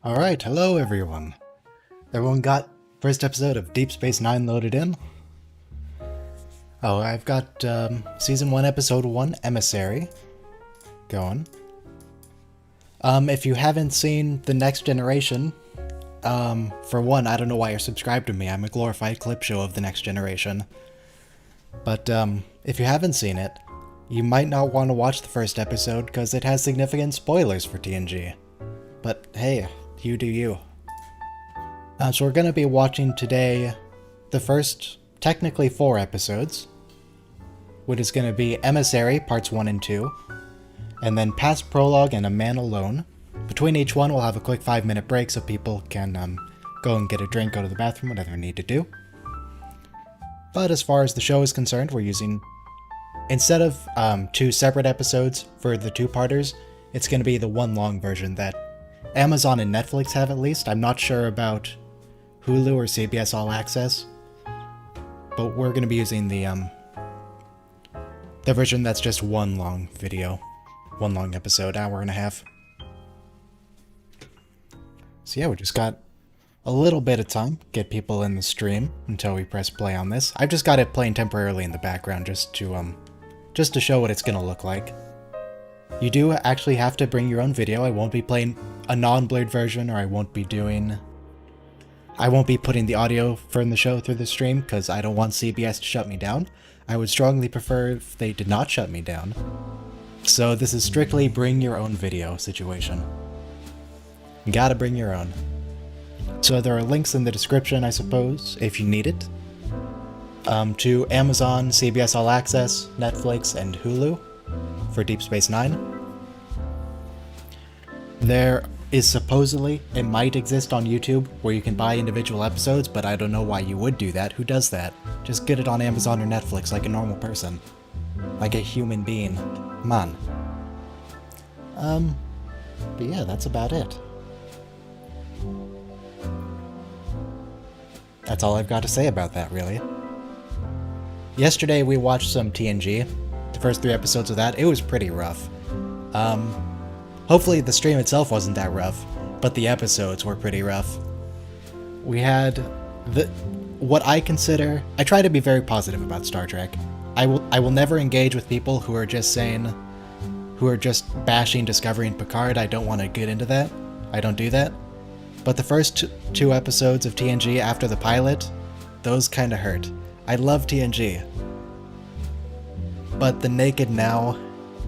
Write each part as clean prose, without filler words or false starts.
Alright, hello everyone. Everyone got first episode of Deep Space Nine loaded in? Oh, I've got Season 1, Episode 1, Emissary going. If you haven't seen The Next Generation, for one, I don't know why you're subscribed to me. I'm a glorified clip show of The Next Generation. But if you haven't seen it, you might not want to watch the first episode because it has significant spoilers for TNG. But hey, you do you. So we're going to be watching today the first, technically 4 episodes, which is going to be Emissary, Parts 1 and 2, and then Past Prologue and A Man Alone. Between each one, we'll have a quick 5-minute break so people can go and get a drink, go to the bathroom, whatever they need to do. But as far as the show is concerned, we're using, instead of 2 separate episodes for the 2-parters, it's going to be the one long version that Amazon and Netflix have at least. I'm not sure about Hulu or CBS All Access, but we're going to be using the version that's just one long video, one long episode, hour and a half. So yeah, we just got a little bit of time, get people in the stream until we press play on this. I've just got it playing temporarily in the background just to show what it's going to look like. You do actually have to bring your own video. I won't be playing a non-blurred version, or I won't be putting the audio from the show through the stream because I don't want CBS to shut me down. I would strongly prefer if they did not shut me down. So this is strictly bring your own video situation. You gotta bring your own. So there are links in the description, I suppose, if you need it, to Amazon, CBS All Access, Netflix, and Hulu for Deep Space Nine. There is supposedly, it might exist on YouTube where you can buy individual episodes, but I don't know why you would do that. Who does that? Just get it on Amazon or Netflix like a normal person. Like a human being. Come on. But yeah, that's about it. That's all I've got to say about that, really. Yesterday we watched some TNG. The first 3 episodes of that. It was pretty rough. Hopefully the stream itself wasn't that rough, but the episodes were pretty rough. We had what I consider... I try to be very positive about Star Trek. I will never engage with people who are just bashing Discovery and Picard. I don't want to get into that. I don't do that. But the first 2 episodes of TNG after the pilot, those kinda hurt. I love TNG. But the Naked Now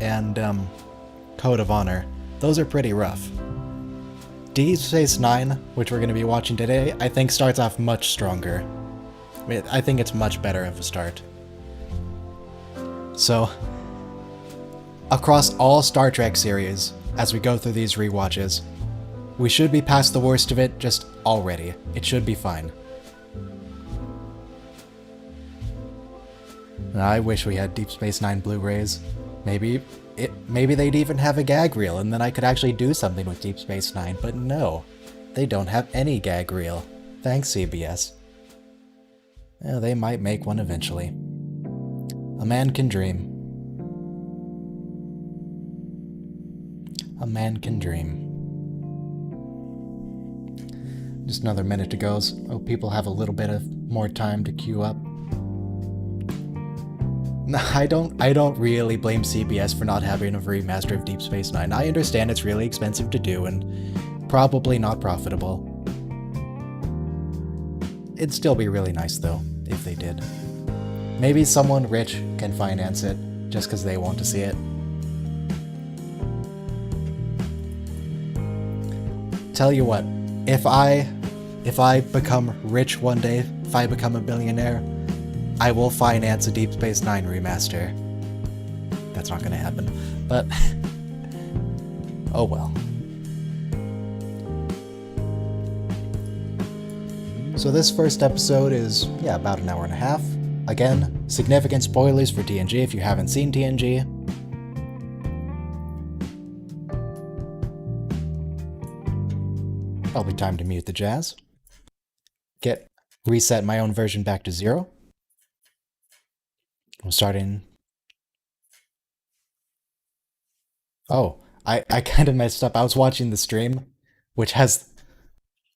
and Code of Honor, those are pretty rough. Deep Space Nine, which we're going to be watching today, I think starts off much stronger. I think it's much better of a start. So, across all Star Trek series, as we go through these rewatches, we should be past the worst of it just already. It should be fine. I wish we had Deep Space Nine Blu-rays. Maybe they'd even have a gag reel, and then I could actually do something with Deep Space Nine, but no. They don't have any gag reel. Thanks, CBS. Yeah, they might make one eventually. A man can dream. A man can dream. Just another minute to go, so people have a little bit of more time to queue up. I don't really blame CBS for not having a remaster of Deep Space Nine. I understand it's really expensive to do and probably not profitable. It'd still be really nice though, if they did. Maybe someone rich can finance it, just because they want to see it. Tell you what, if I become rich one day, if I become a billionaire, I will finance a Deep Space Nine remaster. That's not gonna happen, but oh well. So this first episode is, yeah, about an hour and a half. Again, significant spoilers for TNG if you haven't seen TNG. Probably time to mute the jazz. Reset my own version back to 0. I'm starting... Oh, I kind of messed up. I was watching the stream, which has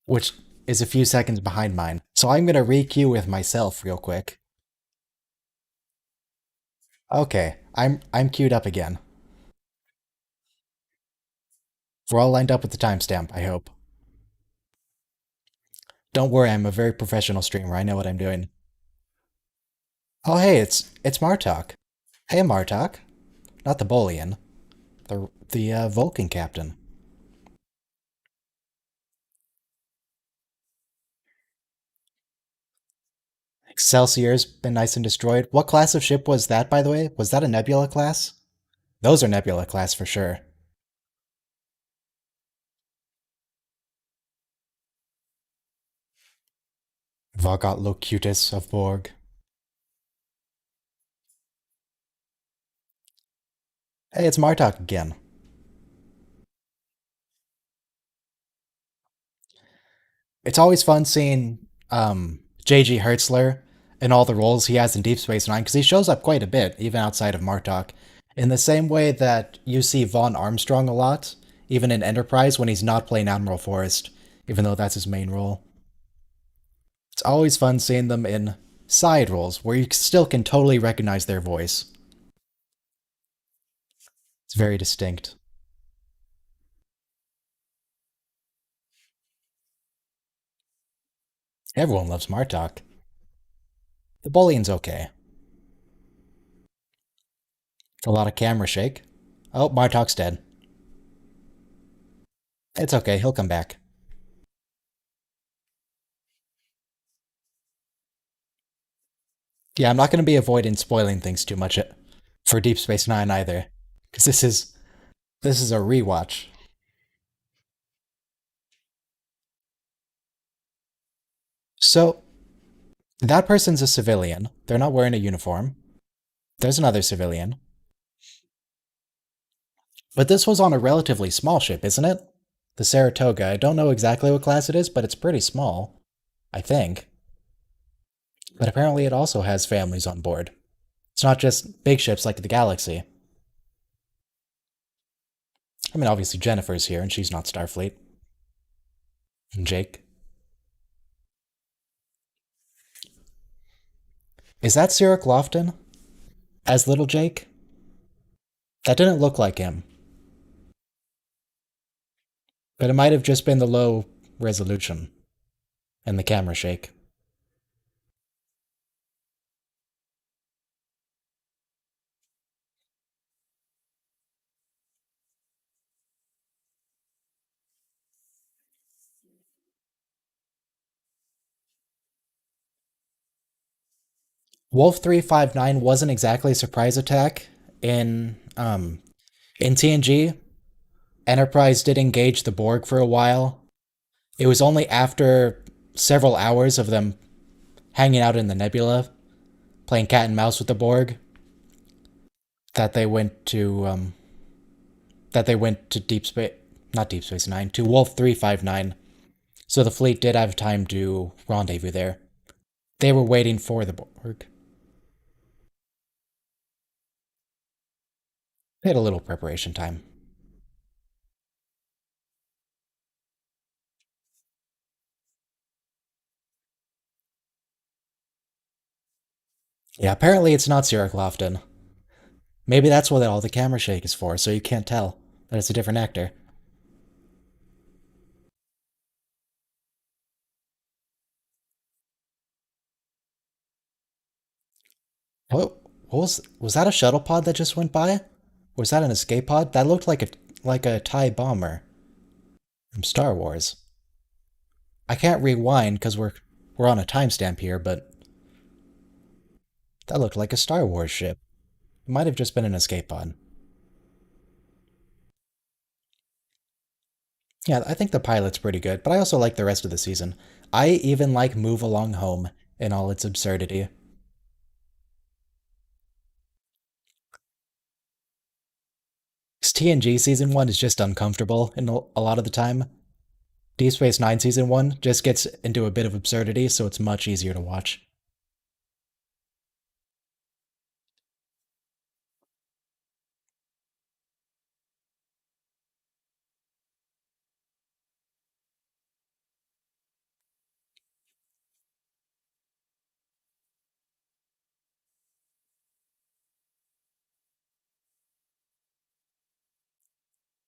which is a few seconds behind mine. So I'm gonna re-queue with myself real quick. Okay, I'm queued up again. We're all lined up with the timestamp, I hope. Don't worry, I'm a very professional streamer. I know what I'm doing. Oh hey, it's Martok. Hey Martok. Not the Bolian. The Vulcan captain. Excelsior's been nice and destroyed. What class of ship was that, by the way? Was that a Nebula class? Those are Nebula class for sure. Vagot Locutus of Borg. Hey, it's Martok again. It's always fun seeing J.G. Hertzler and all the roles he has in Deep Space Nine because he shows up quite a bit, even outside of Martok. In the same way that you see Vaughn Armstrong a lot, even in Enterprise when he's not playing Admiral Forrest, even though that's his main role. It's always fun seeing them in side roles where you still can totally recognize their voice. It's very distinct. Everyone loves Martok. The Bullian's okay. A lot of camera shake. Oh, Martok's dead. It's okay, he'll come back. Yeah, I'm not going to be avoiding spoiling things too much for Deep Space Nine either, because this is a rewatch. So that person's a civilian. They're not wearing a uniform. There's another civilian. But this was on a relatively small ship, isn't it? The Saratoga. I don't know exactly what class it is, but it's pretty small. I think. But apparently it also has families on board. It's not just big ships like the Galaxy. I mean, obviously Jennifer's here, and she's not Starfleet. And Jake. Is that Cyril Lofton? As Little Jake? That didn't look like him. But it might have just been the low resolution and the camera shake. Wolf 359 wasn't exactly a surprise attack. In TNG, Enterprise did engage the Borg for a while. It was only after several hours of them hanging out in the nebula, playing cat and mouse with the Borg, that they went to Deep Space, not Deep Space Nine, to Wolf 359. So the fleet did have time to rendezvous there. They were waiting for the Borg. They had a little preparation time. Yeah, apparently it's not Sarah Clofton. Maybe that's what all the camera shake is for, so you can't tell that it's a different actor. What was that a shuttle pod that just went by? Was that an escape pod? That looked like a TIE bomber from Star Wars. I can't rewind because we're on a timestamp here, but that looked like a Star Wars ship. It might have just been an escape pod. Yeah, I think the pilot's pretty good, but I also like the rest of the season. I even like Move Along Home in all its absurdity. 'Cause TNG season 1 is just uncomfortable in a lot of the time. Deep Space Nine season 1 just gets into a bit of absurdity, so it's much easier to watch.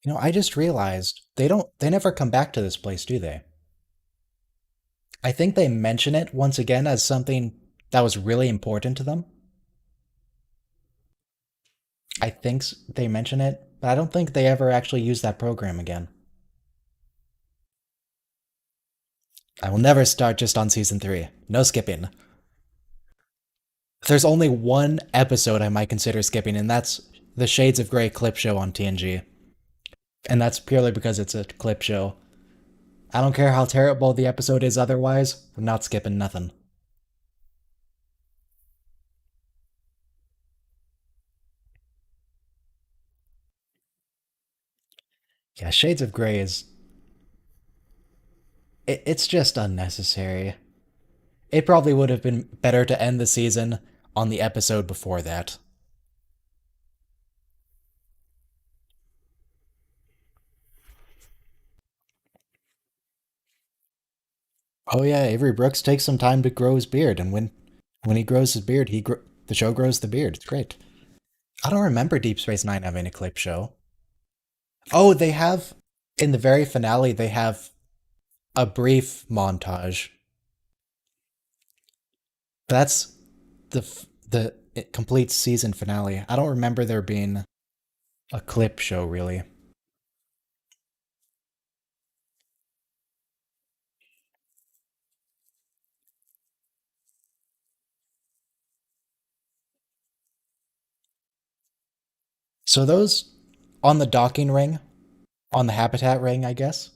I just realized they never come back to this place, do they? I think they mention it once again as something that was really important to them. I think they mention it, but I don't think they ever actually use that program again. I will never start just on season 3. No skipping. There's only one episode I might consider skipping, and that's the Shades of Grey clip show on TNG. And that's purely because it's a clip show. I don't care how terrible the episode is otherwise, I'm not skipping nothing. Yeah, Shades of Grey is. It's just unnecessary. It probably would have been better to end the season on the episode before that. Oh yeah, Avery Brooks takes some time to grow his beard, and when he grows his beard, the show grows the beard. It's great. I don't remember Deep Space Nine having a clip show. Oh, they have in the very finale. They have a brief montage. That's the complete season finale. I don't remember there being a clip show really. So those on the docking ring, on the habitat ring, I guess.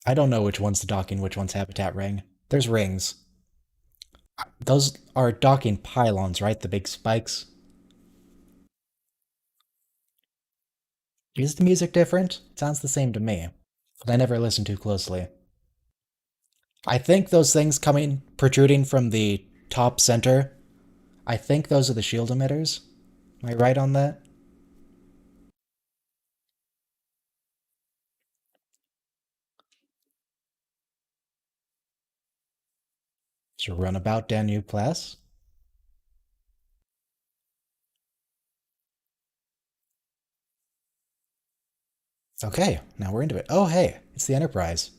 I don't know which one's the docking, which one's habitat ring. There's rings. Those are docking pylons, right? The big spikes. Is the music different? It sounds the same to me, but I never listened too closely. I think those things coming protruding from the top center, I think those are the shield emitters. Am I right on that? So runabout Danube class. Okay, now we're into it. Oh hey, it's the Enterprise.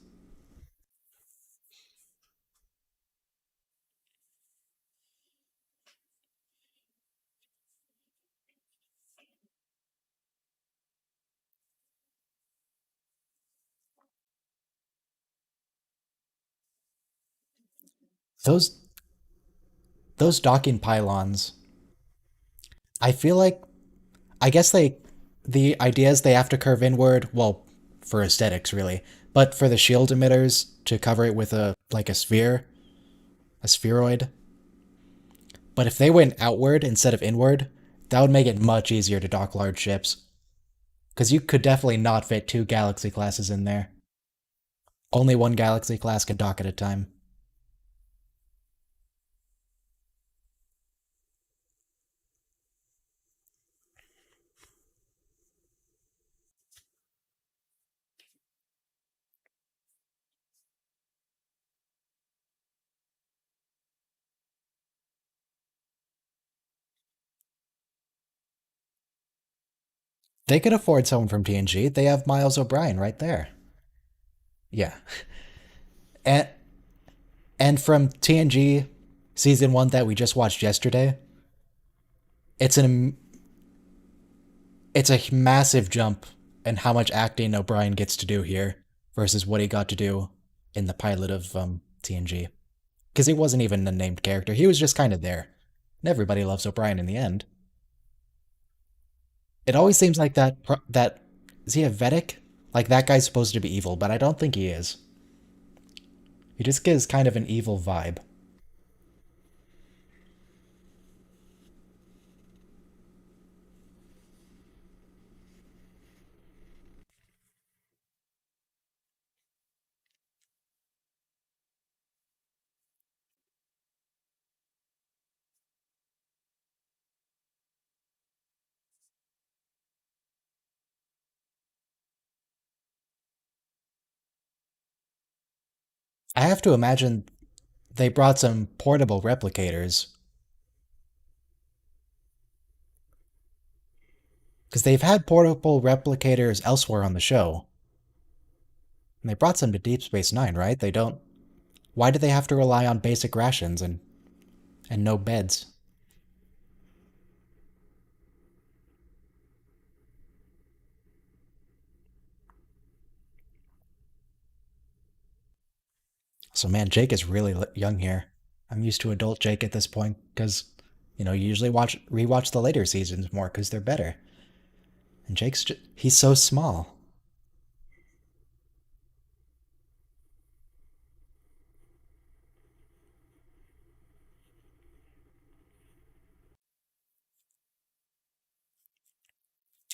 Those those docking pylons, I feel like I guess the idea is they have to curve inward, well, for aesthetics really, but for the shield emitters to cover it with a sphere, a spheroid. But if they went outward instead of inward, that would make it much easier to dock large ships. Because you could definitely not fit two galaxy classes in there. Only one galaxy class can dock at a time. They could afford someone from TNG. They have Miles O'Brien right there. Yeah. And and from TNG season 1 that we just watched yesterday, it's an it's a massive jump in how much acting O'Brien gets to do here versus what he got to do in the pilot of TNG. Because he wasn't even a named character; he was just kind of there. And everybody loves O'Brien in the end. It always seems like that is he a Vedic? Like that guy's supposed to be evil, but I don't think he is. He just gives kind of an evil vibe. I have to imagine they brought some portable replicators. Because they've had portable replicators elsewhere on the show. And they brought some to Deep Space Nine, right? They don't. Why do they have to rely on basic rations and no beds? So man, Jake is really young here. I'm used to adult Jake at this point because, you usually rewatch the later seasons more because they're better. And he's so small.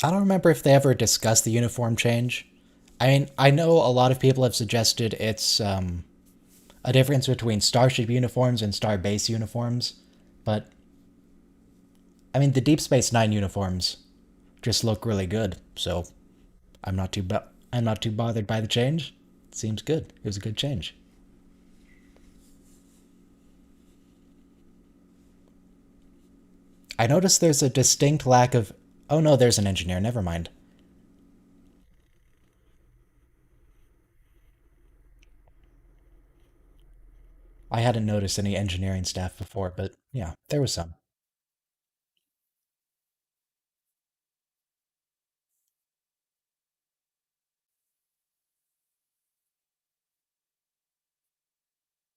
I don't remember if they ever discussed the uniform change. I mean, I know a lot of people have suggested it's a difference between starship uniforms and starbase uniforms, but I mean, the Deep Space Nine uniforms just look really good, so I'm not too bothered by the change. It seems good. It was a good change. I noticed there's a distinct lack of. Oh no, there's an engineer. Never mind. I hadn't noticed any engineering staff before, but yeah, there was some.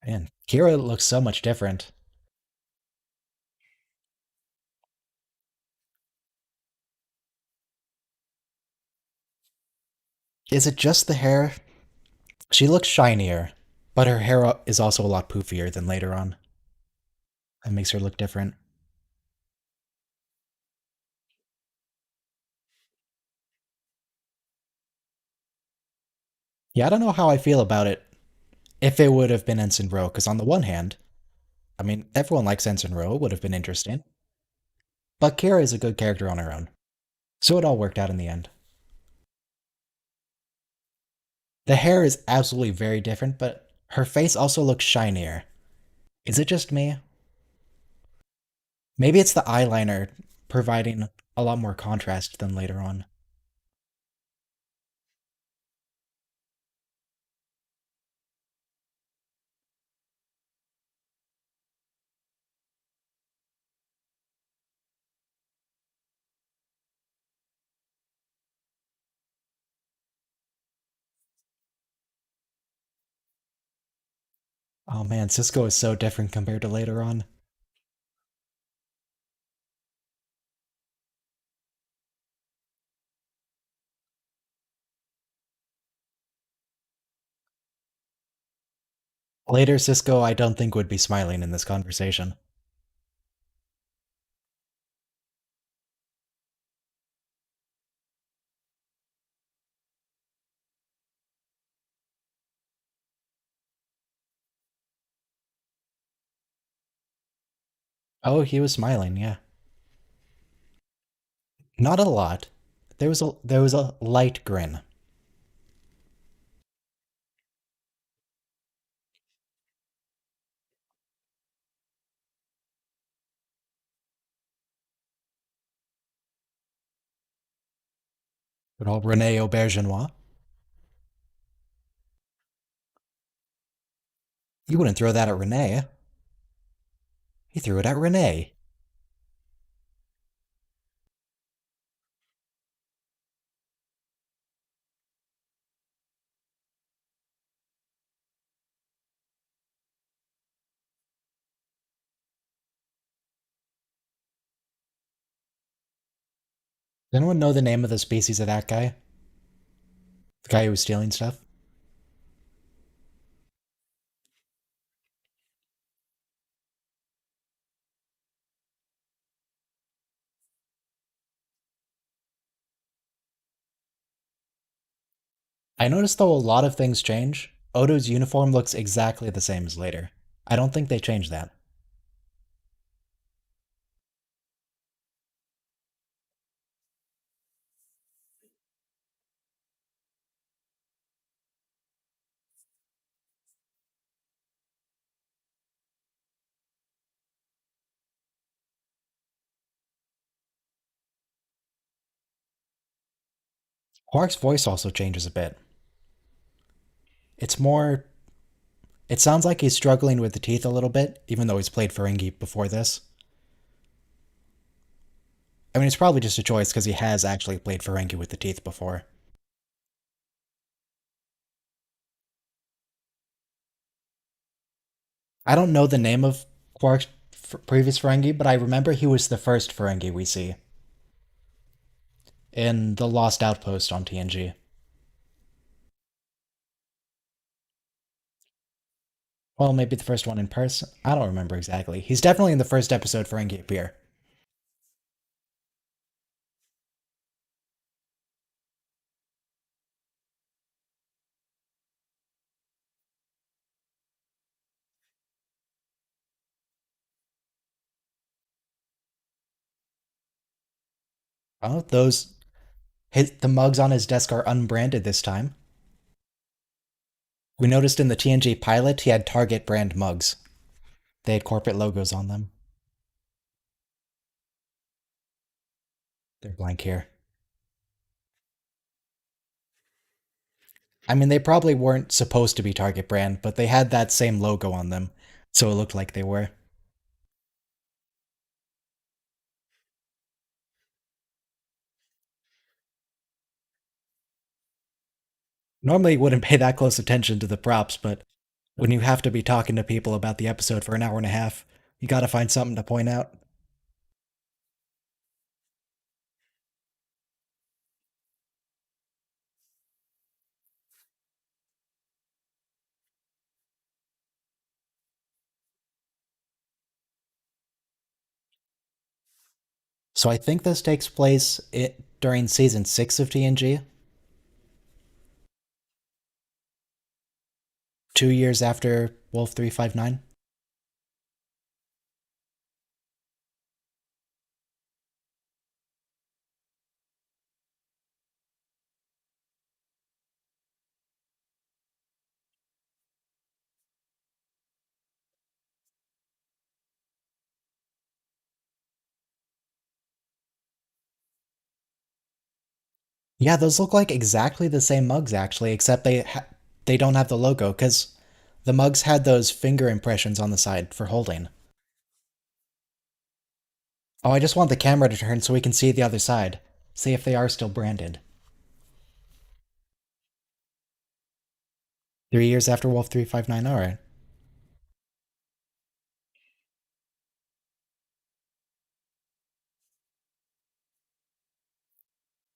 And Kira looks so much different. Is it just the hair? She looks shinier, but her hair is also a lot poofier than later on. That makes her look different. Yeah, I don't know how I feel about it if it would have been Ensign Rowe, because on the one hand, I mean, everyone likes Ensign Rowe, it would have been interesting. But Kira is a good character on her own. So it all worked out in the end. The hair is absolutely very different, but her face also looks shinier. Is it just me? Maybe it's the eyeliner providing a lot more contrast than later on. Oh man, Cisco is so different compared to later on. Later, Cisco, I don't think would be smiling in this conversation. Oh, he was smiling, yeah. Not a lot. There was a light grin. Good old Rene Aubergenois. You wouldn't throw that at Rene. He threw it at Rene. Does anyone know the name of the species of that guy? The guy who was stealing stuff? I noticed though a lot of things change. Odo's uniform looks exactly the same as later. I don't think they changed that. Quark's voice also changes a bit. It's more. It sounds like he's struggling with the teeth a little bit, even though he's played Ferengi before this. I mean, it's probably just a choice because he has actually played Ferengi with the teeth before. I don't know the name of Quark's previous Ferengi, but I remember he was the first Ferengi we see in the Lost Outpost on TNG. Well, maybe the first one in person. I don't remember exactly. He's definitely in the first episode Ferengi appear. Oh, the mugs on his desk are unbranded this time. We noticed in the TNG pilot he had Target brand mugs. They had corporate logos on them. They're blank here. I mean, they probably weren't supposed to be Target brand, but they had that same logo on them, so it looked like they were. Normally, you wouldn't pay that close attention to the props, but when you have to be talking to people about the episode for an hour and a half, you gotta find something to point out. So I think this takes place during season 6 of TNG, 2 years after Wolf 359. Yeah, those look like exactly the same mugs actually, except they don't have the logo because the mugs had those finger impressions on the side for holding. Oh, I just want the camera to turn so we can see the other side. See if they are still branded. 3 years after Wolf 359, alright.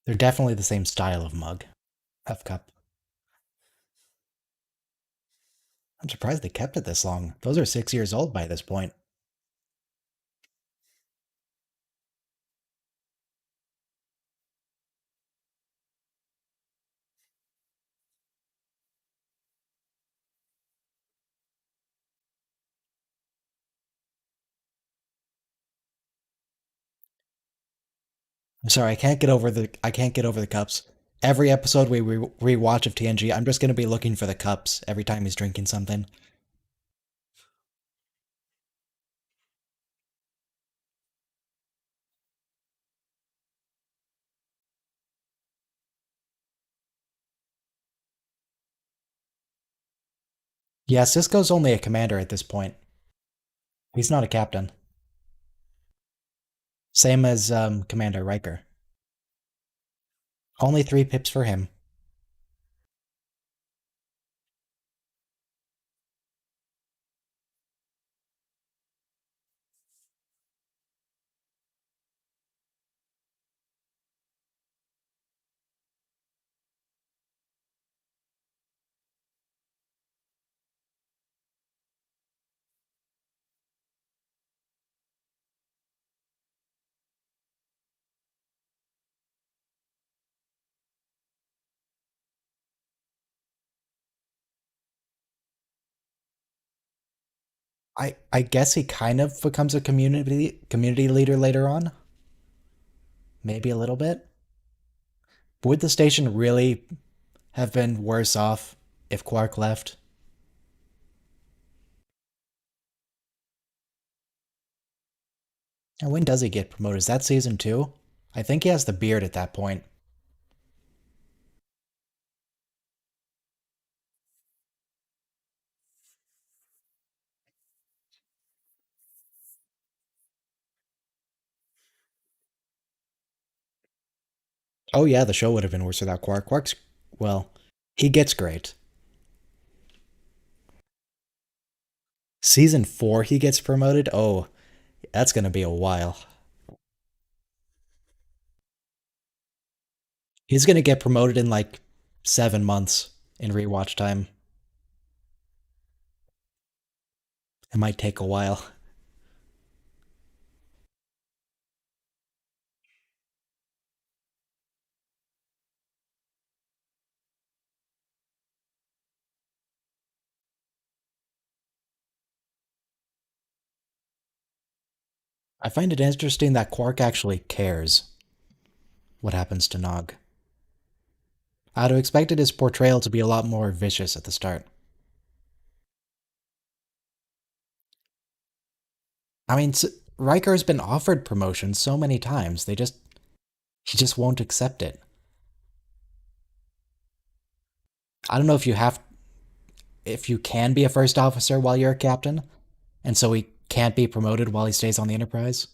They're definitely the same style of mug. F cup. I'm surprised they kept it this long. Those are 6 years old by this point. I'm sorry, I can't get over the cups. Every episode we rewatch of TNG, I'm just gonna be looking for the cups every time he's drinking something. Yeah, Cisco's only a commander at this point. He's not a captain. Same as Commander Riker. Only 3 pips for him. I guess he kind of becomes a community leader later on. Maybe a little bit. Would the station really have been worse off if Quark left? And when does he get promoted? Is that season 2? I think he has the beard at that point. Oh yeah, the show would have been worse without Quark. Quark's, well, he gets great. Season 4 he gets promoted? Oh, that's gonna be a while. He's gonna get promoted in like 7 months in rewatch time. It might take a while. I find it interesting that Quark actually cares what happens to Nog. I'd have expected his portrayal to be a lot more vicious at the start. I mean, Riker's been offered promotion so many times. He just won't accept it. I don't know if you can be a first officer while you're a captain, and so he can't be promoted while he stays on the Enterprise,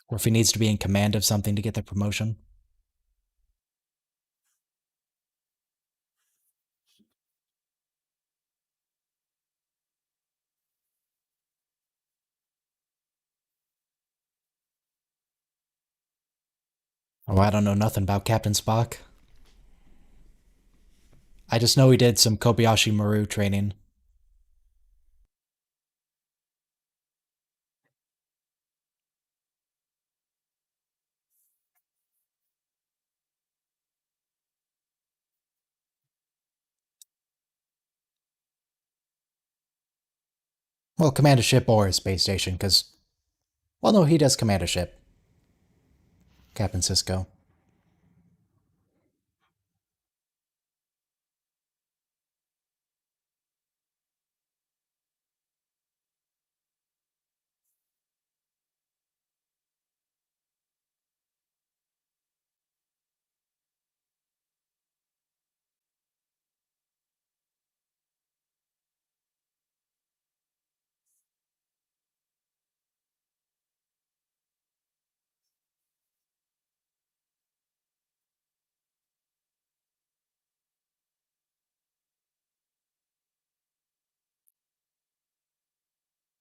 or if he needs to be in command of something to get the promotion. Oh, I don't know nothing about Captain Spock. I just know he did some Kobayashi Maru training. Well, command a ship or a space station, because, well, no, he does command a ship, Captain Cisco.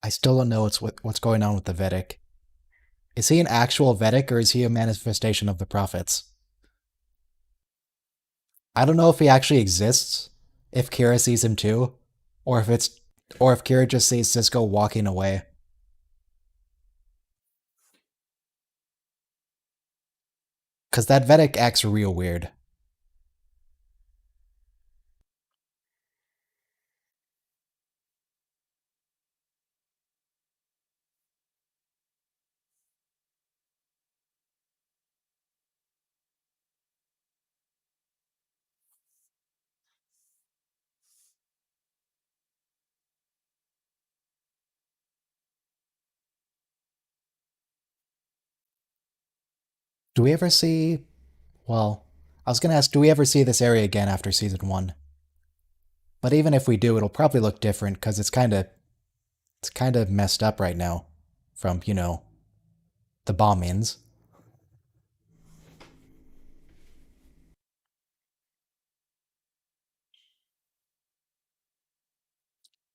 I still don't know what's going on with the Vedic. Is he an actual Vedic or is he a manifestation of the prophets? I don't know if he actually exists, if Kira sees him too, or if Kira just sees Cisco walking away. Cause that Vedic acts real weird. Do we ever see well, I was gonna ask, do we ever see this area again after season 1? But even if we do, it'll probably look different because it's kinda messed up right now. From, the bombings.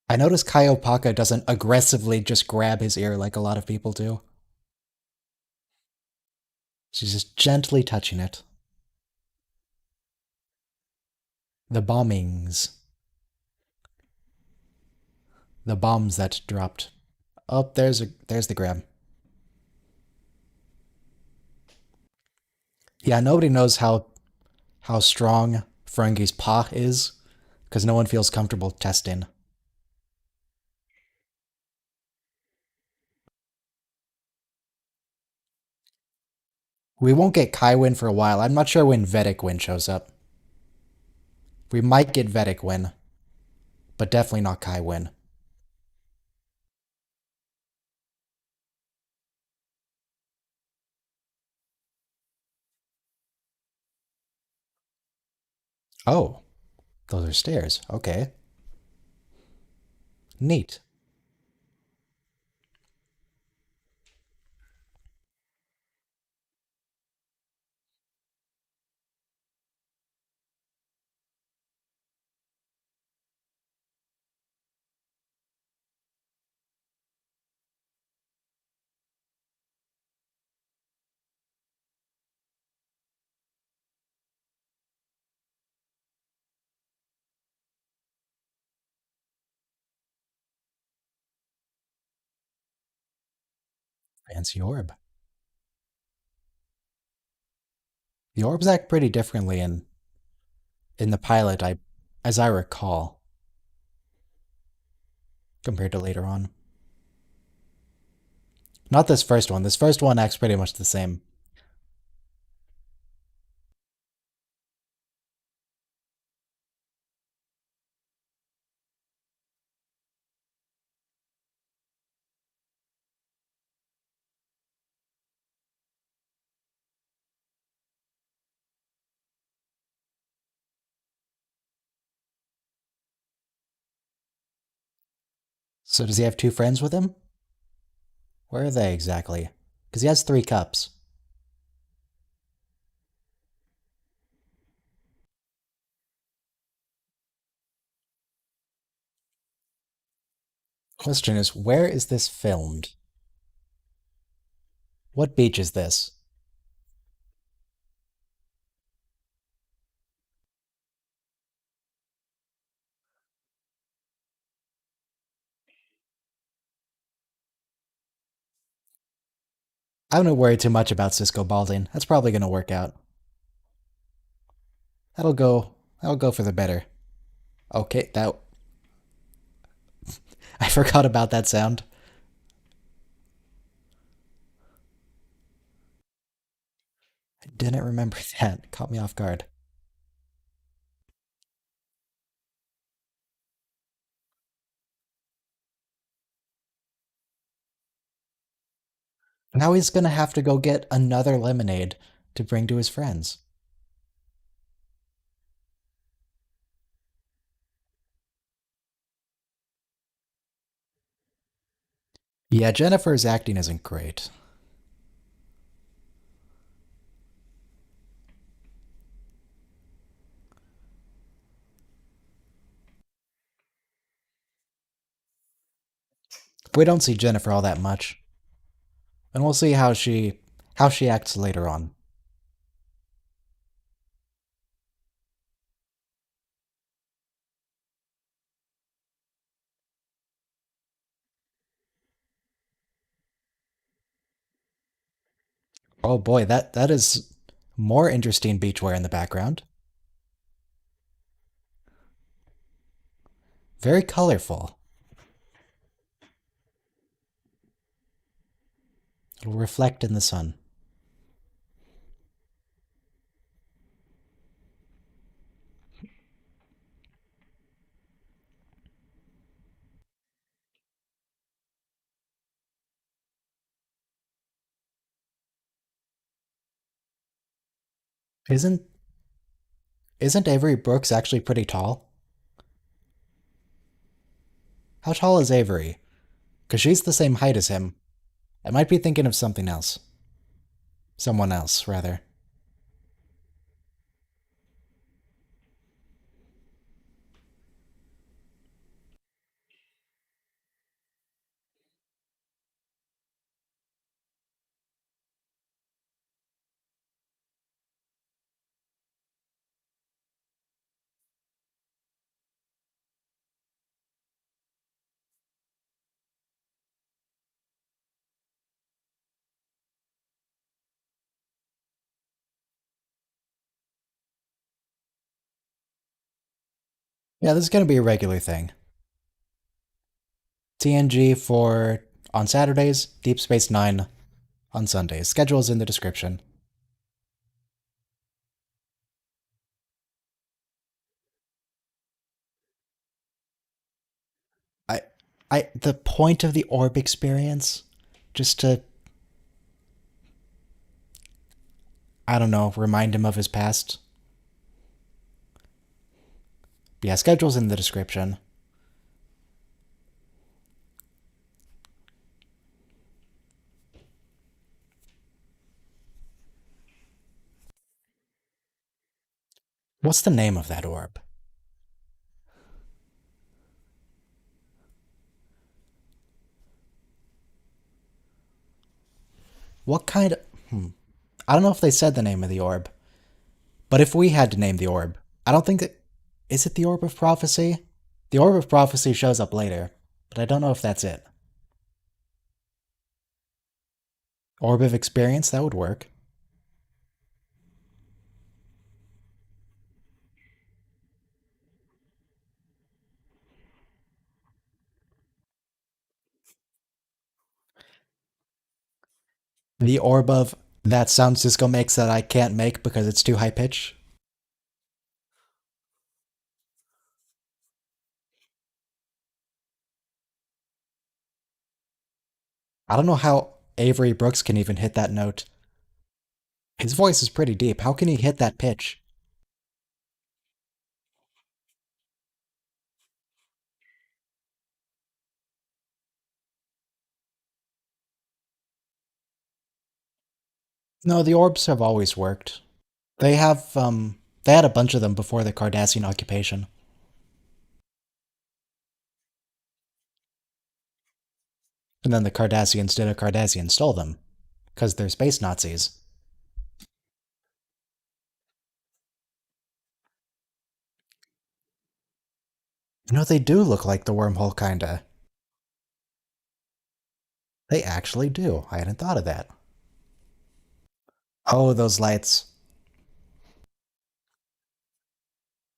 I notice Kaiopaka doesn't aggressively just grab his ear like a lot of people do. She's just gently touching it. The bombings. The bombs that dropped. Oh, there's the grab. Yeah, nobody knows how strong Ferengi's Pa is, because no one feels comfortable testing. We won't get Kaiwin for a while. I'm not sure when Vedic Win shows up. We might get Vedic Win, but definitely not Kaiwin. Oh, those are stairs. Okay. Neat. Fancy orb. The orbs act pretty differently in the pilot, as I recall, compared to later on. Not this first one. This first one acts pretty much the same. So does he have two friends with him? Where are they exactly? Because he has three cups. Question is, where is this filmed? What beach is this? I don't worry too much about Cisco balding. That's probably gonna work out. That'll go. That'll go for the better. Okay, that. I forgot about that sound. I didn't remember that. Caught me off guard. Now he's gonna have to go get another lemonade to bring to his friends. Yeah, Jennifer's acting isn't great. We don't see Jennifer all that much. And we'll see how she acts later on. Oh boy, that is more interesting beachwear in the background. Very colorful. It'll reflect in the sun. Isn't isn't Avery Brooks actually pretty tall? How tall is Avery? Because she's the same height as him. I might be thinking of something else. Someone else, rather. Yeah, this is going to be a regular thing. TNG for on Saturdays, Deep Space Nine on Sundays. Schedule is in the description. I the point of the orb experience, just to, I don't know, remind him of his past. But yeah, schedule's in the description. What's the name of that orb? What kind of. I don't know if they said the name of the orb, but if we had to name the orb, I don't think that. Is it the Orb of Prophecy? The Orb of Prophecy shows up later, but I don't know if that's it. Orb of Experience, that would work. The Orb of that sound Cisco makes that I can't make because it's too high pitch. I don't know how Avery Brooks can even hit that note. His voice is pretty deep. How can he hit that pitch? No, the orbs have always worked. They had a bunch of them before the Cardassian occupation. And then the Cardassians did a Cardassian stole them. Because they're space Nazis. You know, they do look like the wormhole, kinda. They actually do. I hadn't thought of that. Oh, those lights.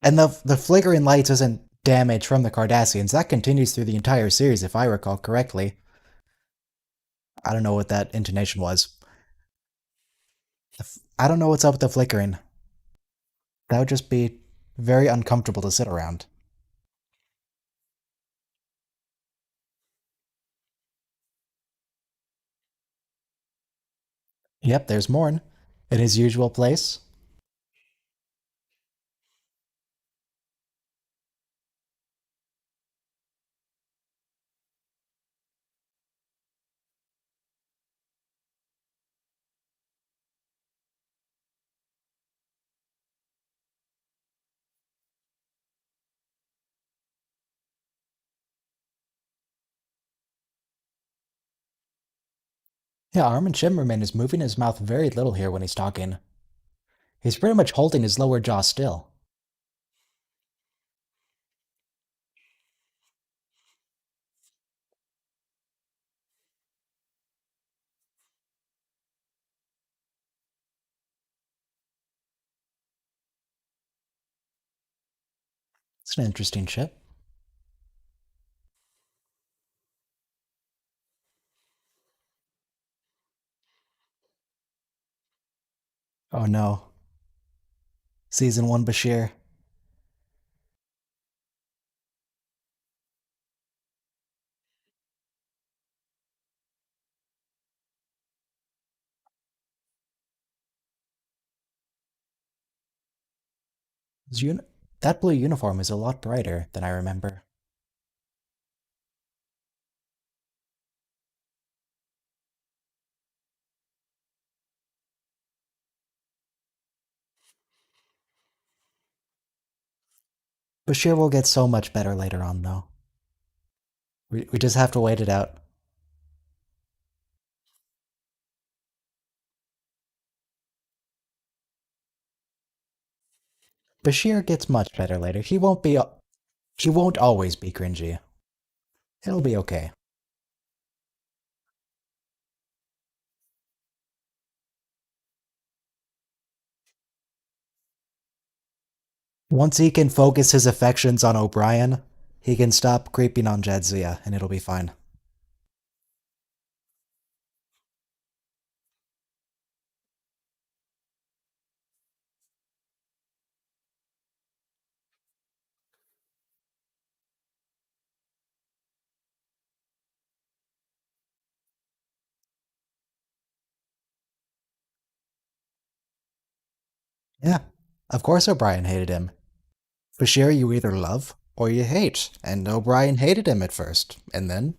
And the flickering lights isn't damage from the Cardassians. That continues through the entire series, if I recall correctly. I don't know what that intonation was. I don't know what's up with the flickering. That would just be very uncomfortable to sit around. Yep, there's Morn. In his usual place. Yeah, Armin Shimmerman is moving his mouth very little here when he's talking. He's pretty much holding his lower jaw still. It's an interesting ship. Oh no. Season 1 Bashir. That blue uniform is a lot brighter than I remember. Bashir will get so much better later on, though. We just have to wait it out. Bashir gets much better later. He won't always be cringy. It'll be okay. Once he can focus his affections on O'Brien, he can stop creeping on Jadzia, and it'll be fine. Yeah. Of course O'Brien hated him. Bashir you either love or you hate, and O'Brien hated him at first, and then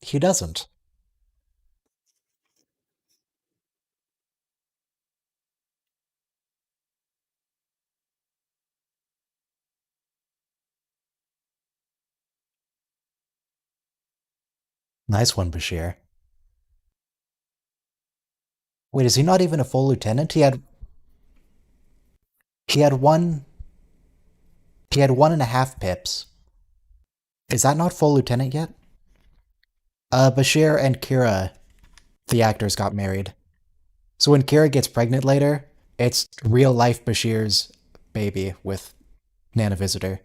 he doesn't. Nice one, Bashir. Wait, is he not even a full lieutenant? He had one he had 1.5 pips. Is that not full lieutenant yet? Bashir and Kira, the actors got married. So when Kira gets pregnant later, it's real life Bashir's baby with Nana Visitor,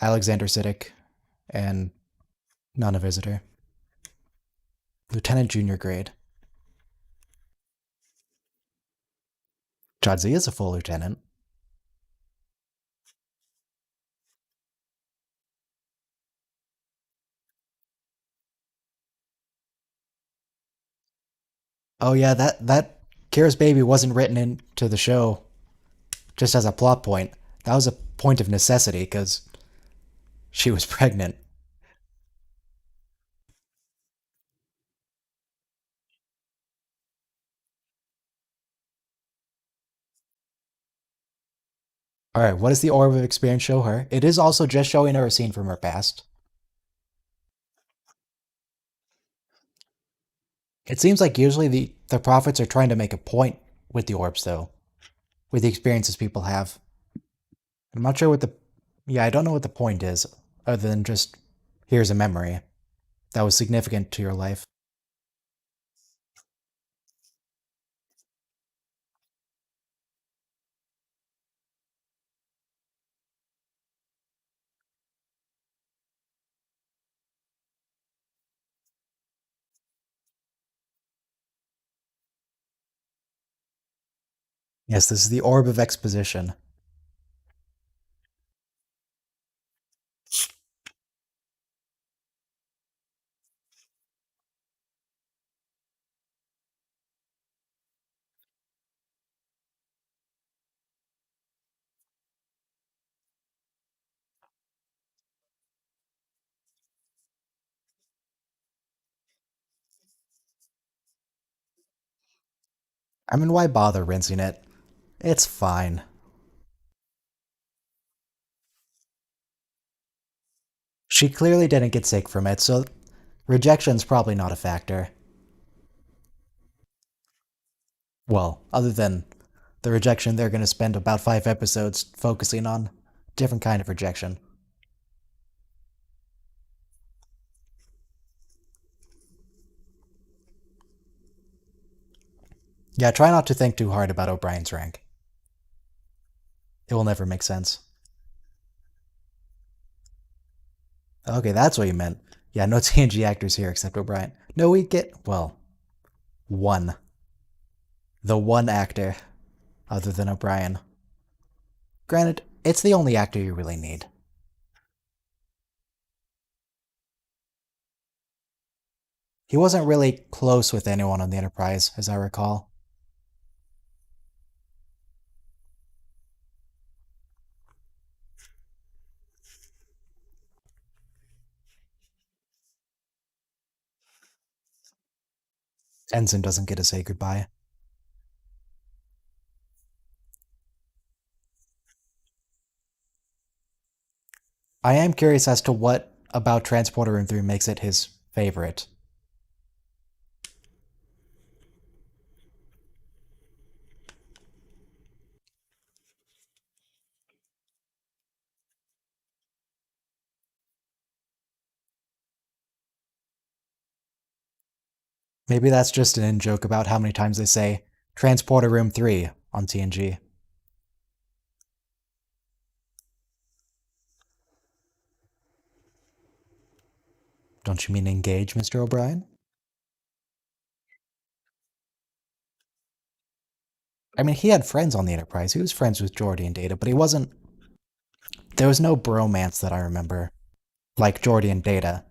Alexander Siddiq, and Nana Visitor. Lieutenant Junior grade. Jadzia is a full lieutenant. Oh yeah, that Kira's baby wasn't written into the show just as a plot point. That was a point of necessity because she was pregnant. All right, what does the Orb of Experience show her? It is also just showing her a scene from her past. It seems like usually the prophets are trying to make a point with the orbs, though, with the experiences people have. I'm not sure what the. Yeah, I don't know what the point is, other than just here's a memory that was significant to your life. Yes, this is the Orb of Exposition. I mean, why bother rinsing it? It's fine. She clearly didn't get sick from it, so rejection's probably not a factor. Well, other than the rejection, they're going to spend about 5 episodes focusing on different kind of rejection. Yeah, try not to think too hard about O'Brien's rank. It will never make sense. Okay, that's what you meant. Yeah, no TNG actors here except O'Brien. No, we get, well, one. The one actor, other than O'Brien. Granted, it's the only actor you really need. He wasn't really close with anyone on the Enterprise, as I recall. Ensign doesn't get to say goodbye. I am curious as to what about Transporter Room 3 makes it his favorite. Maybe that's just an in-joke about how many times they say Transporter Room 3 on TNG. Don't you mean engage, Mr. O'Brien? I mean, he had friends on the Enterprise. He was friends with Geordi and Data, but he wasn't. There was no bromance that I remember, like Geordi and Data.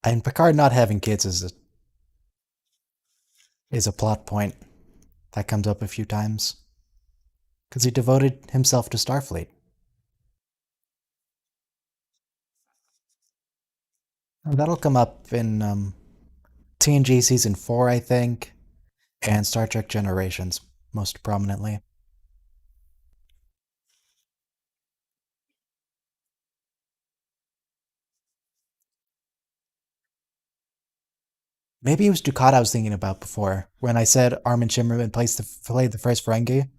And Picard not having kids is a plot point that comes up a few times because he devoted himself to Starfleet. That'll come up in TNG Season 4, I think, and Star Trek Generations, most prominently. Maybe it was Ducat I was thinking about before, when I said Armin Shimmerman played the first Ferengi.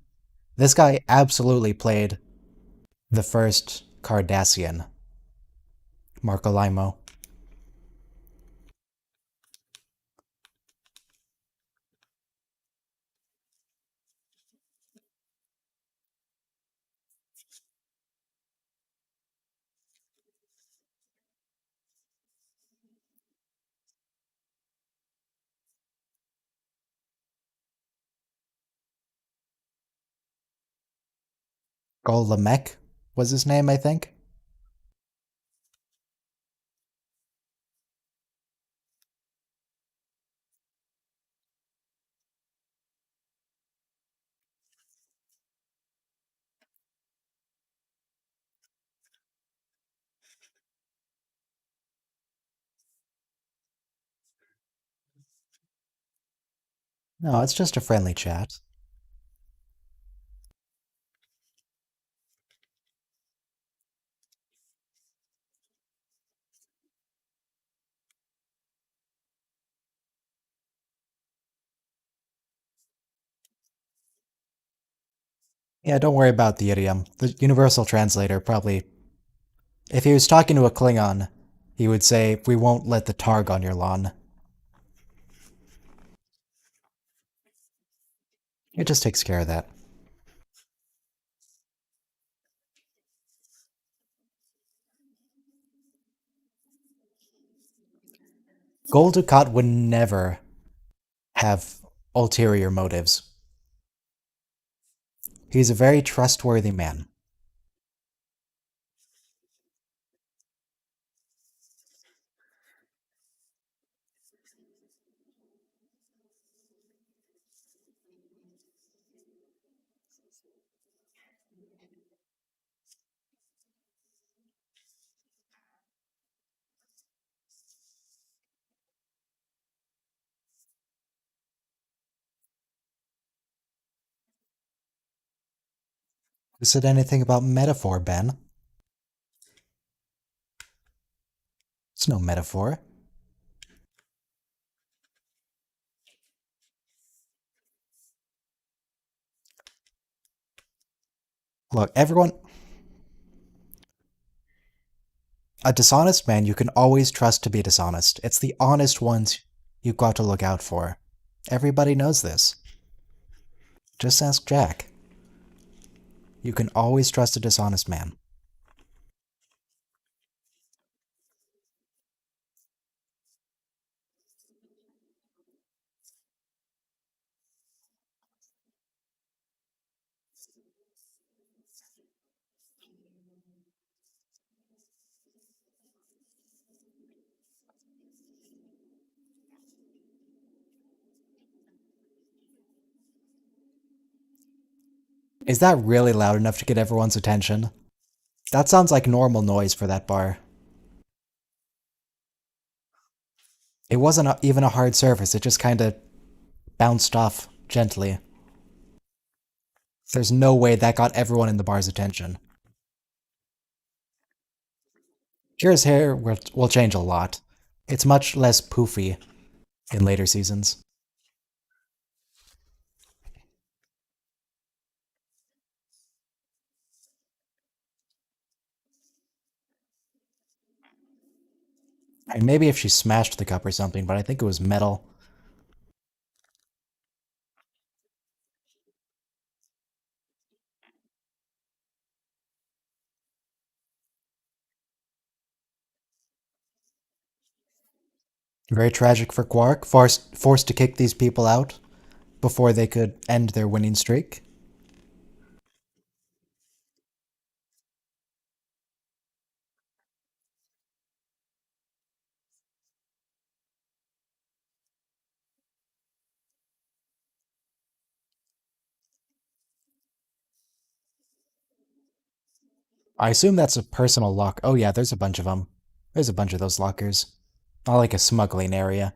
This guy absolutely played the first Cardassian, Marco Limo. Golamek was his name, I think. No, it's just a friendly chat. Yeah, don't worry about the idiom. The universal translator probably, if he was talking to a Klingon, he would say, "We won't let the Targ on your lawn." It just takes care of that. Gul Dukat would never have ulterior motives. He's a very trustworthy man. Who said anything about metaphor, Ben? It's no metaphor. Look, everyone. A dishonest man you can always trust to be dishonest. It's the honest ones you've got to look out for. Everybody knows this. Just ask Jack. You can always trust a dishonest man. Is that really loud enough to get everyone's attention? That sounds like normal noise for that bar. It wasn't even a hard surface, it just kinda bounced off gently. There's no way that got everyone in the bar's attention. Kira's hair will change a lot. It's much less poofy in later seasons. And maybe if she smashed the cup or something, but I think it was metal. Very tragic for Quark, forced to kick these people out before they could end their winning streak. I assume that's a personal lock. Oh yeah, there's a bunch of them. There's a bunch of those lockers. Not like a smuggling area.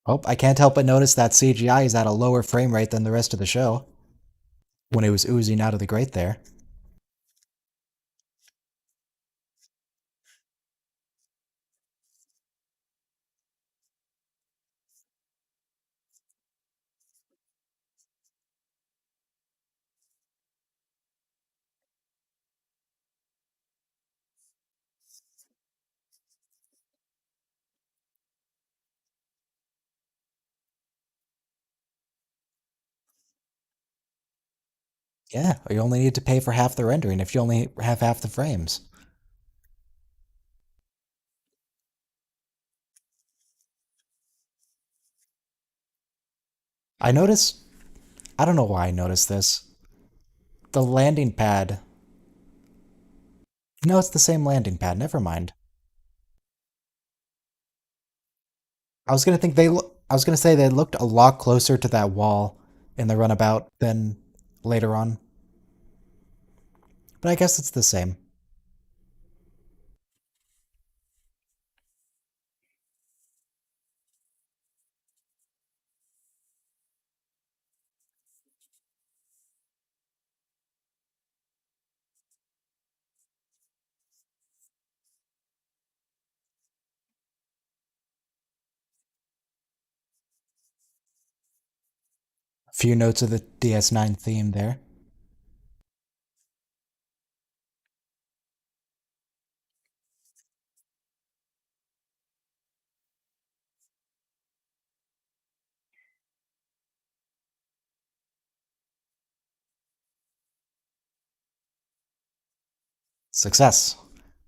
Oh, I can't help but notice that CGI is at a lower frame rate than the rest of the show when it was oozing out of the grate there. Yeah, or you only need to pay for half the rendering if you only have half the frames. I notice, I don't know why I noticed this. The landing pad. No, it's the same landing pad, never mind. I was gonna say they looked a lot closer to that wall in the runabout than later on. But I guess it's the same. A few notes of the DS9 theme there. Success.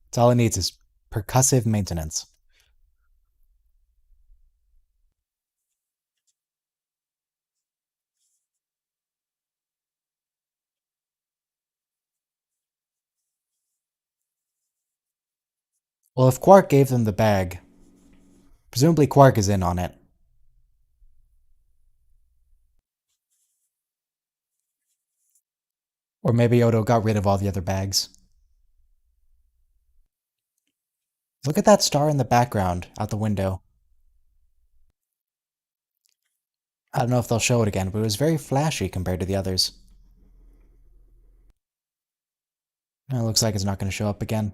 That's all it needs is percussive maintenance. Well, if Quark gave them the bag, presumably Quark is in on it. Or maybe Odo got rid of all the other bags. Look at that star in the background out the window. I don't know if they'll show it again, but it was very flashy compared to the others. It looks like it's not going to show up again.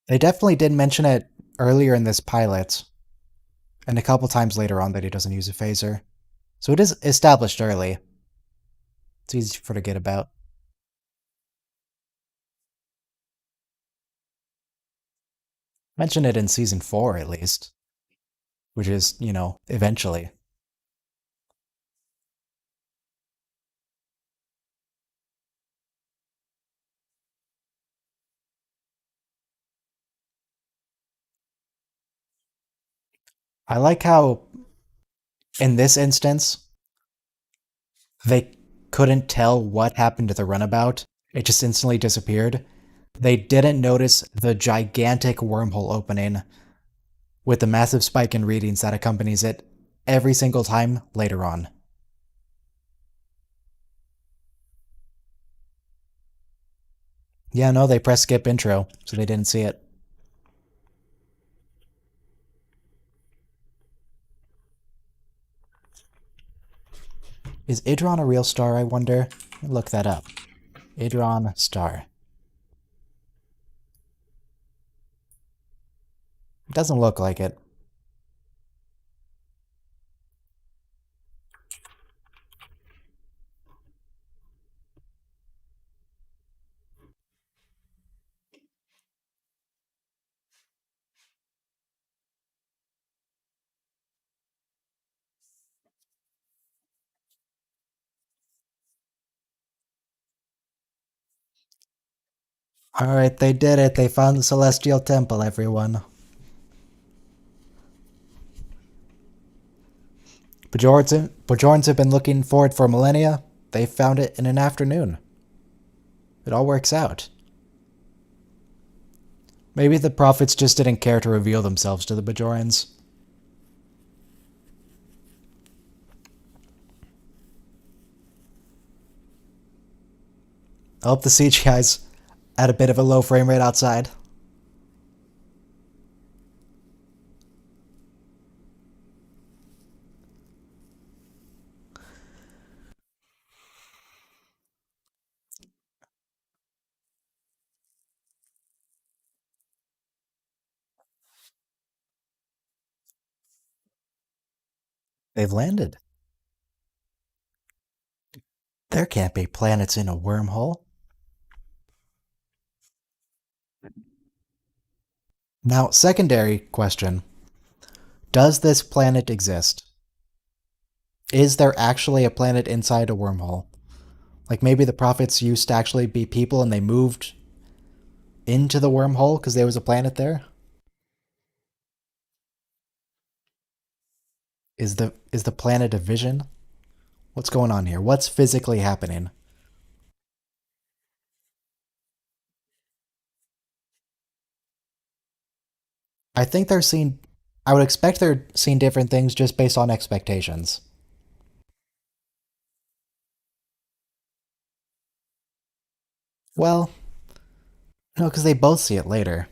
They definitely did mention it earlier in this pilot, and a couple times later on that he doesn't use a phaser. So it is established early. It's easy to forget about. Mention it in season 4 at least, which is, eventually. I like how, in this instance, they couldn't tell what happened to the runabout. It just instantly disappeared. They didn't notice the gigantic wormhole opening with the massive spike in readings that accompanies it every single time later on. Yeah, no, they pressed skip intro, so they didn't see it. Is Idron a real star, I wonder? Look that up. Idron star. It doesn't look like it. Alright, they did it. They found the Celestial Temple, everyone. Bajorans have been looking for it for millennia. They found it in an afternoon. It all works out. Maybe the prophets just didn't care to reveal themselves to the Bajorans. I hope the CGI's at a bit of a low frame rate outside. They've landed. There can't be planets in a wormhole. Now, secondary question. Does this planet exist? Is there actually a planet inside a wormhole? Like maybe the prophets used to actually be people and they moved into the wormhole because there was a planet there? Is the planet a vision? What's going on here? What's physically happening? I think they're seeing I would expect they're seeing different things just based on expectations. Well, no, because they both see it later.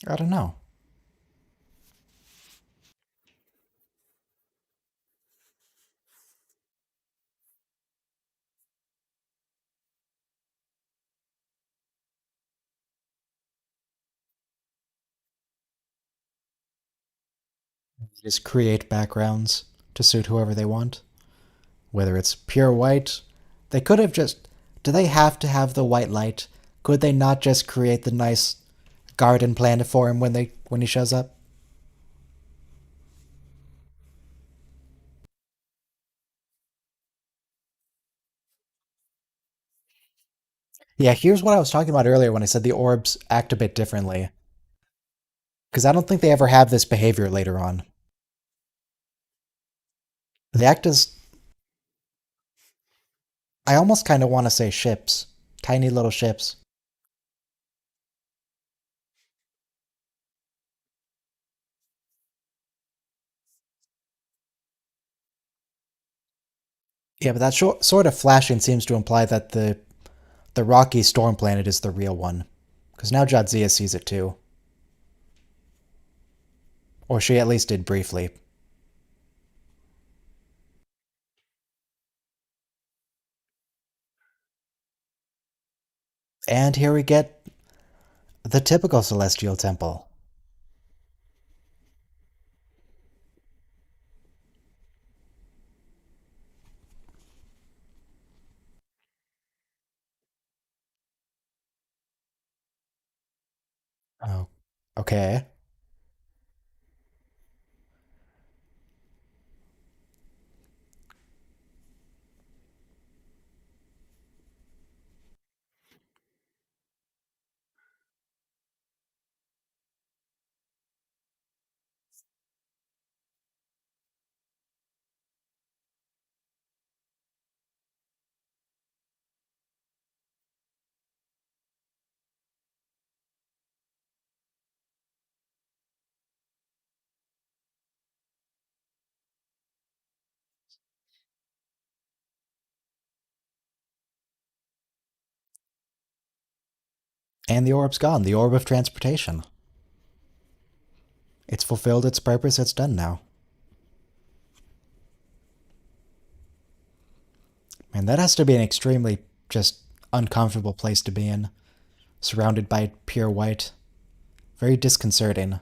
I don't know. Just create backgrounds to suit whoever they want. Whether it's pure white, they could have just. Do they have to have the white light? Could they not just create the nice garden planet for him when he shows up? Yeah, here's what I was talking about earlier when I said the orbs act a bit differently. Because I don't think they ever have this behavior later on. They act as. I almost kind of want to say ships. Tiny little ships. Yeah, but that sort of flashing seems to imply that the rocky storm planet is the real one. Because now Jadzia sees it too. Or she at least did briefly. And here we get the typical celestial temple. Oh, okay. And the orb's gone. The orb of transportation. It's fulfilled its purpose. It's done now. Man, that has to be an extremely just uncomfortable place to be in. Surrounded by pure white. Very disconcerting.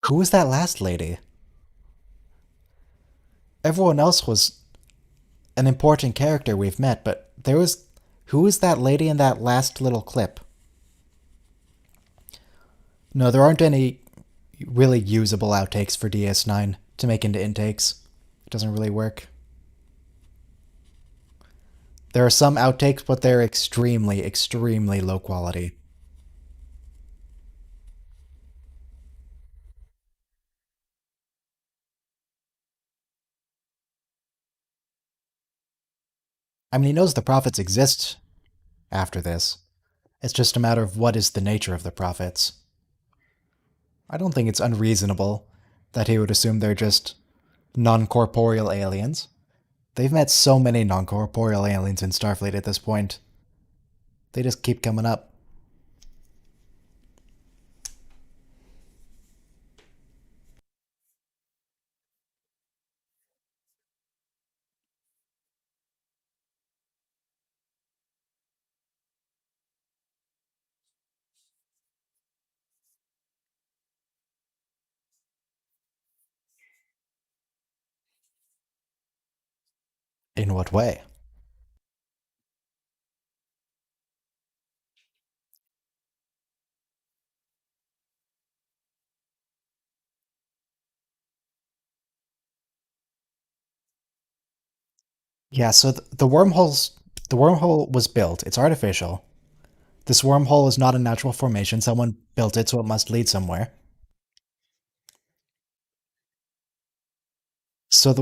Who was that last lady? Everyone else was an important character we've met, but there was. Who was that lady in that last little clip? No, there aren't any really usable outtakes for DS9 to make into intakes. It doesn't really work. There are some outtakes, but they're extremely, extremely low quality. I mean, he knows the prophets exist after this, It's just a matter of what is the nature of the prophets. I don't think it's unreasonable that he would assume they're just non corporeal aliens. They've met so many non corporeal aliens in Starfleet at this point. They just keep coming up. In what way? Yeah, so the wormhole was built. It's artificial. This wormhole is not a natural formation. Someone built it, so it must lead somewhere. So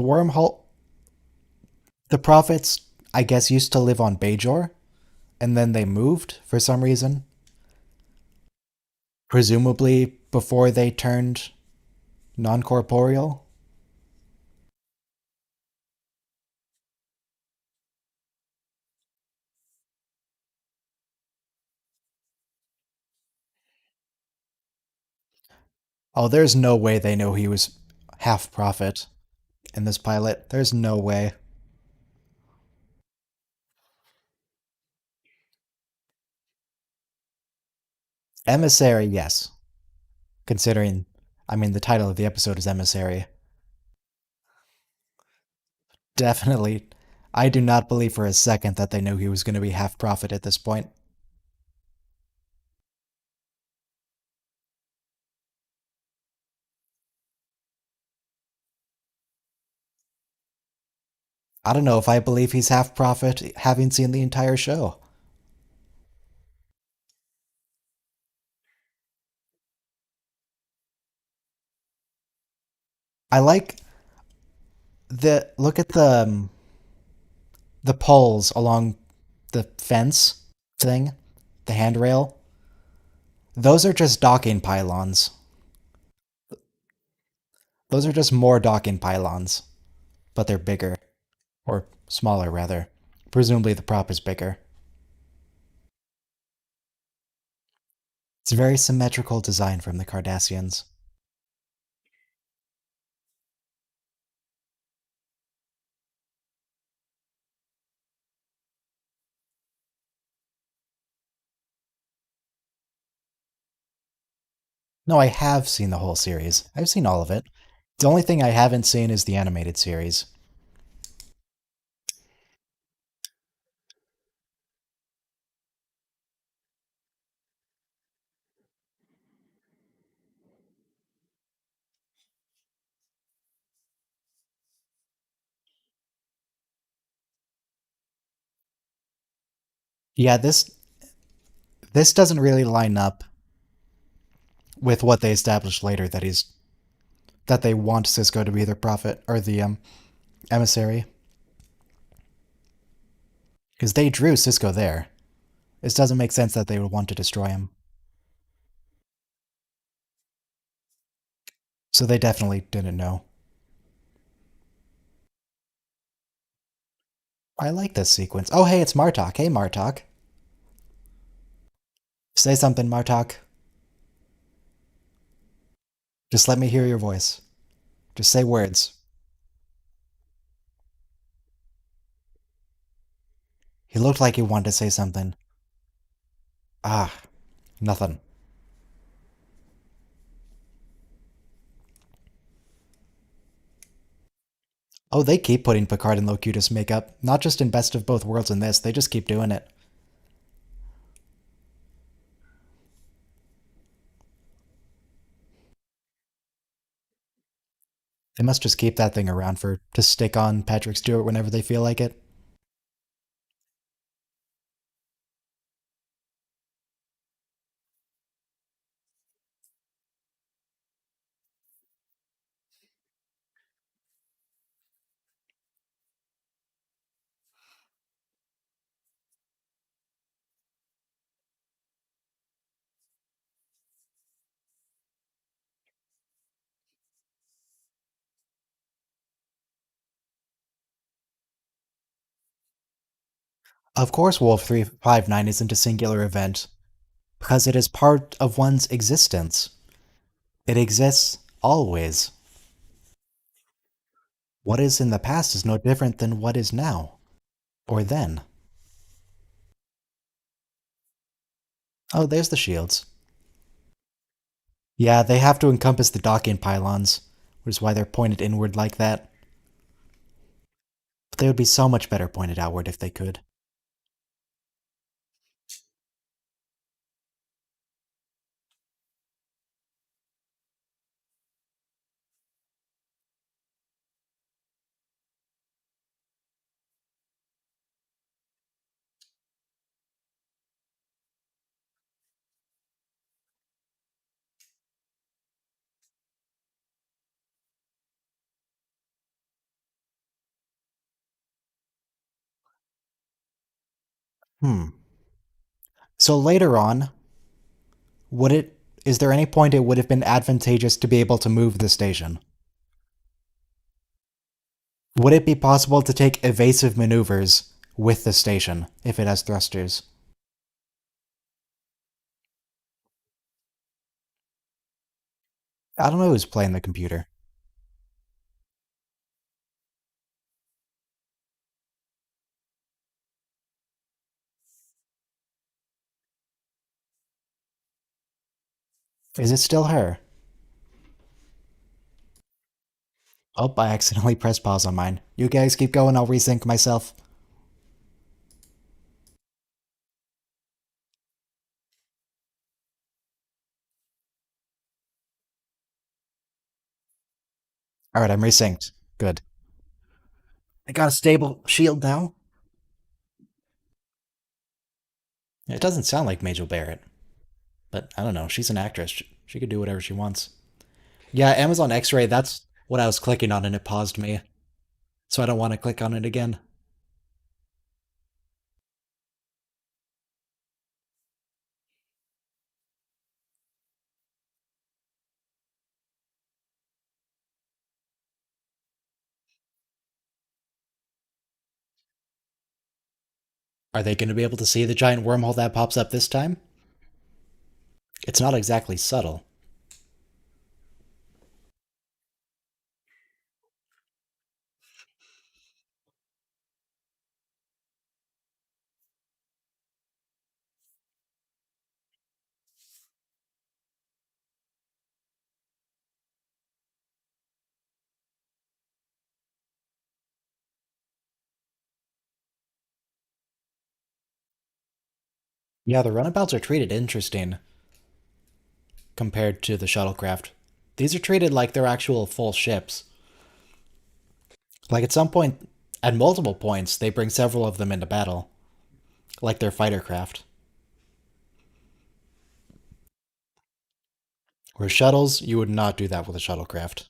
the prophets, I guess, used to live on Bajor, and then they moved for some reason. Presumably before they turned non corporeal. Oh, there's no way they know he was half prophet in this pilot. There's no way. Emissary, yes. Considering, I mean, the title of the episode is Emissary. Definitely. I do not believe for a second that they knew he was going to be half prophet at this point. I don't know if I believe he's half prophet, having seen the entire show. I like the look at the poles along the fence thing, the handrail. Those are just docking pylons. Those are just more docking pylons, but they're bigger. Or smaller, rather. Presumably the prop is bigger. It's a very symmetrical design from the Cardassians. No, I have seen the whole series. I've seen all of it. The only thing I haven't seen is the animated series. Yeah, this doesn't really line up with what they established later that they want Cisco to be their prophet or the emissary because they drew Cisco there. It doesn't make sense that they would want to destroy him. So they definitely didn't know. I like this sequence. Oh, hey, it's Martok. Hey, Martok. Say something, Martok. Just let me hear your voice. Just say words. He looked like he wanted to say something. Ah, nothing. Oh, they keep putting Picard in Locutus makeup. Not just in Best of Both Worlds in this, they just keep doing it. They must just keep that thing around for to stick on Patrick Stewart whenever they feel like it. Of course, Wolf 359 isn't a singular event, because it is part of one's existence. It exists always. What is in the past is no different than what is now, or then. Oh, there's the shields. Yeah, they have to encompass the docking pylons, which is why they're pointed inward like that. But they would be so much better pointed outward if they could. Hmm. So later on, would it is there any point it would have been advantageous to be able to move the station? Would it be possible to take evasive maneuvers with the station if it has thrusters? I don't know who's playing the computer. Is it still her? Oh, I accidentally pressed pause on mine. You guys keep going, I'll resync myself. Alright, I'm resynced. Good. I got a stable shield now. It doesn't sound like Majel Barrett, but I don't know. She's an actress. She could do whatever she wants. Yeah, Amazon X Ray, that's what I was clicking on and it paused me. So I don't want to click on it again. Are they going to be able to see the giant wormhole that pops up this time? It's not exactly subtle. Yeah, the runabouts are treated interesting compared to the shuttlecraft. These are treated like they're actual full ships. Like at some point, at multiple points, they bring several of them into battle, like they're fighter craft. Where shuttles, you would not do that with a shuttlecraft.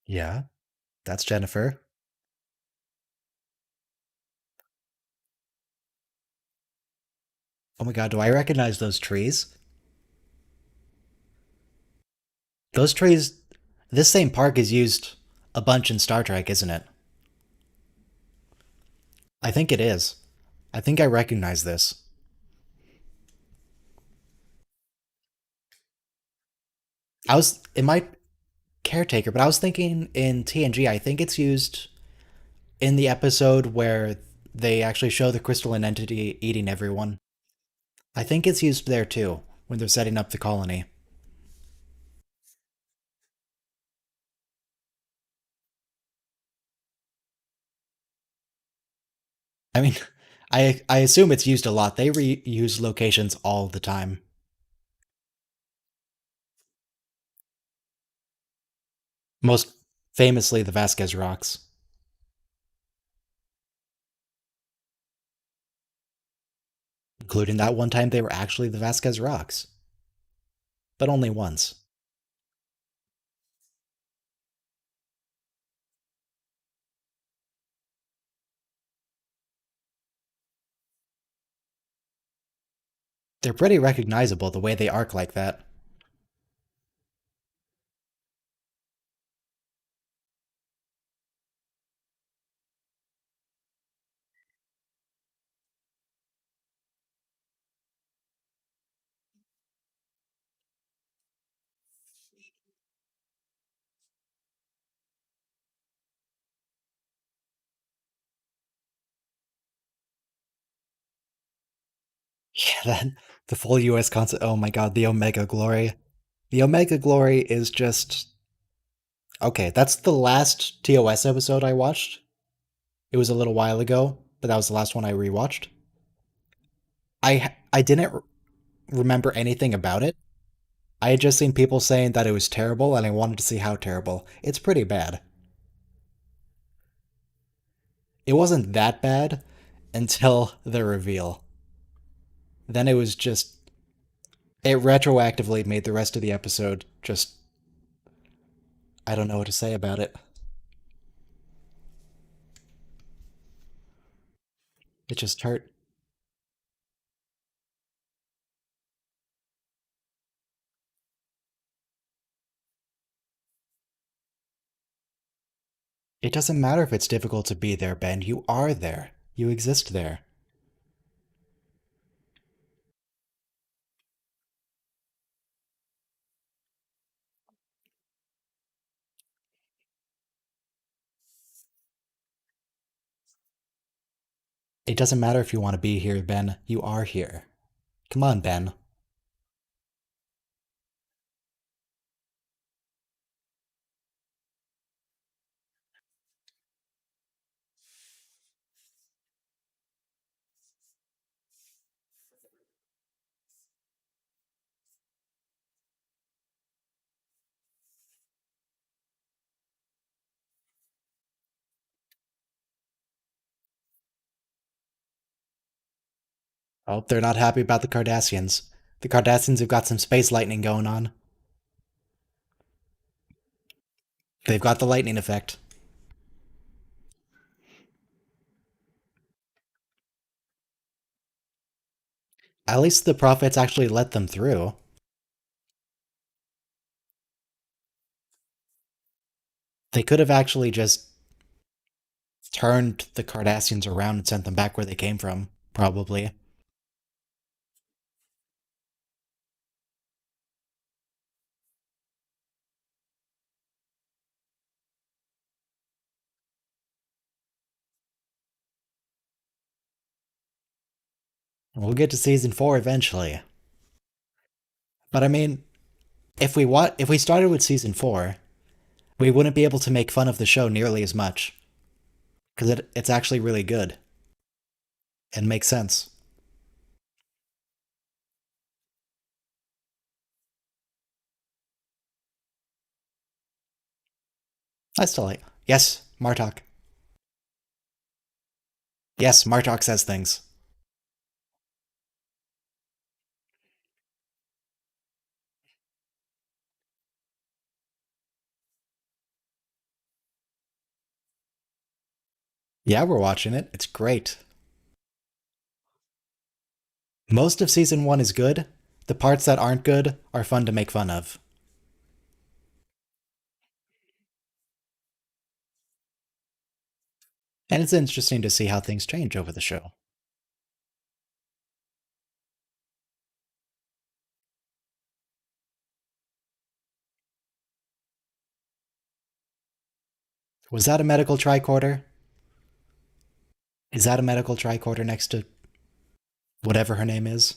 Yeah, that's Jennifer. Oh my god, do I recognize those trees? Those trees. This same park is used a bunch in Star Trek, isn't it? I think it is. I think I recognize this. I was. It might caretaker, but I was thinking in TNG, I think it's used in the episode where they actually show the crystalline entity eating everyone. I think it's used there too, when they're setting up the colony. I mean, I assume it's used a lot. They reuse locations all the time. Most famously, the Vasquez Rocks. including that one time they were actually the Vasquez Rocks, but only once. They're pretty recognizable the way they arc like that. Yeah, that the full US concept. Oh my god, the Omega Glory. The Omega Glory is just okay. That's the last TOS episode I watched. It was a little while ago, but that was the last one I rewatched. I didn't remember anything about it. I had just seen people saying that it was terrible, and I wanted to see how terrible. It's pretty bad. It wasn't that bad until the reveal. Then it was just it retroactively made the rest of the episode just I don't know what to say about it. It just hurt. It doesn't matter if it's difficult to be there, Ben. You are there. You exist there. It doesn't matter if you want to be here, Ben. You are here. Come on, Ben. Oh, they're not happy about the Cardassians. The Cardassians have got some space lightning going on. They've got the lightning effect. At least the prophets actually let them through. They could have actually just turned the Cardassians around and sent them back where they came from, probably. We'll get to season 4 eventually. But I mean, if we started with season 4, we wouldn't be able to make fun of the show nearly as much because it's actually really good and makes sense. I still like. Yes, Martok. Yes, Martok says things. Yeah, we're watching it. It's great. Most of season 1 is good. The parts that aren't good are fun to make fun of. And it's interesting to see how things change over the show. Was that a medical tricorder? Is that a medical tricorder next to whatever her name is?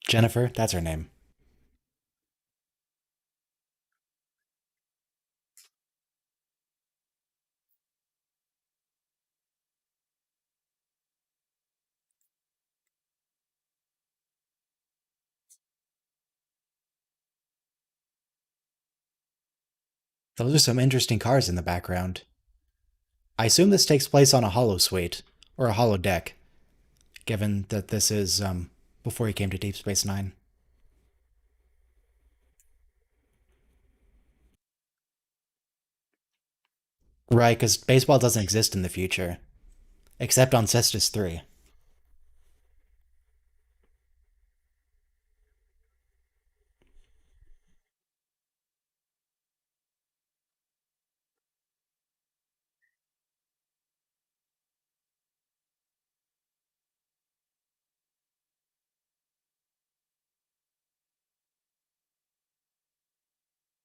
Jennifer? That's her name. Those are some interesting cars in the background. I assume this takes place on a holo suite, or a holo deck. given that this is before he came to Deep Space Nine. Right, because baseball doesn't exist in the future, except on Cestus 3.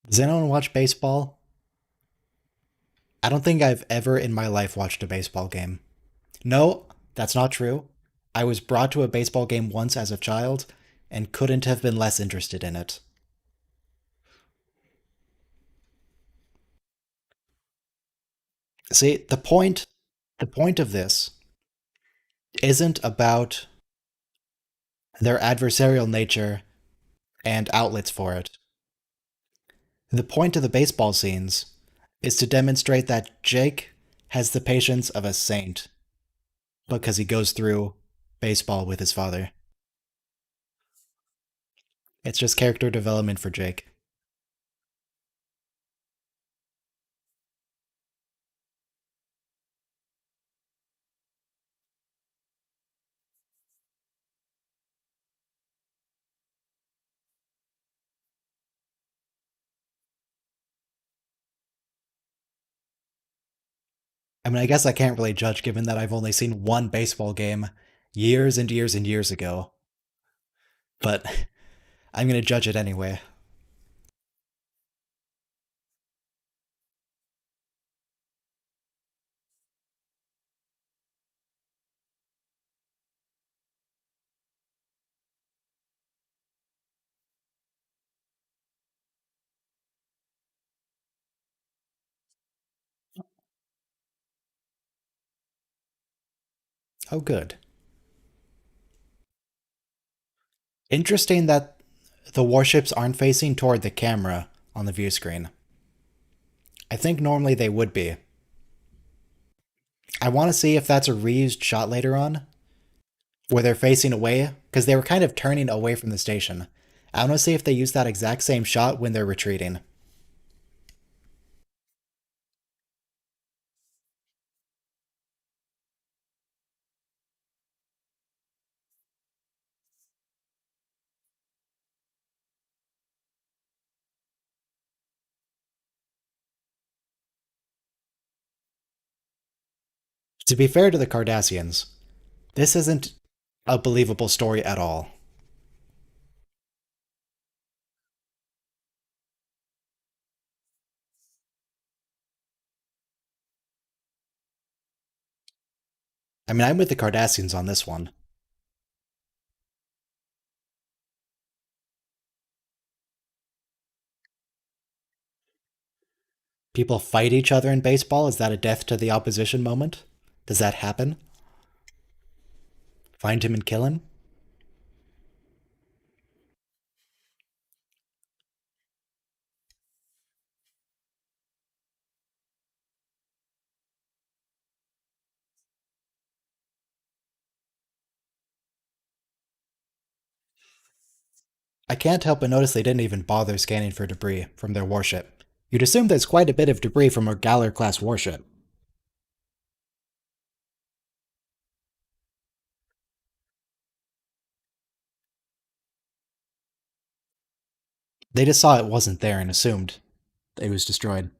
Does anyone watch baseball? I don't think I've ever in my life watched a baseball game. No, that's not true. I was brought to a baseball game once as a child and couldn't have been less interested in it. See, the point of this isn't about their adversarial nature and outlets for it. The point of the baseball scenes is to demonstrate that Jake has the patience of a saint because he goes through baseball with his father. It's just character development for Jake. I mean, I guess I can't really judge given that I've only seen one baseball game years and years and years ago, but I'm going to judge it anyway. Oh, good. Interesting that the warships aren't facing toward the camera on the view screen. I think normally they would be. I want to see if that's a reused shot later on, where they're facing away, because they were kind of turning away from the station. I want to see if they use that exact same shot when they're retreating. To be fair to the Cardassians, this isn't a believable story at all. I mean, I'm with the Cardassians on this one. People fight each other in baseball? Is that a death to the opposition moment? Does that happen? Find him and kill him? I can't help but notice they didn't even bother scanning for debris from their warship. You'd assume there's quite a bit of debris from a Galler class warship. They just saw it wasn't there and assumed it was destroyed.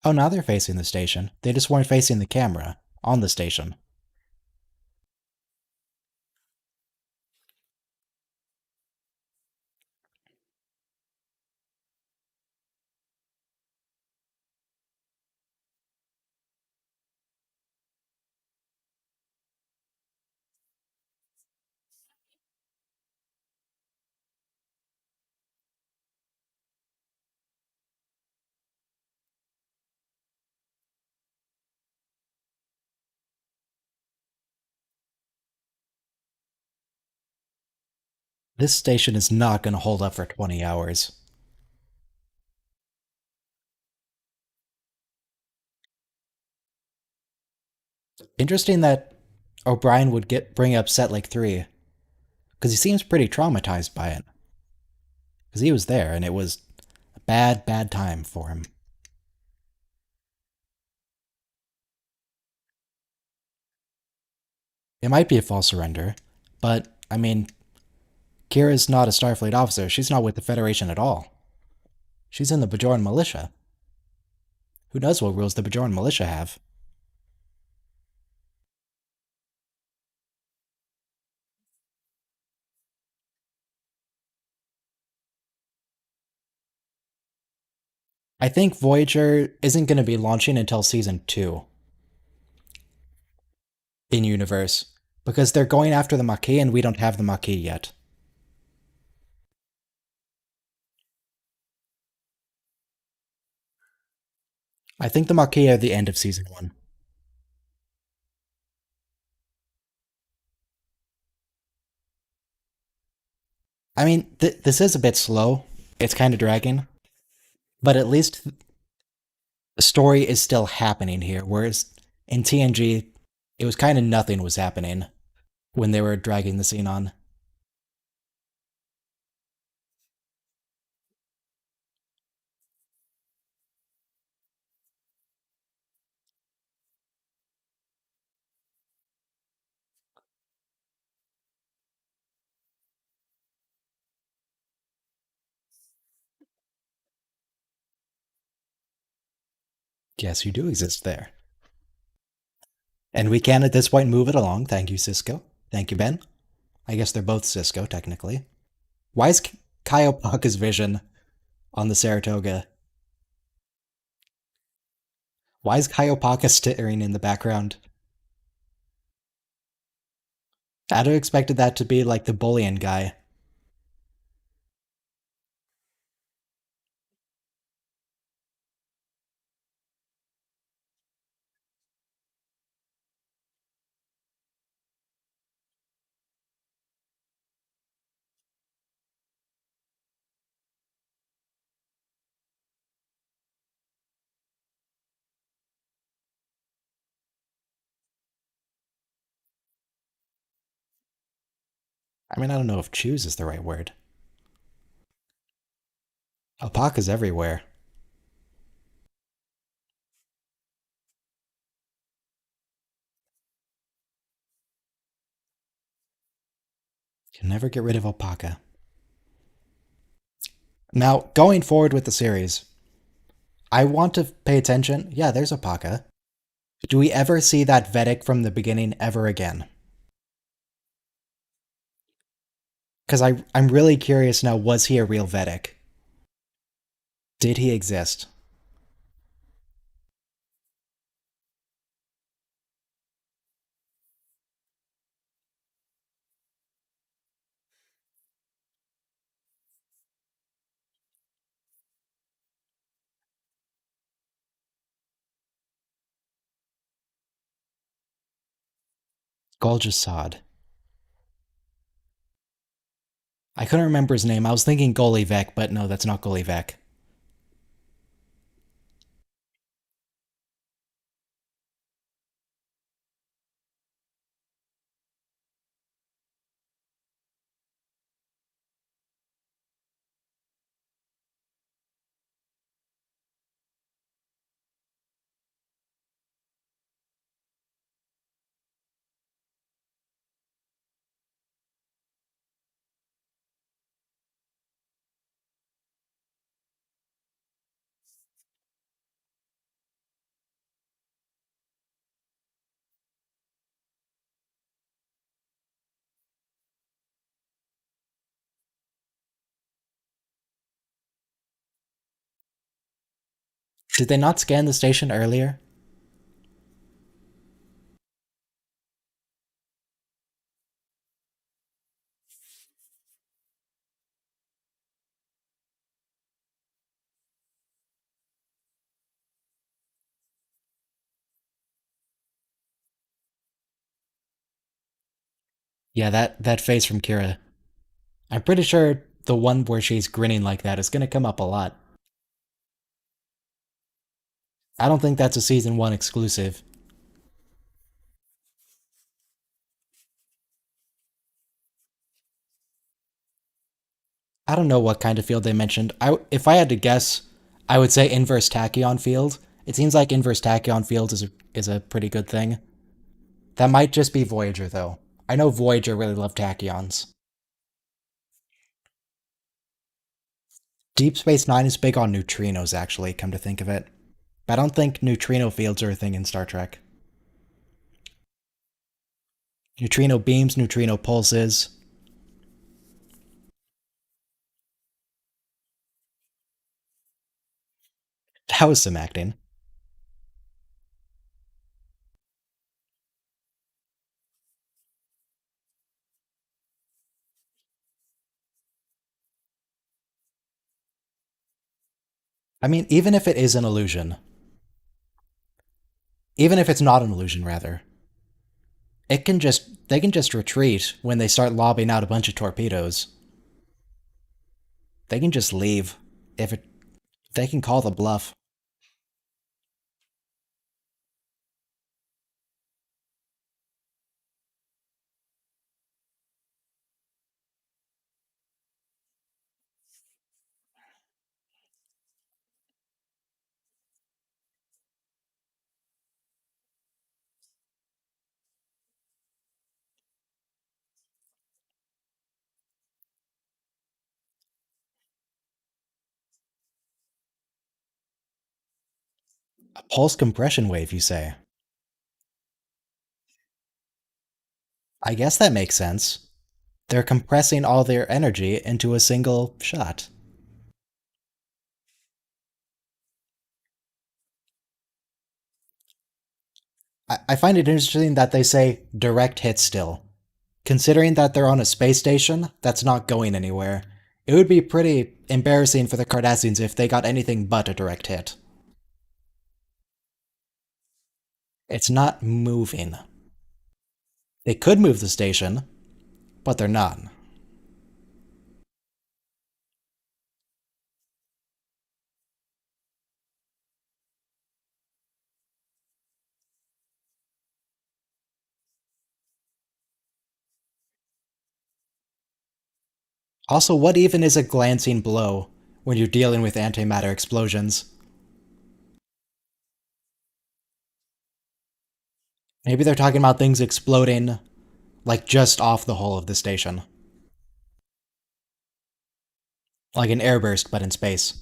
Oh, now they're facing the station. They just weren't facing the camera on the station. This station is not going to hold up for 20 hours. Interesting that O'Brien would get bring up Set like 3, because he seems pretty traumatized by it. Because he was there, and it was a bad, bad time for him. It might be a false surrender, but, I mean, Kira's not a Starfleet officer. She's not with the Federation at all. She's in the Bajoran militia. Who knows what rules the Bajoran militia have? I think Voyager isn't going to be launching until season 2 in universe, because they're going after the Maquis and we don't have the Maquis yet. I think the Maquis are the end of season 1. I mean, this is a bit slow. It's kind of dragging, but at least the story is still happening here. Whereas in TNG, it was kind of nothing was happening when they were dragging the scene on. Yes, you do exist there. And we can at this point move it along. Thank you, Cisco. Thank you, Ben. I guess they're both Cisco, technically. Why is Kaiopaka's vision on the Saratoga? Why is Kaiopaka staring in the background? I'd have expected that to be like the bullion guy. I mean, I don't know if choose is the right word. Alpaca's everywhere. Can never get rid of Alpaca. Now, going forward with the series, I want to pay attention. Yeah, there's Alpaca. Do we ever see that Vedic from the beginning ever again? Because I'm really curious now, was he a real Vedic? Did he exist? Golgi Sod. I couldn't remember his name. I was thinking Golivek, but no, that's not Golivek. Did they not scan the station earlier? Yeah, that face from Kira. I'm pretty sure the one where she's grinning like that is going to come up a lot. I don't think that's a season 1 exclusive. I don't know what kind of field they mentioned. If I had to guess, I would say inverse tachyon field. It seems like inverse tachyon field is a pretty good thing. That might just be Voyager though. I know Voyager really loved tachyons. Deep Space Nine is big on neutrinos, actually, come to think of it. But I don't think neutrino fields are a thing in Star Trek. Neutrino beams, neutrino pulses. That was some acting. I mean, even if it is an illusion, even if it's not an illusion, rather, they can just retreat when they start lobbing out a bunch of torpedoes. They can just leave if it. They can call the bluff. A pulse compression wave, you say? I guess that makes sense. They're compressing all their energy into a single shot. I find it interesting that they say direct hit still. Considering that they're on a space station that's not going anywhere, it would be pretty embarrassing for the Cardassians if they got anything but a direct hit. It's not moving. They could move the station, but they're not. Also, what even is a glancing blow when you're dealing with antimatter explosions? Maybe they're talking about things exploding, like just off the hull of the station. Like an airburst, but in space.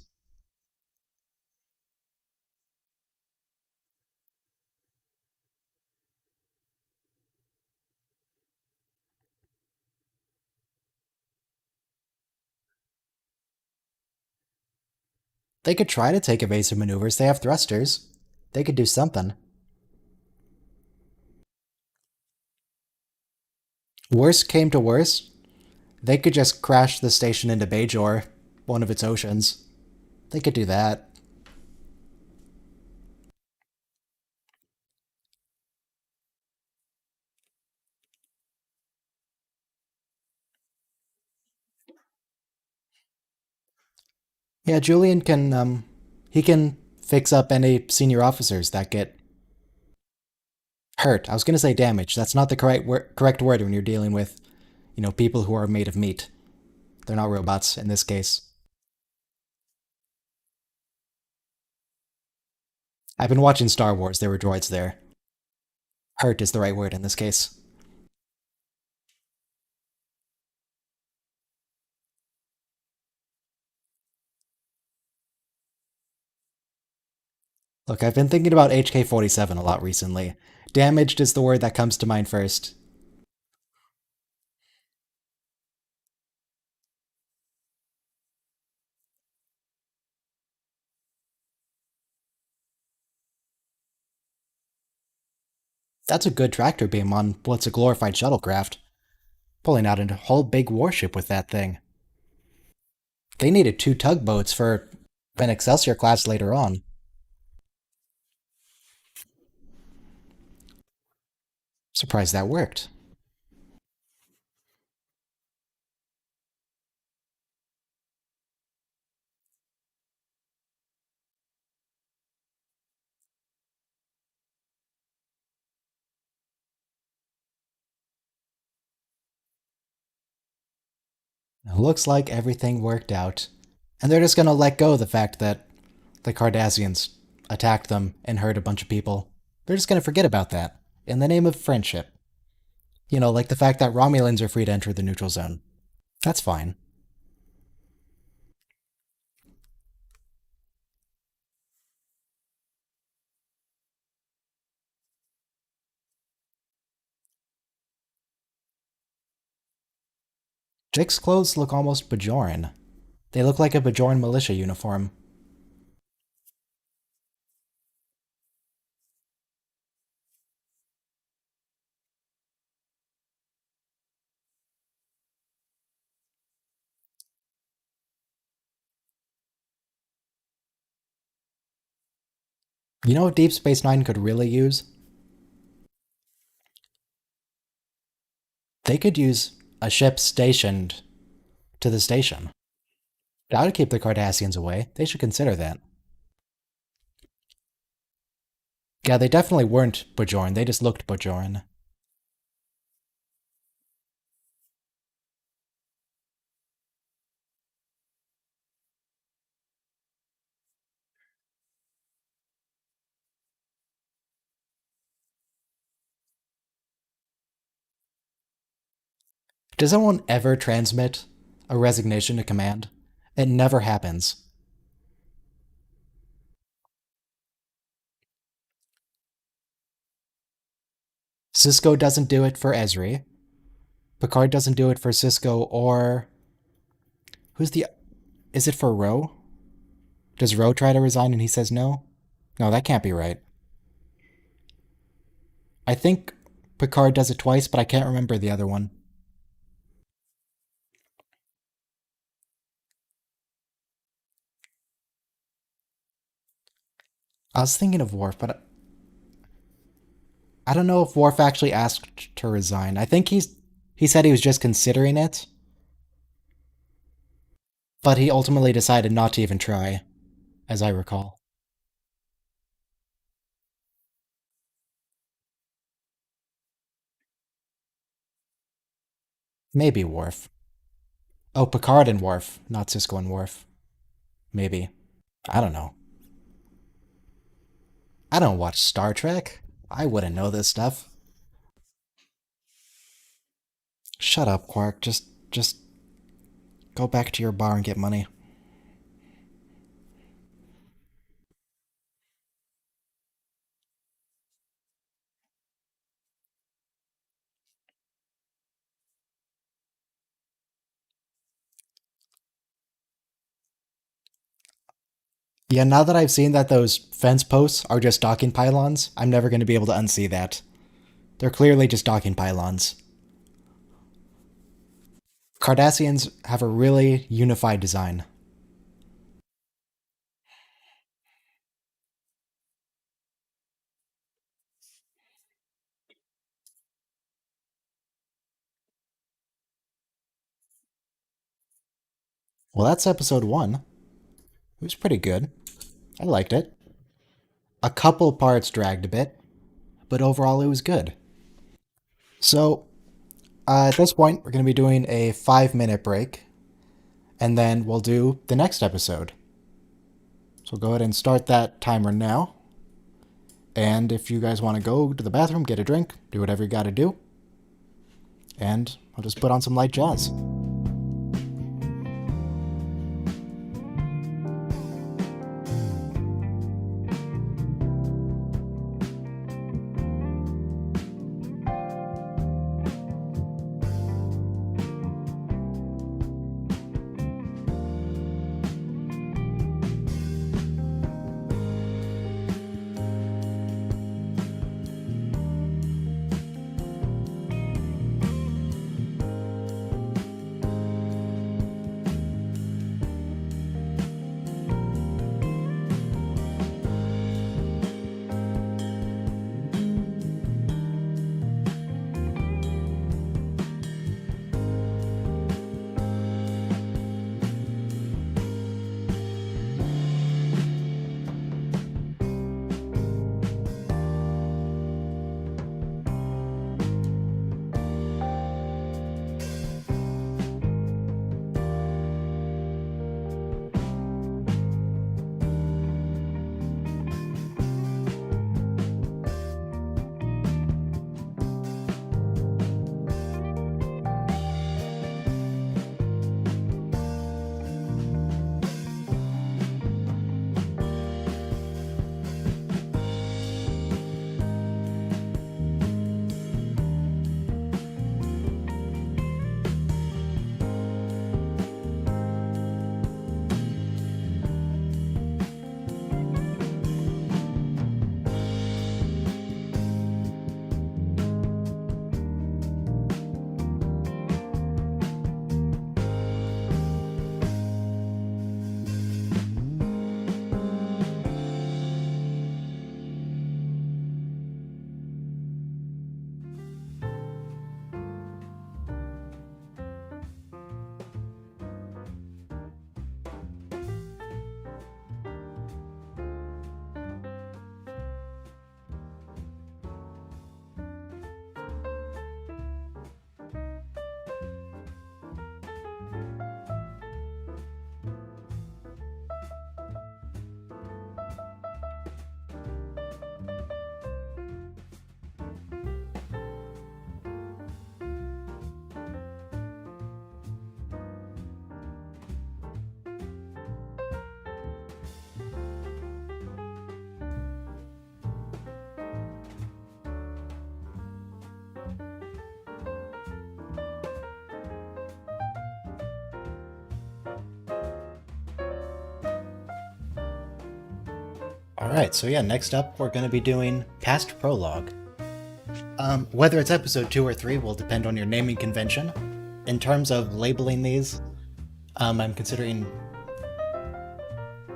They could try to take evasive maneuvers, they have thrusters. They could do something. Worst came to worst, they could just crash the station into Bajor, one of its oceans. They could do that. Yeah, Julian can he can fix up any senior officers that get hurt. I was gonna say damage. That's not the correct word when you're dealing with, people who are made of meat. They're not robots in this case. I've been watching Star Wars. There were droids there. Hurt is the right word in this case. Look, I've been thinking about HK-47 a lot recently. Damaged is the word that comes to mind first. That's a good tractor beam on what's a glorified shuttlecraft. Pulling out a whole big warship with that thing. They needed two tugboats for an Excelsior class later on. Surprised that worked. Looks like everything worked out. And they're just gonna let go of the fact that the Cardassians attacked them and hurt a bunch of people. They're just gonna forget about that in the name of friendship. You know, like the fact that Romulans are free to enter the neutral zone. That's fine. Jake's clothes look almost Bajoran. They look like a Bajoran militia uniform. You know what Deep Space Nine could really use? They could use a ship stationed to the station. That would keep the Cardassians away. They should consider that. Yeah, they definitely weren't Bajoran. They just looked Bajoran. Does anyone ever transmit a resignation to command? It never happens. Cisco doesn't do it for Esri. Picard doesn't do it for Cisco or who's the is it for Ro? Does Ro try to resign and he says no? No, that can't be right. I think Picard does it twice, but I can't remember the other one. I was thinking of Worf, but I don't know if Worf actually asked to resign. I think he said he was just considering it, but he ultimately decided not to even try, as I recall. Maybe Worf. Oh, Picard and Worf, not Cisco and Worf. Maybe. I don't know. I don't watch Star Trek. I wouldn't know this stuff. Shut up, Quark. Just go back to your bar and get money. Yeah, now that I've seen that those fence posts are just docking pylons, I'm never going to be able to unsee that. They're clearly just docking pylons. Cardassians have a really unified design. Well, that's episode 1. It was pretty good. I liked it. A couple parts dragged a bit, but overall it was good. So, at this point, we're going to be doing a 5-minute break, and then we'll do the next episode. So go ahead and start that timer now. And if you guys want to go to the bathroom, get a drink, do whatever you gotta do. And I'll just put on some light jazz. Alright, so yeah, next up we're going to be doing Past Prologue. Whether it's episode 2 or 3 will depend on your naming convention. In terms of labeling these, I'm considering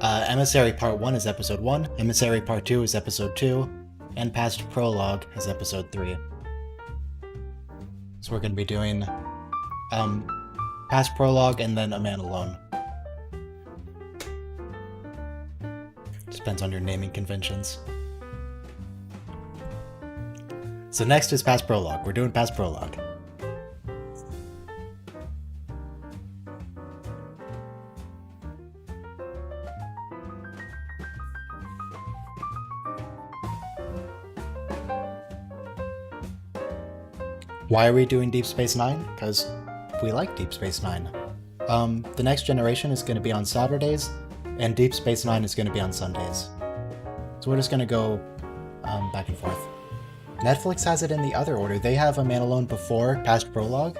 Emissary Part 1 is episode 1, Emissary Part 2 is episode 2, and Past Prologue is episode 3. So we're going to be doing Past Prologue and then A Man Alone. Depends on your naming conventions. So next is Past Prologue. We're doing Past Prologue. Why are we doing Deep Space Nine? Because we like Deep Space Nine. The Next Generation is going to be on Saturdays, and Deep Space Nine is going to be on Sundays. So we're just going to go back and forth. Netflix has it in the other order. They have A Man Alone before Past Prologue.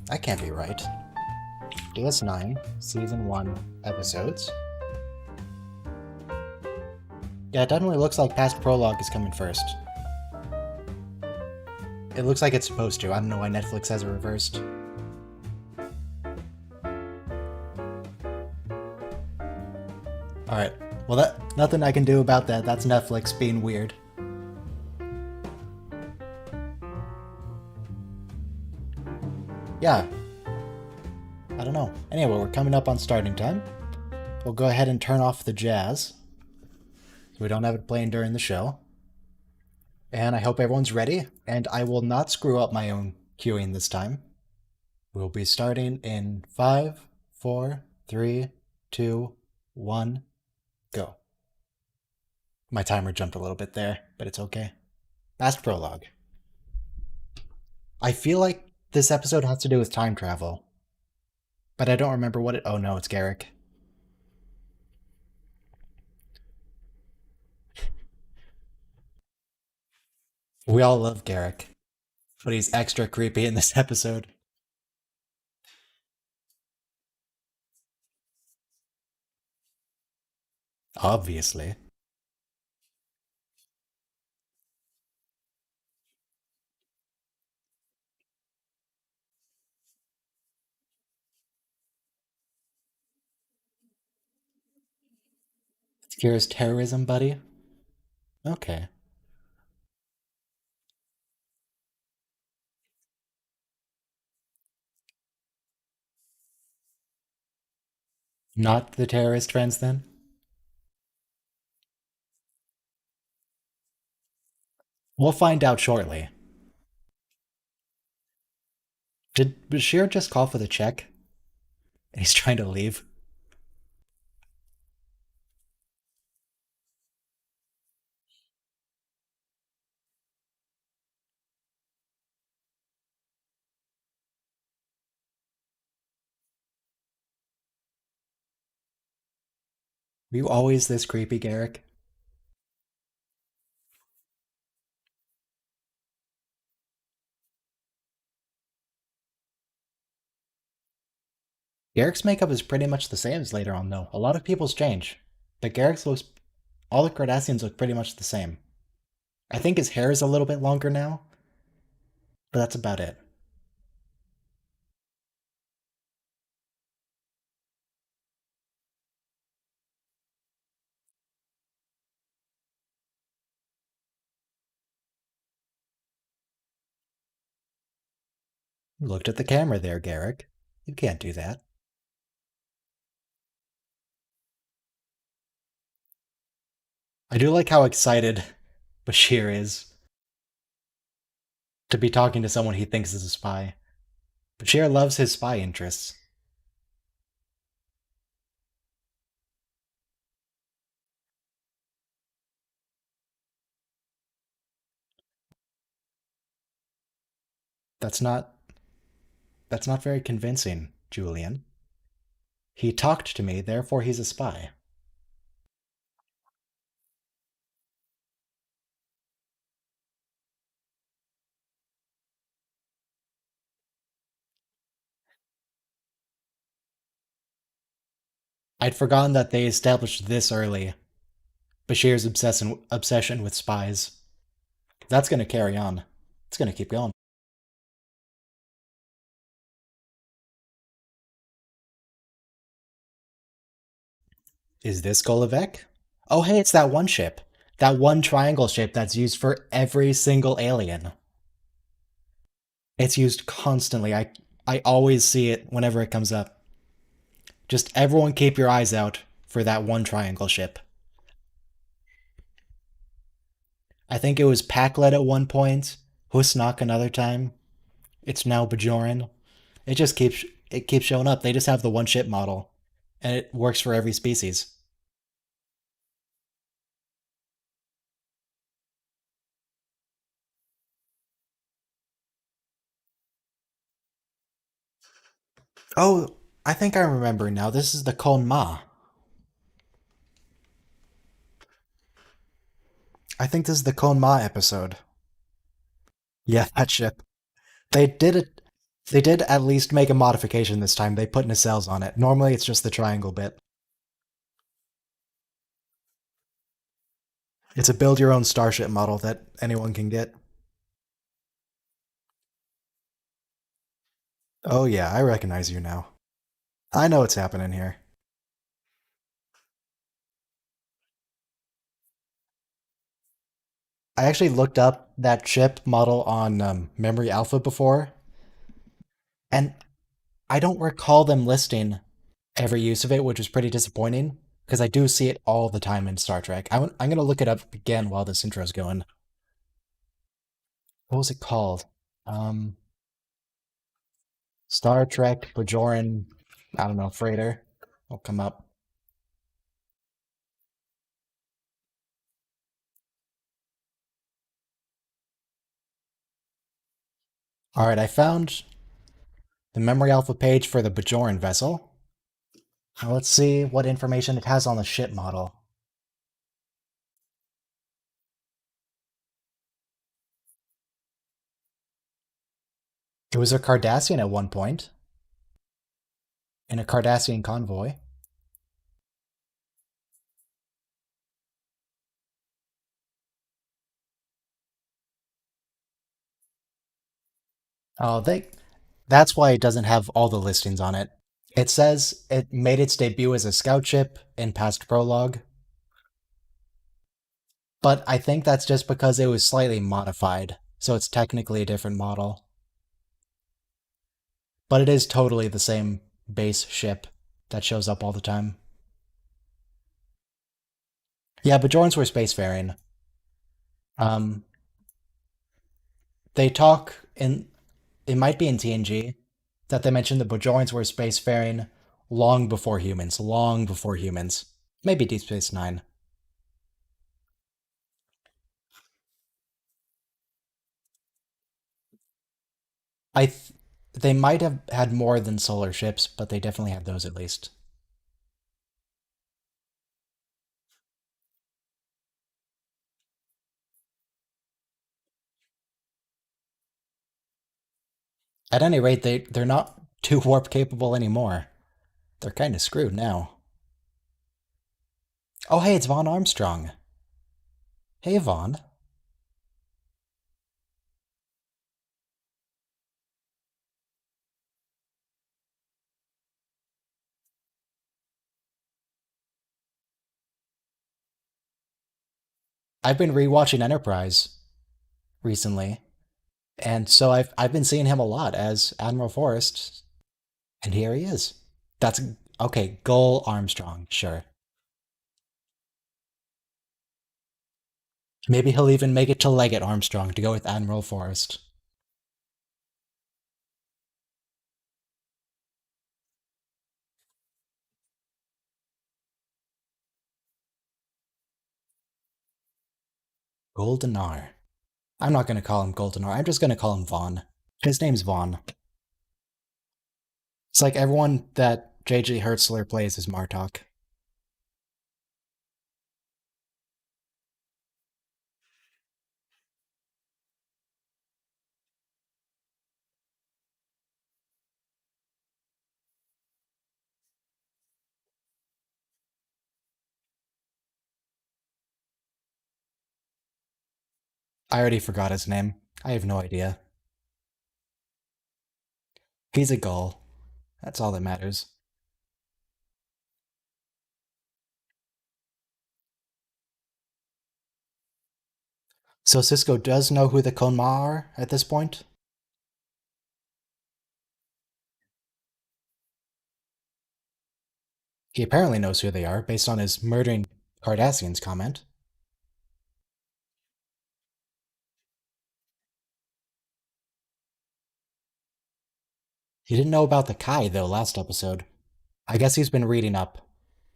That can't be right. DS9, Season 1 episodes. Yeah, it definitely looks like Past Prologue is coming first. It looks like it's supposed to. I don't know why Netflix has it reversed. Alright, well nothing I can do about that. That's Netflix being weird. Yeah. I don't know. Anyway, we're coming up on starting time. We'll go ahead and turn off the jazz, so we don't have it playing during the show. And I hope everyone's ready, and I will not screw up my own queuing this time. We'll be starting in 5, 4, 3, 2, 1, go. My timer jumped a little bit there, but it's okay. Past Prologue. I feel like this episode has to do with time travel, but I don't remember what it... Oh no, it's Garrick. We all love Garrick, but he's extra creepy in this episode. Obviously. It's Kira's terrorism buddy? Okay. Not the terrorist friends then? We'll find out shortly. Did Bashir just call for the check? And he's trying to leave? Were you always this creepy, Garrick? Garrick's makeup is pretty much the same as later on, though. A lot of people's change. But Garrick's looks... All the Cardassians look pretty much the same. I think his hair is a little bit longer now, but that's about it. You looked at the camera there, Garrick. You can't do that. I do like how excited Bashir is to be talking to someone he thinks is a spy. Bashir loves his spy interests. That's not... That's not very convincing, Julian. He talked to me, therefore he's a spy. I'd forgotten that they established this early Bashir's obsession with spies. That's going to carry on. It's going to keep going. Is this Golovec? Oh, hey, it's that one ship. That one triangle ship that's used for every single alien. It's used constantly. I always see it whenever it comes up. Just everyone keep your eyes out for that one triangle ship. I think it was Packlet at one point, Husnak another time. It's now Bajoran. It keeps showing up. They just have the one ship model, and it works for every species. Oh, I think I remember now. This is the Kon Ma. I think this is the Kon Ma episode. Yeah, that ship. They did it. They did at least make a modification this time. They put nacelles on it. Normally, it's just the triangle bit. It's a build your own starship model that anyone can get. Oh yeah, I recognize you now. I know what's happening here. I actually looked up that ship model on Memory Alpha before, and I don't recall them listing every use of it, which is pretty disappointing because I do see it all the time in Star Trek. I'm going to look it up again while this intro's going. What was it called? Um, Star Trek Bajoran, I don't know, freighter. Will come up. All right, I found the Memory Alpha page for the Bajoran vessel. Now let's see what information it has on the ship model. It was a Cardassian at one point, in a Cardassian convoy. Oh, that's why it doesn't have all the listings on it. It says it made its debut as a scout ship in past prologue, but I think that's just because it was slightly modified, so it's technically a different model. But it is totally the same base ship that shows up all the time. Yeah, Bajorans were spacefaring. Um, they talk in it might be in TNG that they mentioned the Bajorans were spacefaring long before humans, long before humans. Maybe Deep Space Nine. I th- they might have had more than solar ships, but they definitely had those at least. At any rate, they're not too warp capable anymore. They're kind of screwed now. Oh, hey, it's Vaughn Armstrong. Hey, Vaughn. I've been rewatching Enterprise recently, and so I've been seeing him a lot as Admiral Forrest, and here he is. That's okay. Goal Armstrong, sure. Maybe he'll even make it to Leggett Armstrong to go with Admiral Forrest. Goldenar. I'm not going to call him Goldenar. I'm just going to call him Vaughn. His name's Vaughn. It's like everyone that J.J. Hertzler plays is Martok. I already forgot his name. I have no idea. He's a gull. That's all that matters. So Cisco does know who the Konma are at this point? He apparently knows who they are based on his murdering Cardassians comment. He didn't know about the Kai, though, last episode. I guess he's been reading up.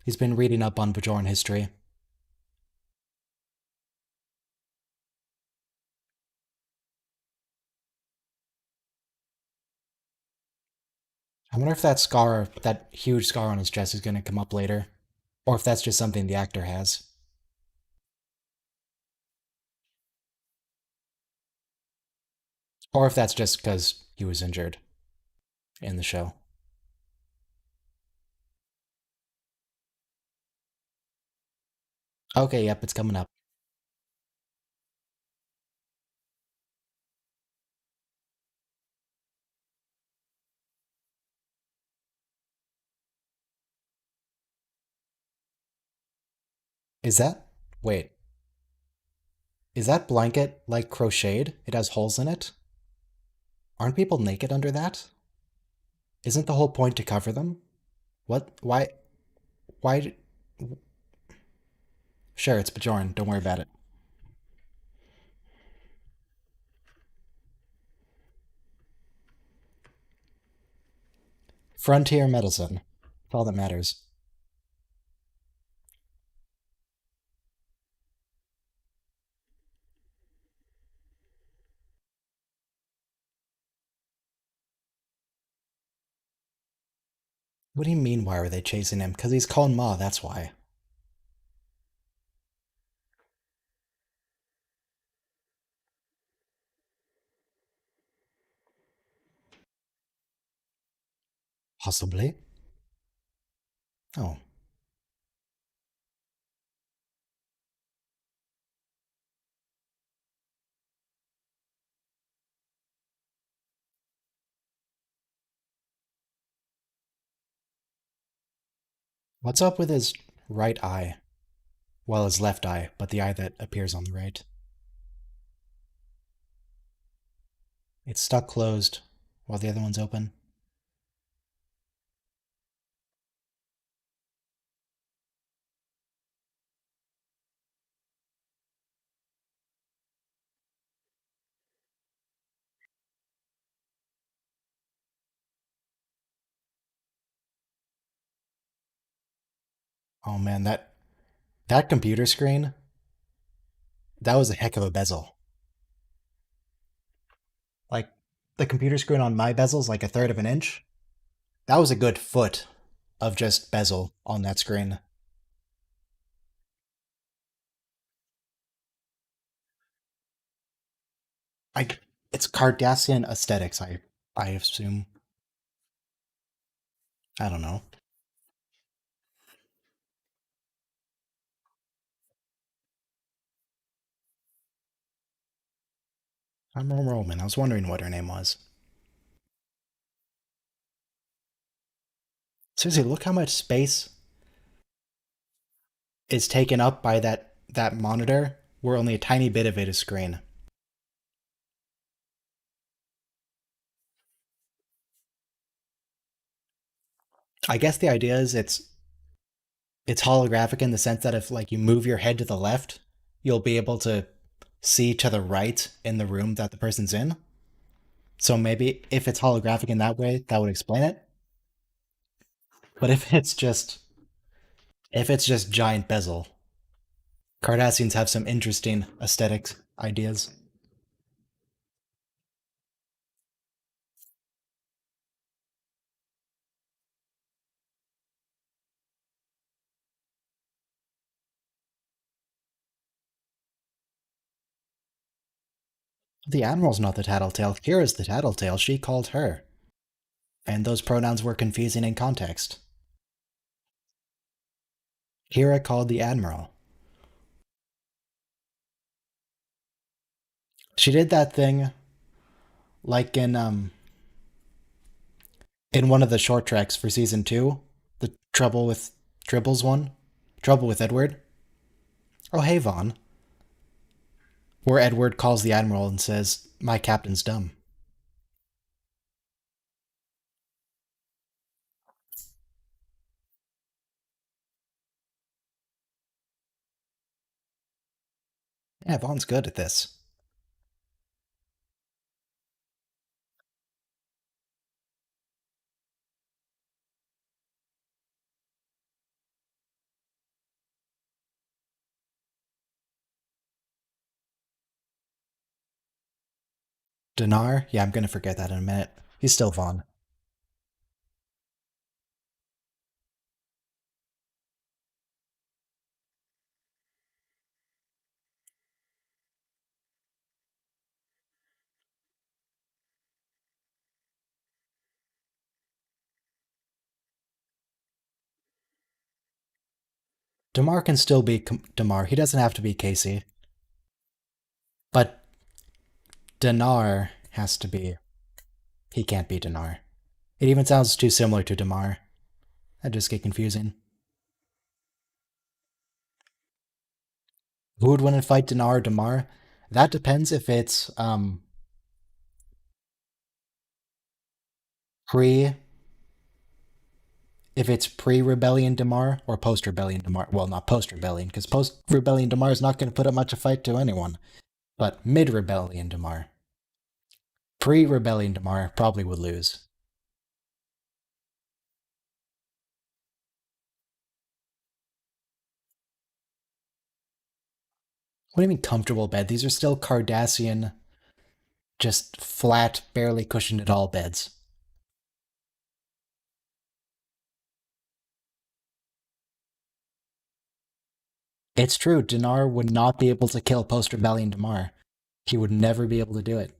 He's been reading up on Bajoran history. I wonder if that scar, that huge scar on his chest, is going to come up later. Or if that's just something the actor has. Or if that's just because he was injured in the show. Okay, yep, it's coming up. Is that. Wait. Is that blanket like crocheted? It has holes in it? Aren't people naked under that? Isn't the whole point to cover them? What? Why? Why? Sure, it's Bajoran. Don't worry about it. Frontier medicine. That's all that matters. What do you mean, why are they chasing him? Because he's Kon Ma, that's why. Possibly. Oh. What's up with his right eye? Well, his left eye, but the eye that appears on the right. It's stuck closed while the other one's open. Oh man, that computer screen, that was a heck of a bezel. Like, the computer screen on my bezel's like a third of an inch. That was a good foot of just bezel on that screen. I it's Cardassian aesthetics, I assume. I don't know. I'm Roman. I was wondering what her name was. Seriously, look how much space is taken up by that monitor, where only a tiny bit of it is screen. I guess the idea is it's holographic in the sense that if like you move your head to the left, you'll be able to see to the right in the room that the person's in. So maybe if it's holographic in that way, that would explain it. But if it's just giant bezel, Cardassians have some interesting aesthetic ideas. The Admiral's not the tattletale. Kira's the tattletale. She called her. And those pronouns were confusing in context. Kira called the Admiral. She did that thing like in one of the short treks for season 2, the Trouble with Tribbles one, Trouble with Edward. Oh, hey Vaughn, where Edward calls the admiral and says, "My captain's dumb." Yeah, Vaughn's good at this. Dinar? Yeah, I'm gonna forget that in a minute. He's still Vaughn. Damar can still be Damar. He doesn't have to be Casey. But Dinar has to be. He can't be Dinar. It even sounds too similar to Damar. That just get confusing. Who would win in a fight, Dinar or Damar? That depends if it's pre pre-rebellion Damar or post-rebellion Damar. Well, not post-rebellion, because post-rebellion Damar is not going to put up much of a fight to anyone. But mid-rebellion Damar. Pre-rebellion Damar probably would lose. What do you mean comfortable bed? These are still Cardassian, just flat, barely cushioned at all beds. It's true, Dinar would not be able to kill post-rebellion Damar. He would never be able to do it.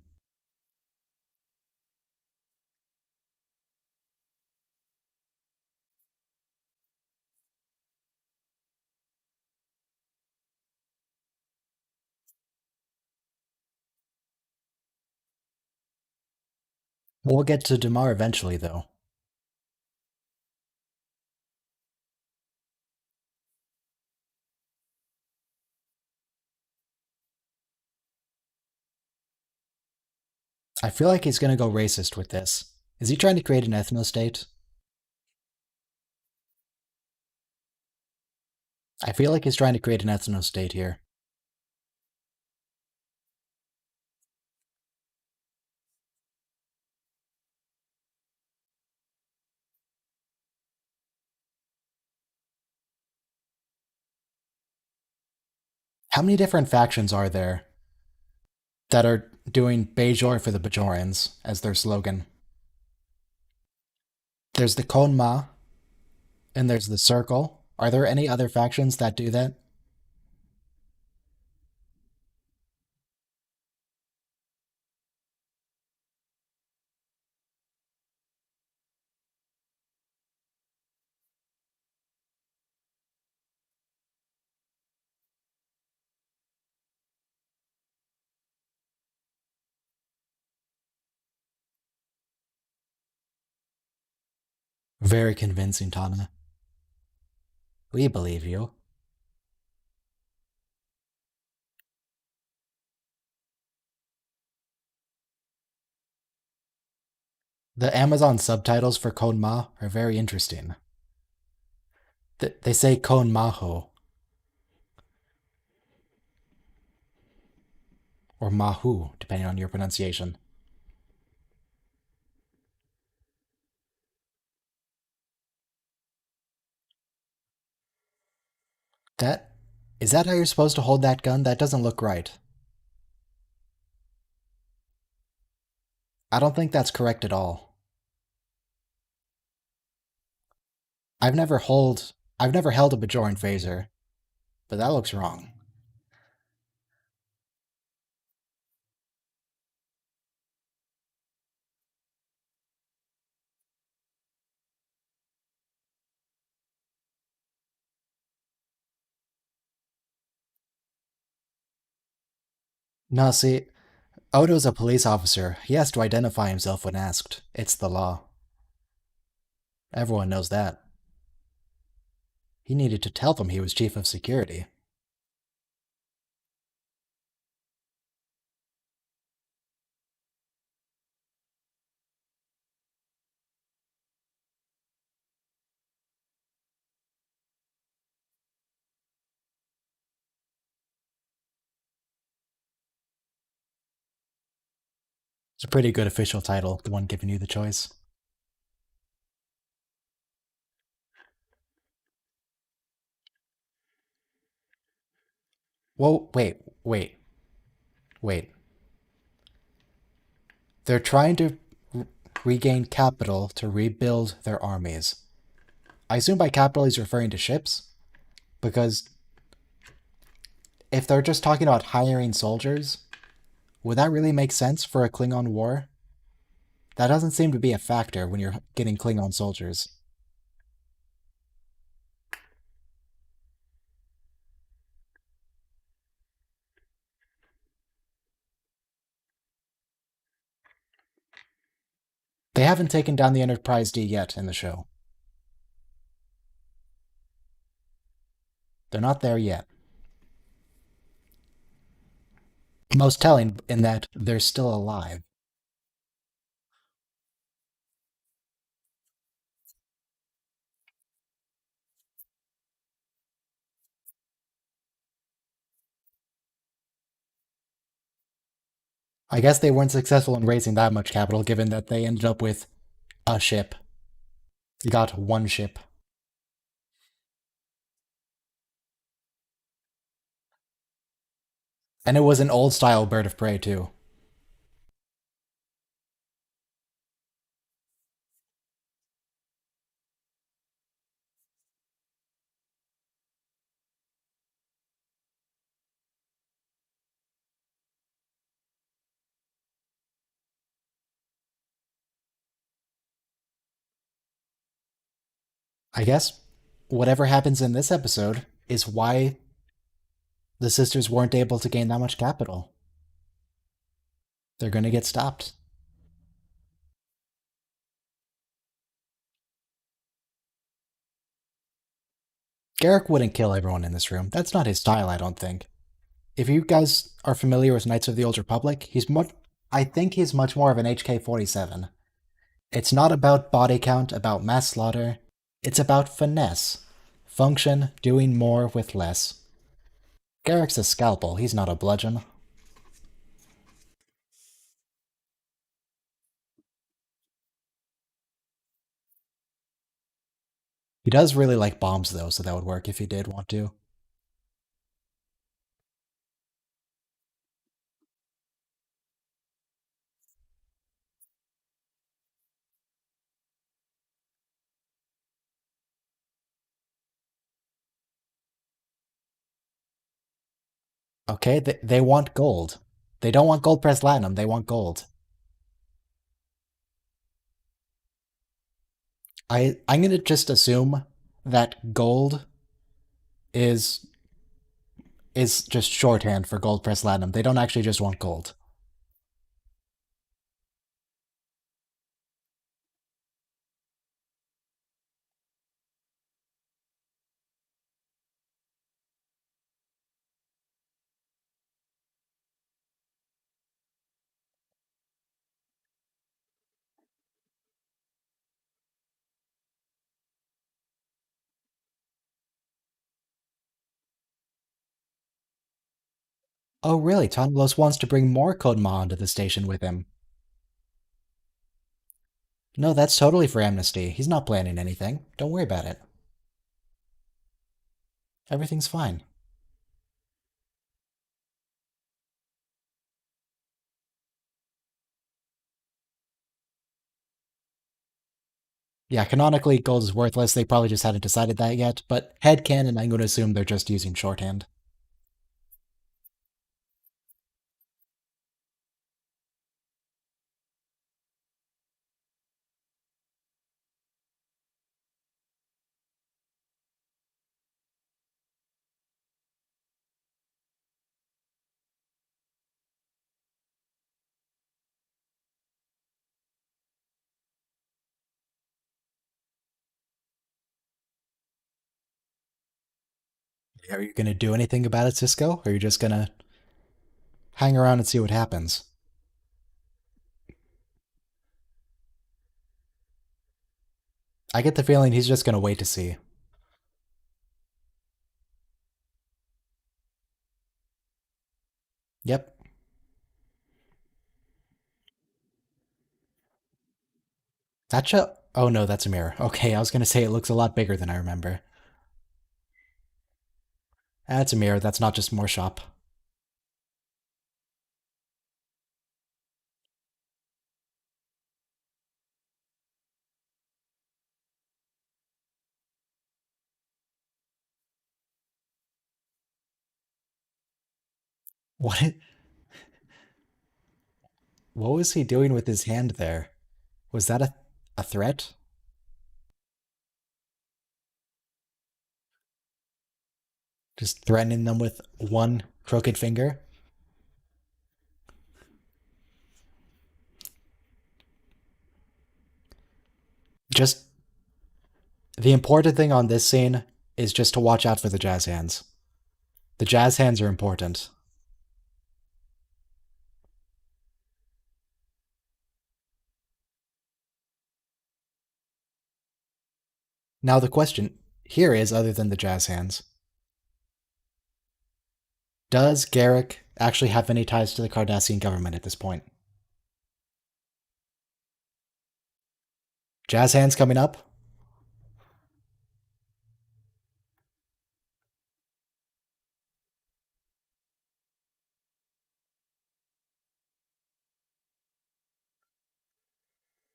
We'll get to Damar eventually, though. I feel like he's gonna go racist with this. Is he trying to create an ethno-state? I feel like he's trying to create an ethno-state here. How many different factions are there that are doing Bajor for the Bajorans as their slogan? There's the Konma, and there's the Circle. Are there any other factions that do that? Very convincing, Tana. We believe you. The Amazon subtitles for Konma are very interesting. They say Konmaho, or Mahu, depending on your pronunciation. That is that how you're supposed to hold that gun? That doesn't look right. I don't think that's correct at all. I've never hold I've never held a Bajoran phaser, but that looks wrong. No, see, Odo's a police officer. He has to identify himself when asked. It's the law. Everyone knows that. He needed to tell them he was chief of security. It's a pretty good official title, the one giving you the choice. Whoa, wait. They're trying to regain capital to rebuild their armies. I assume by capital he's referring to ships, because if they're just talking about hiring soldiers, would that really make sense for a Klingon war? That doesn't seem to be a factor when you're getting Klingon soldiers. They haven't taken down the Enterprise D yet in the show. They're not there yet. Most telling in that they're still alive. I guess they weren't successful in raising that much capital given that they ended up with a ship. They got one ship. And it was an old style bird of prey, too. I guess whatever happens in this episode is why the sisters weren't able to gain that much capital. They're gonna get stopped. Garrick wouldn't kill everyone in this room. That's not his style, I don't think. If you guys are familiar with Knights of the Old Republic, I think he's much more of an HK-47. It's not about body count, about mass slaughter. It's about finesse. Function, doing more with less. Garrick's a scalpel, he's not a bludgeon. He does really like bombs, though, so that would work if he did want to. Okay, they want gold. They don't want gold pressed platinum, they want gold. I'm gonna just assume that gold is is just shorthand for gold pressed platinum. They don't actually just want gold. Oh really, Tonlos wants to bring more Kodma onto the station with him. No, that's totally for amnesty. He's not planning anything. Don't worry about it. Everything's fine. Yeah, canonically, gold is worthless. They probably just hadn't decided that yet, but headcanon, I'm going to assume they're just using shorthand. Are you gonna do anything about it, Cisco? Or are you just gonna hang around and see what happens? I get the feeling he's just gonna wait to see. Yep. Gotcha. Oh no, that's a mirror. Okay, I was gonna say it looks a lot bigger than I remember. That's a mirror. That's not just more shop. What? What was he doing with his hand there? Was that a threat? Just threatening them with one crooked finger? Just the important thing on this scene is just to watch out for the jazz hands. The jazz hands are important. Now the question here is, other than the jazz hands, does Garrick actually have any ties to the Cardassian government at this point? Jazz hands coming up?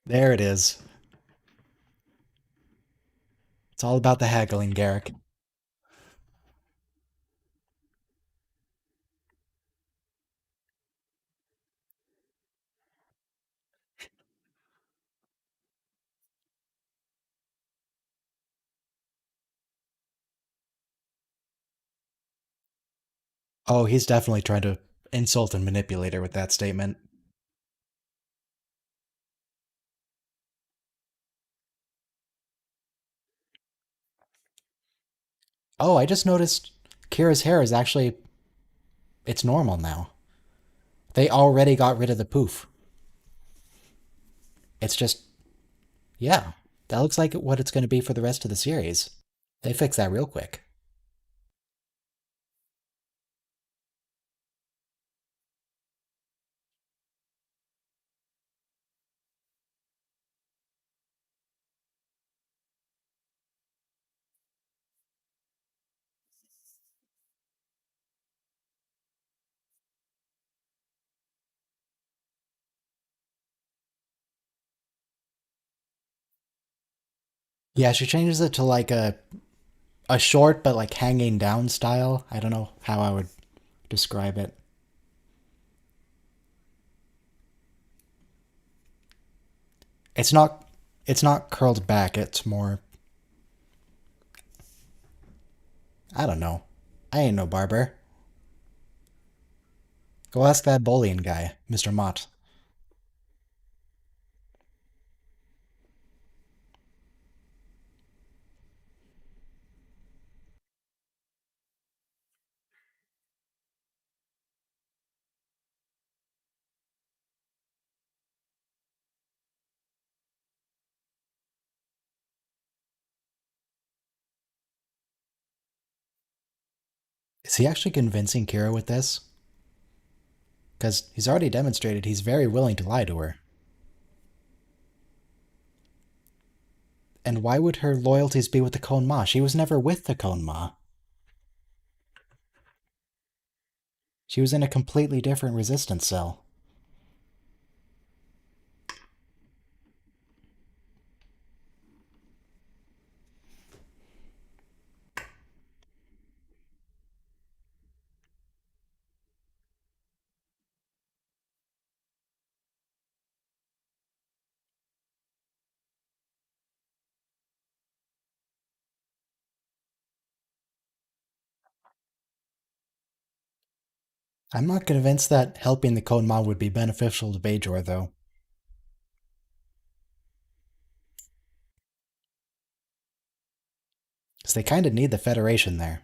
There it is. It's all about the haggling, Garrick. Oh, he's definitely trying to insult and manipulate her with that statement. Oh, I just noticed Kira's hair is actually it's normal now. They already got rid of the poof. It's just yeah. That looks like what it's going to be for the rest of the series. They fixed that real quick. Yeah, she changes it to like a short but like hanging down style. I don't know how I would describe it. It's not it's not curled back. It's more I don't know. I ain't no barber. Go ask that bullying guy, Mr. Mott. Is he actually convincing Kira with this? Because he's already demonstrated he's very willing to lie to her. And why would her loyalties be with the Khon Ma? She was never with the Khon Ma. She was in a completely different resistance cell. I'm not convinced that helping the Khon Ma would be beneficial to Bajor, though. Because they kind of need the Federation there.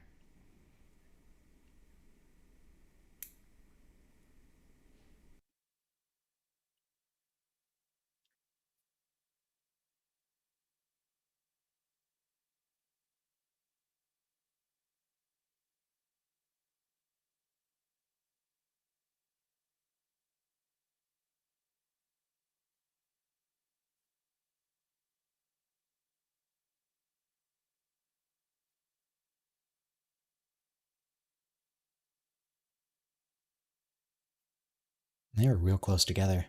They were real close together.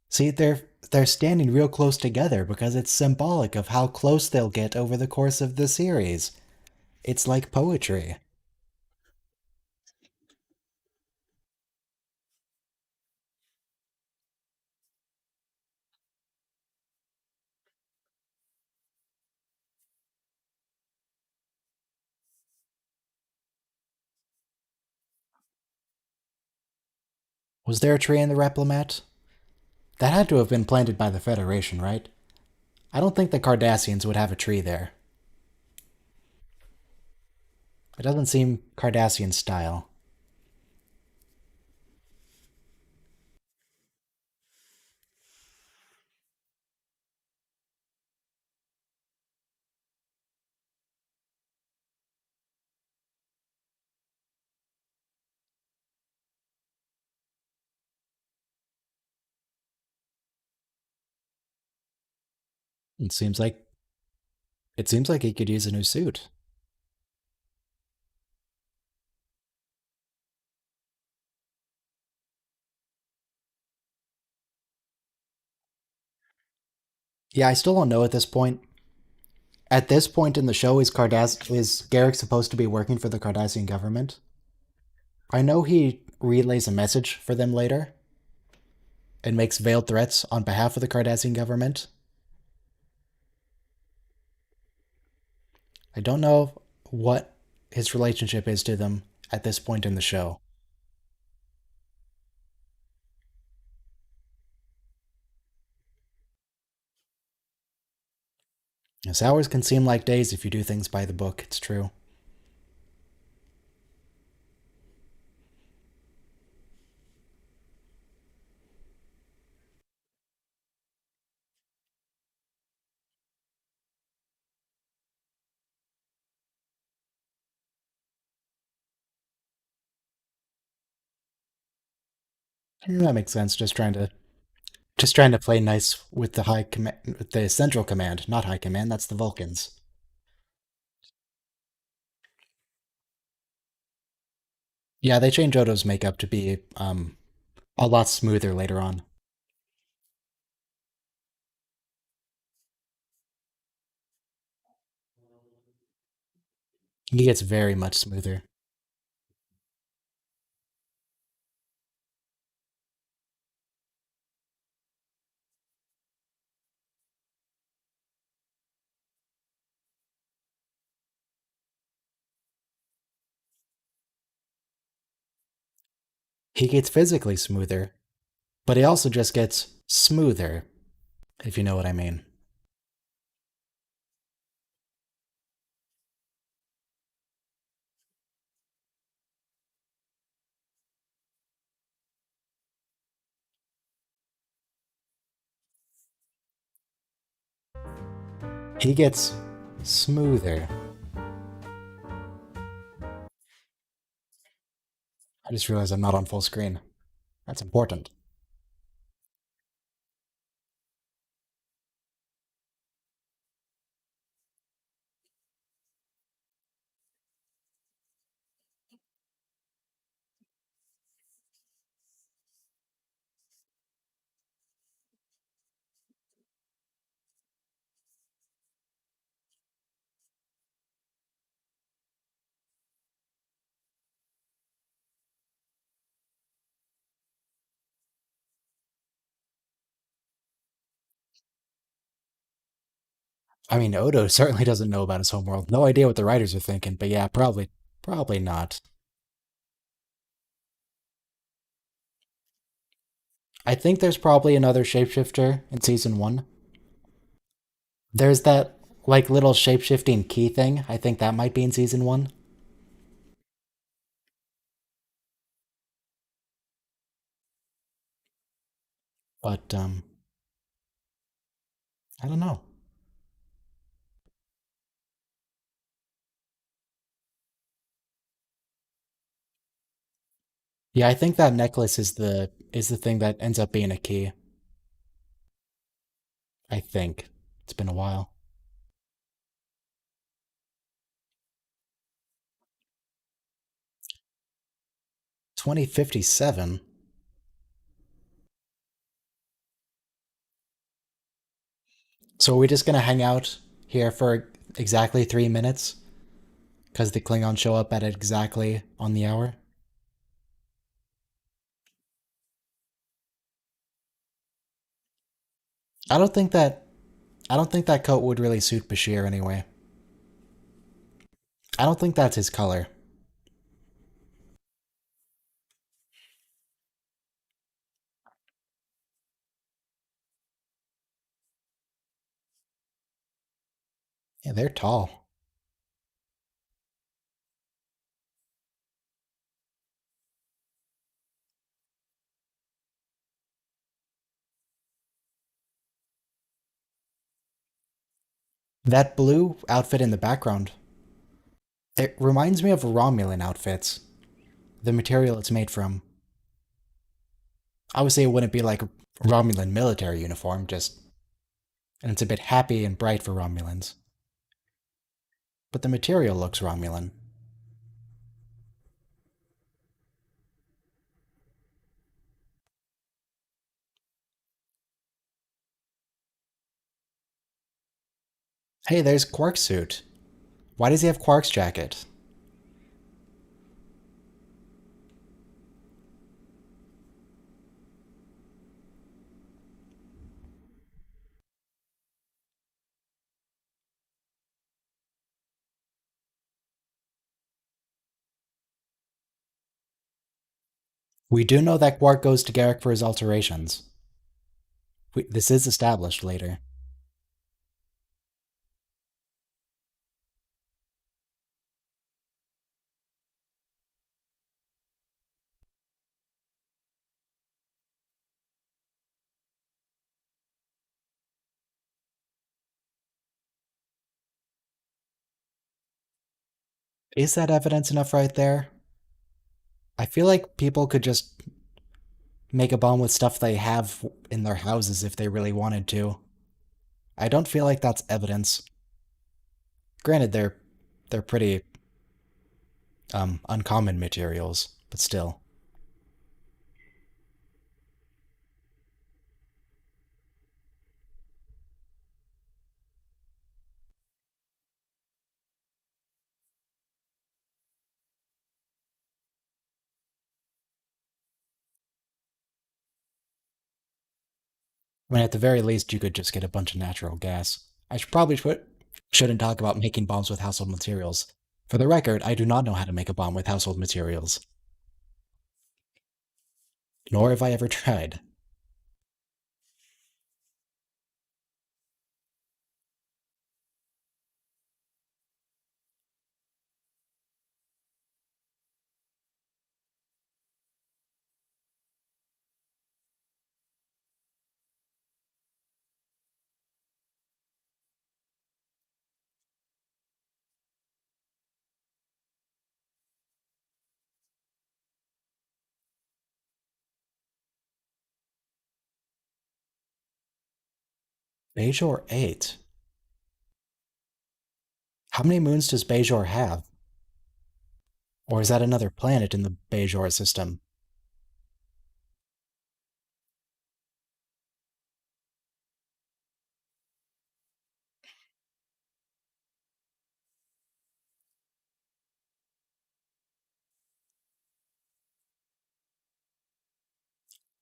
See, they're standing real close together because it's symbolic of how close they'll get over the course of the series. It's like poetry. Was there a tree in the Replimat? That had to have been planted by the Federation, right? I don't think the Cardassians would have a tree there. It doesn't seem Cardassian style. It seems like he could use a new suit. Yeah, I still don't know at this point. At this point in the show, is Garrick supposed to be working for the Cardassian government? I know he relays a message for them later and makes veiled threats on behalf of the Cardassian government. I don't know what his relationship is to them at this point in the show. Yes, hours can seem like days if you do things by the book, it's true. That makes sense. Just trying to play nice with the high command, with the central command, not high command. That's the Vulcans. Yeah, they change Odo's makeup to be a lot smoother later on. He gets very much smoother. He gets physically smoother, but he also just gets smoother, if you know what I mean. He gets smoother. I just realized I'm not on full screen. That's important. I mean, Odo certainly doesn't know about his homeworld. No idea what the writers are thinking, but yeah, probably not. I think there's probably another shapeshifter in season one. There's that like little shapeshifting key thing. I think that might be in season one. But I don't know. Yeah, I think that necklace is the thing that ends up being a key. I think. It's been a while. 2057. So we're just gonna hang out here for exactly 3 minutes because the Klingons show up at exactly on the hour. I don't think that I don't think that coat would really suit Bashir anyway. I don't think that's his color. Yeah, they're tall. That blue outfit in the background, it reminds me of Romulan outfits. The material it's made from. Obviously, it wouldn't be like a Romulan military uniform, just and it's a bit happy and bright for Romulans. But the material looks Romulan. Hey, there's Quark's suit. Why does he have Quark's jacket? We do know that Quark goes to Garrick for his alterations. This is established later. Is that evidence enough right there? I feel like people could just make a bomb with stuff they have in their houses if they really wanted to. I don't feel like that's evidence. Granted, they're pretty uncommon materials, but still. I mean, at the very least, you could just get a bunch of natural gas. I should probably shouldn't talk about making bombs with household materials. For the record, I do not know how to make a bomb with household materials, nor have I ever tried. Bajor 8. How many moons does Bajor have? Or is that another planet in the Bajor system?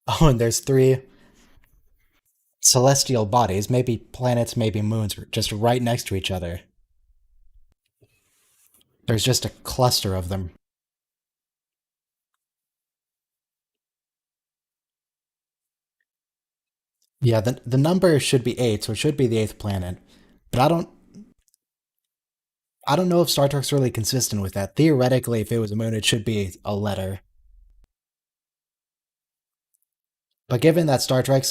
Oh, and there's three celestial bodies, maybe planets, maybe moons, just right next to each other. There's just a cluster of them. Yeah, the number should be 8, so it should be the eighth planet. But I don't know if Star Trek's really consistent with that. Theoretically, if it was a moon, it should be a letter. But given that Star Trek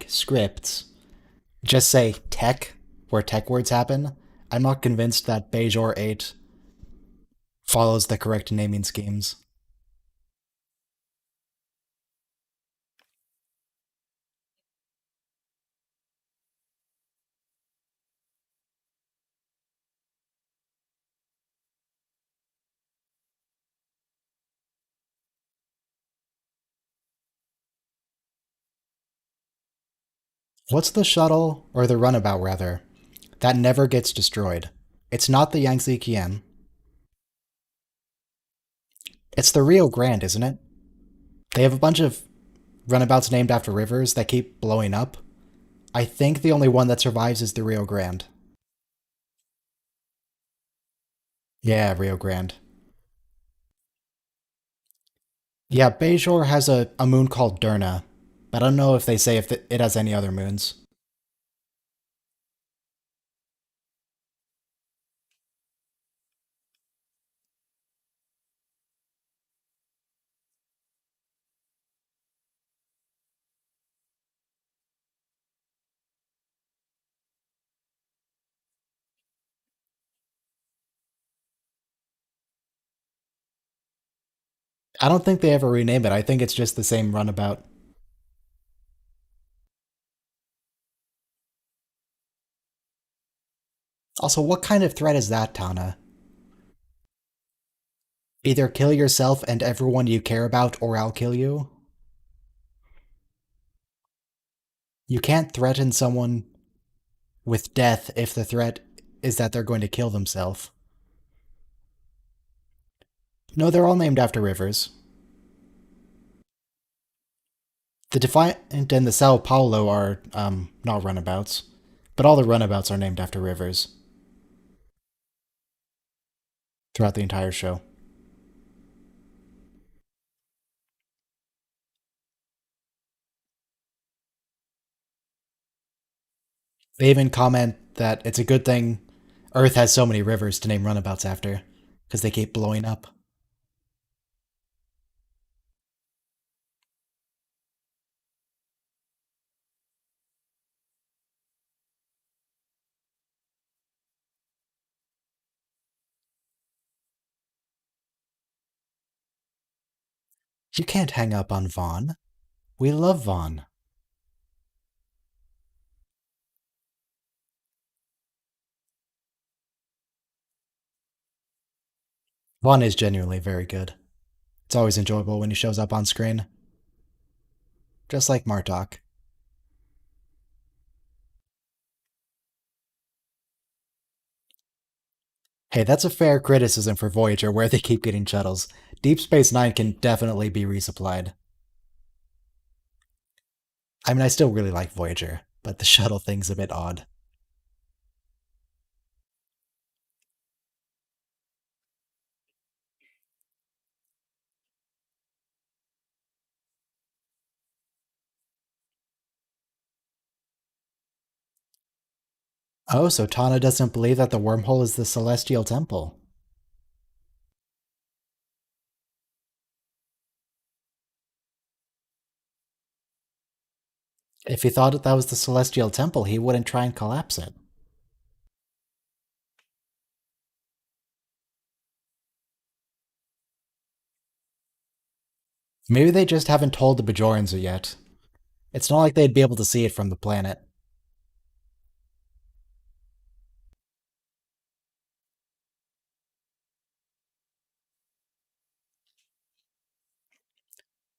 scripts just say tech where tech words happen, I'm not convinced that Bajor 8 follows the correct naming schemes. What's the shuttle, or the runabout rather, that never gets destroyed? It's not the Yangtze Kian. It's the Rio Grande, isn't it? They have a bunch of runabouts named after rivers that keep blowing up. I think the only one that survives is the Rio Grande. Yeah, Rio Grande. Yeah, Bejor has a moon called Durna, but I don't know if they say if it has any other moons. I don't think they ever rename it. I think it's just the same runabout. Also, what kind of threat is that, Tana? Either kill yourself and everyone you care about, or I'll kill you? You can't threaten someone with death if the threat is that they're going to kill themselves. No, they're all named after rivers. The Defiant and the Sao Paulo are, not runabouts, but all the runabouts are named after rivers throughout the entire show. They even comment that it's a good thing Earth has so many rivers to name runabouts after, because they keep blowing up. You can't hang up on Vaughn. We love Vaughn. Vaughn is genuinely very good. It's always enjoyable when he shows up on screen. Just like Martok. Hey, that's a fair criticism for Voyager where they keep getting shuttles. Deep Space Nine can definitely be resupplied. I mean, I still really like Voyager, but the shuttle thing's a bit odd. Oh, so Tana doesn't believe that the wormhole is the Celestial Temple. If he thought that was the Celestial Temple, he wouldn't try and collapse it. Maybe they just haven't told the Bajorans yet. It's not like they'd be able to see it from the planet.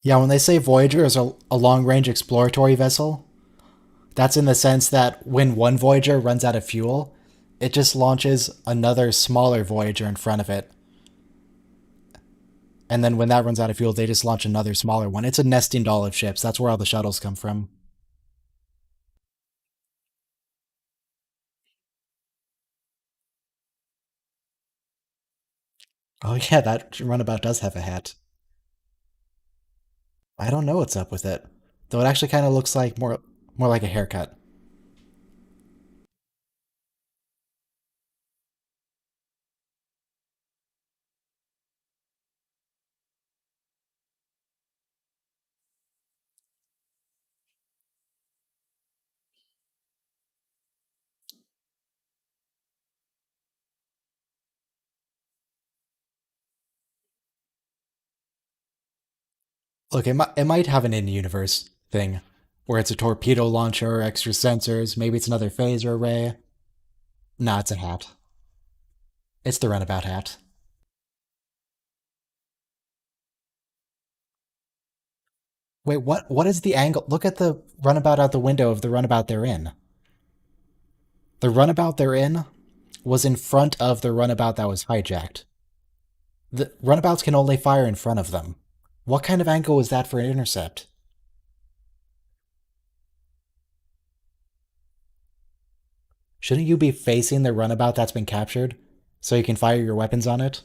Yeah, when they say Voyager is a long range exploratory vessel, that's in the sense that when one Voyager runs out of fuel, it just launches another smaller Voyager in front of it. And then when that runs out of fuel, they just launch another smaller one. It's a nesting doll of ships. That's where all the shuttles come from. Oh yeah, that runabout does have a hat. I don't know what's up with it. Though it actually kind of looks like more like a haircut. Look, it might have an in-universe thing, where it's a torpedo launcher, extra sensors, maybe it's another phaser array. Nah, it's a hat. It's the runabout hat. Wait, what is the angle? Look at the runabout out the window of the runabout they're in. The runabout they're in was in front of the runabout that was hijacked. The runabouts can only fire in front of them. What kind of angle was that for an intercept? Shouldn't you be facing the runabout that's been captured so you can fire your weapons on it?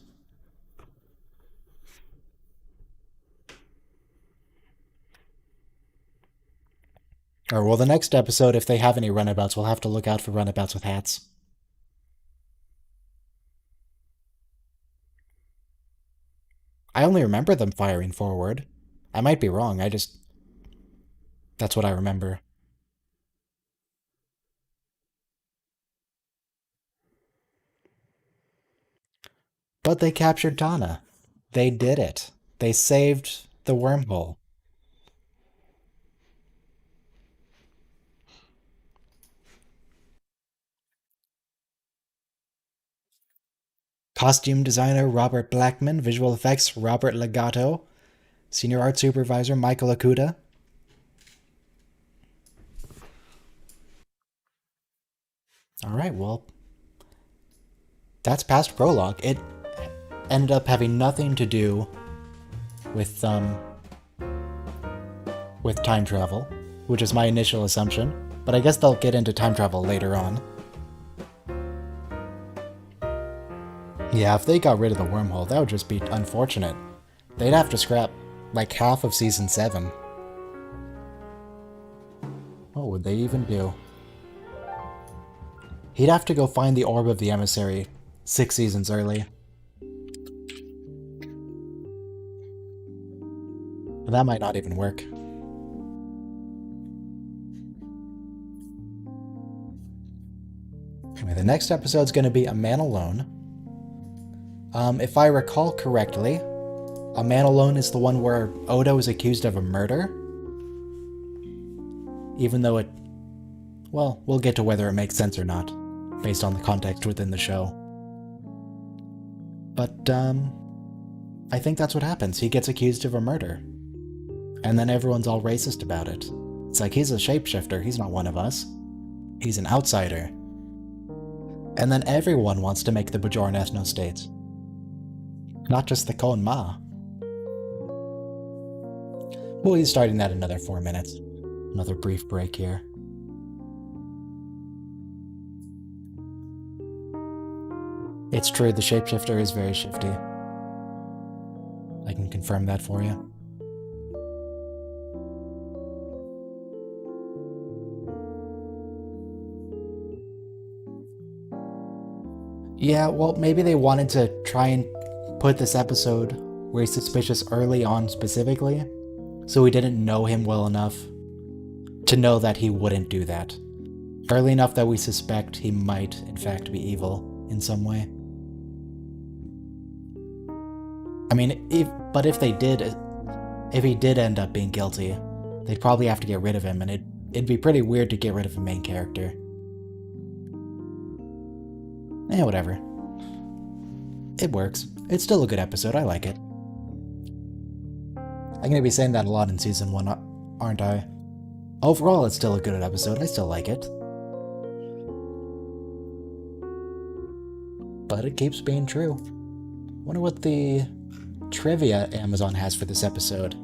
Or, well, the next episode, if they have any runabouts, we'll have to look out for runabouts with hats. I only remember them firing forward. I might be wrong, that's what I remember. But they captured Tana. They did it. They saved the wormhole. Costume designer Robert Blackman, visual effects Robert Legato, senior art supervisor Michael Akuda. Alright, well, that's past prologue. It ended up having nothing to do with time travel, which is my initial assumption, but I guess they'll get into time travel later on. Yeah, if they got rid of the wormhole, that would just be unfortunate. They'd have to scrap like half of season 7. What would they even do? He'd have to go find the Orb of the Emissary 6 seasons early. And that might not even work. Anyway, the next episode's going to be A Man Alone. If I recall correctly, A Man Alone is the one where Odo is accused of a murder. Even though it... Well, we'll get to whether it makes sense or not, based on the context within the show. But, I think that's what happens. He gets accused of a murder. And then everyone's all racist about it. It's like, he's a shapeshifter, he's not one of us. He's an outsider. And then everyone wants to make the Bajoran ethno-states. Not just the Khon Ma. We'll be starting that in another 4 minutes. Another brief break here. It's true, the shapeshifter is very shifty. I can confirm that for you. Yeah, well, maybe they wanted to try and put this episode where he's suspicious early on specifically, so we didn't know him well enough to know that he wouldn't do that. Early enough that we suspect he might, in fact, be evil in some way. I mean, if he did end up being guilty, they'd probably have to get rid of him, and it'd be pretty weird to get rid of a main character. Eh, whatever. It works. It's still a good episode, I like it. I'm gonna be saying that a lot in season 1, aren't I? Overall, it's still a good episode, I still like it. But it keeps being true. Wonder what the trivia Amazon has for this episode.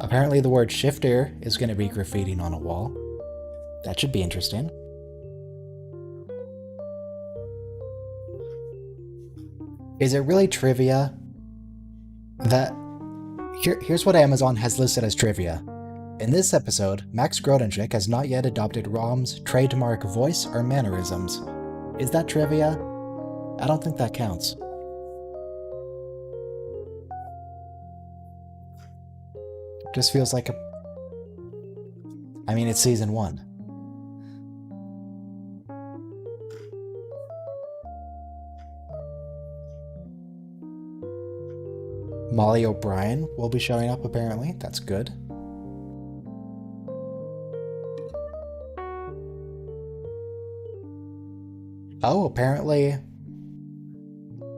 Apparently the word shifter is gonna be graffitied on a wall. That should be interesting. Is it really trivia that... Here's what Amazon has listed as trivia. In this episode, Max Grodenchik has not yet adopted Rom's trademark voice or mannerisms. Is that trivia? I don't think that counts. Just feels like a... I mean, it's season 1. Molly O'Brien will be showing up, apparently. That's good. Oh, apparently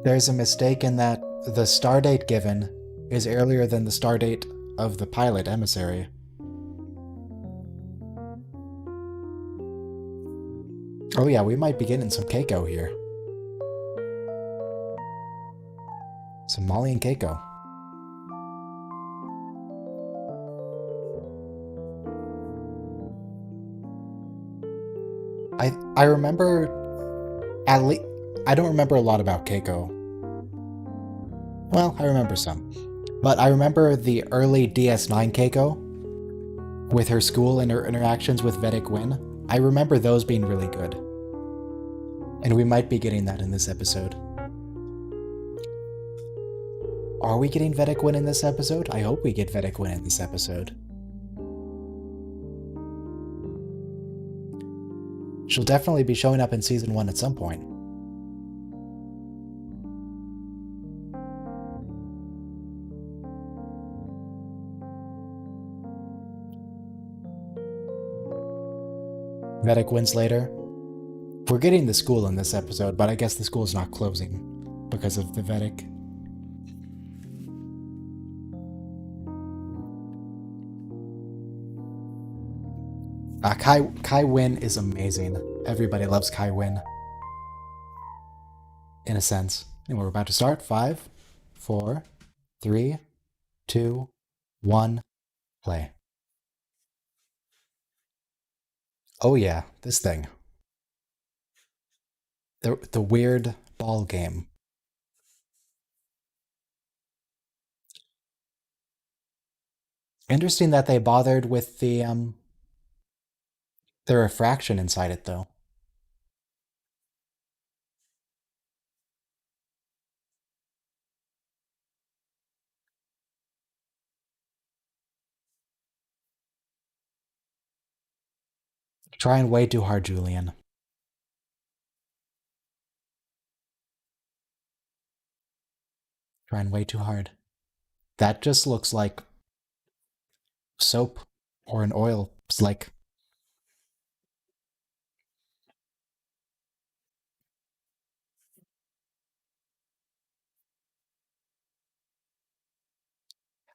there's a mistake in that the stardate given is earlier than the stardate of the pilot emissary. Oh yeah, we might be getting some Keiko here. Some Molly and Keiko. I remember at least I don't remember a lot about Keiko. Well, I remember some. But I remember the early DS9 Keiko with her school and her interactions with Vedic Win. I remember those being really good. And we might be getting that in this episode. Are we getting Vedic Win in this episode? I hope we get Vedic Win in this episode. She'll definitely be showing up in Season 1 at some point. Vedic wins later. We're getting the school in this episode, but I guess the school's not closing because of the Vedic. Kai Wynn is amazing. Everybody loves Kai Wynn. In a sense. And we're about to start. 5, 4, 3, 2, 1, play. Oh yeah, this thing. The weird ball game. Interesting that they bothered with the refraction inside it though. Trying way too hard, Julian. Trying way too hard. That just looks like soap or an oil slick.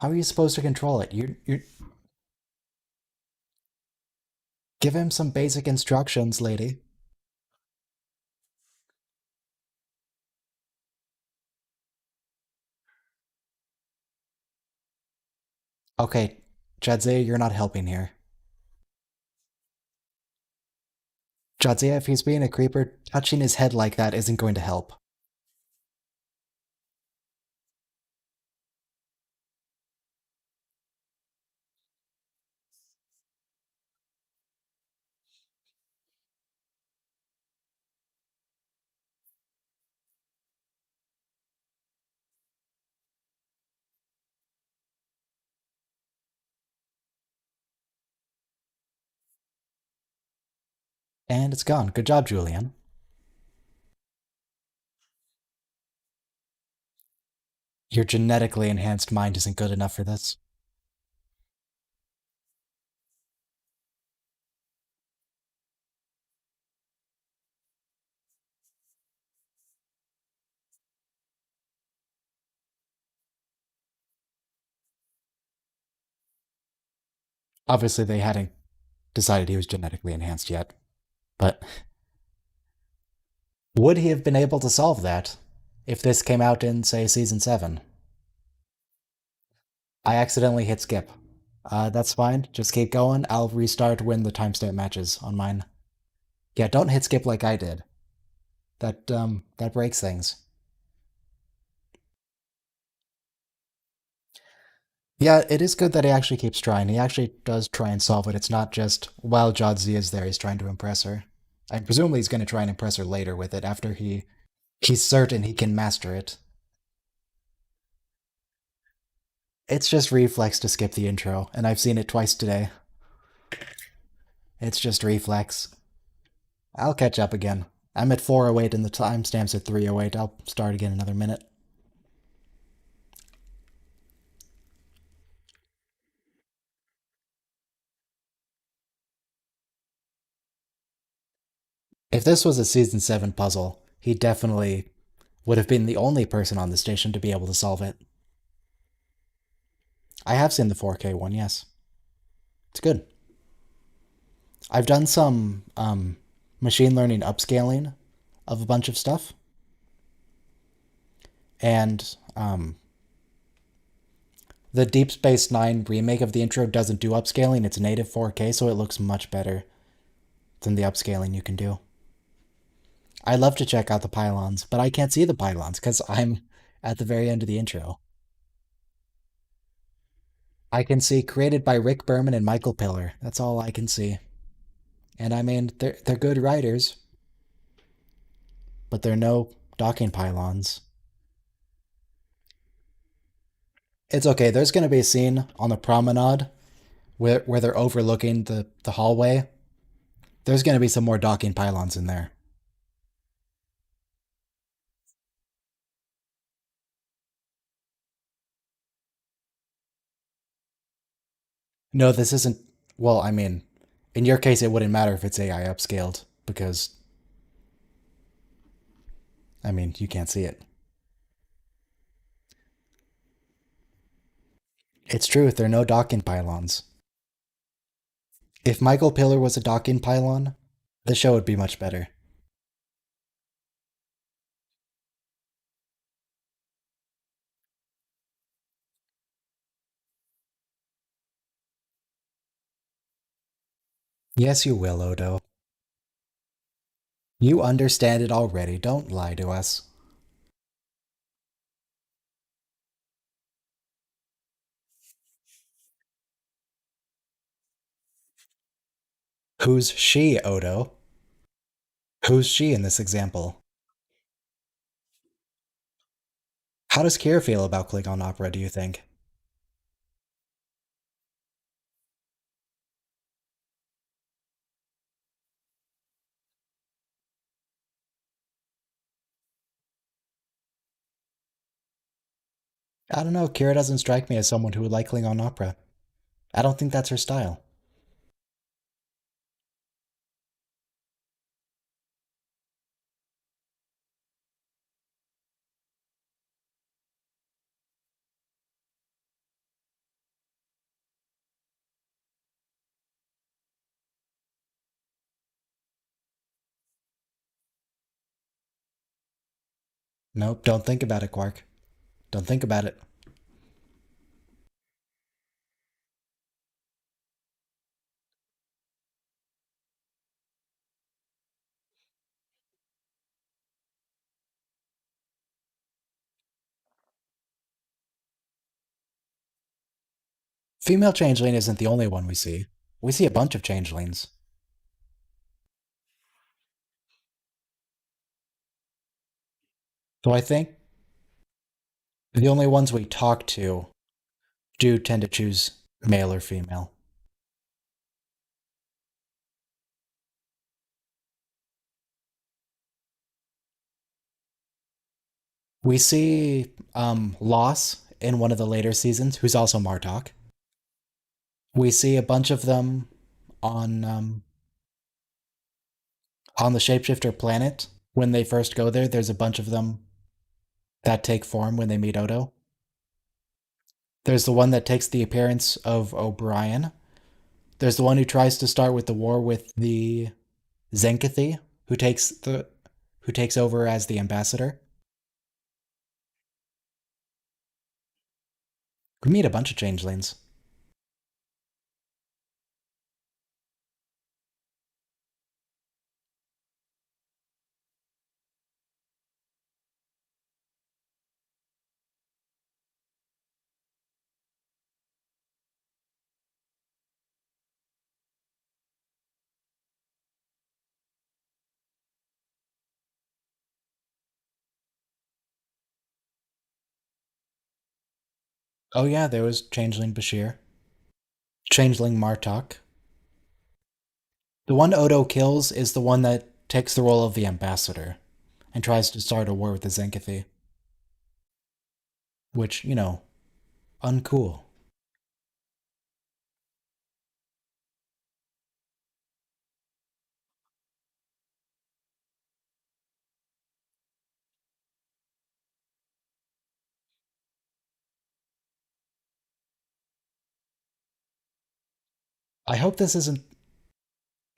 How are you supposed to control it? You give him some basic instructions, lady. Okay, Jadzia, you're not helping here. Jadzia, if he's being a creeper, touching his head like that isn't going to help. And it's gone. Good job, Julian. Your genetically enhanced mind isn't good enough for this. Obviously, they hadn't decided he was genetically enhanced yet. But would he have been able to solve that if this came out in, say, Season 7? I accidentally hit skip. That's fine. Just keep going. I'll restart when the timestamp matches on mine. Yeah, don't hit skip like I did. That breaks things. Yeah, it is good that he actually keeps trying. He actually does try and solve it. It's not just while Jodzi is there, he's trying to impress her. I presumably he's going to try and impress her later with it after he's certain he can master it. It's just reflex to skip the intro, and I've seen it twice today. It's just reflex. I'll catch up again. I'm at 4:08 and the timestamp's at 3:08. I'll start again in another minute. If this was a Season 7 puzzle, he definitely would have been the only person on the station to be able to solve it. I have seen the 4K one, yes. It's good. I've done some machine learning upscaling of a bunch of stuff, and the Deep Space Nine remake of the intro doesn't do upscaling. It's native 4K, so it looks much better than the upscaling you can do. I love to check out the pylons, but I can't see the pylons because I'm at the very end of the intro. I can see created by Rick Berman and Michael Piller. That's all I can see. And I mean, they're good writers, but they're no docking pylons. It's okay. There's going to be a scene on the promenade where they're overlooking the hallway. There's going to be some more docking pylons in there. No, this isn't. Well, I mean, in your case, it wouldn't matter if it's AI upscaled because, I mean, you can't see it. It's true, there are no docking pylons. If Michael Piller was a docking pylon, the show would be much better. Yes, you will, Odo. You understand it already. Don't lie to us. Who's she, Odo? Who's she in this example? How does Kira feel about Klingon opera, do you think? I don't know, Kira doesn't strike me as someone who would like Klingon opera. I don't think that's her style. Nope, don't think about it, Quark. Don't think about it. Female changeling isn't the only one we see. We see a bunch of changelings. So I think the only ones we talk to do tend to choose male or female. We see Loss in one of the later seasons, who's also Martok. We see a bunch of them on the shapeshifter planet. When they first go there, there's a bunch of them that take form when they meet Odo. There's the one that takes the appearance of O'Brien. There's the one who tries to start with the war with the Zenkathi, who takes over as the ambassador. We meet a bunch of changelings. Oh yeah, there was Changeling Bashir. Changeling Martok. The one Odo kills is the one that takes the role of the ambassador and tries to start a war with the Zenkathi, which, uncool. I hope this isn't.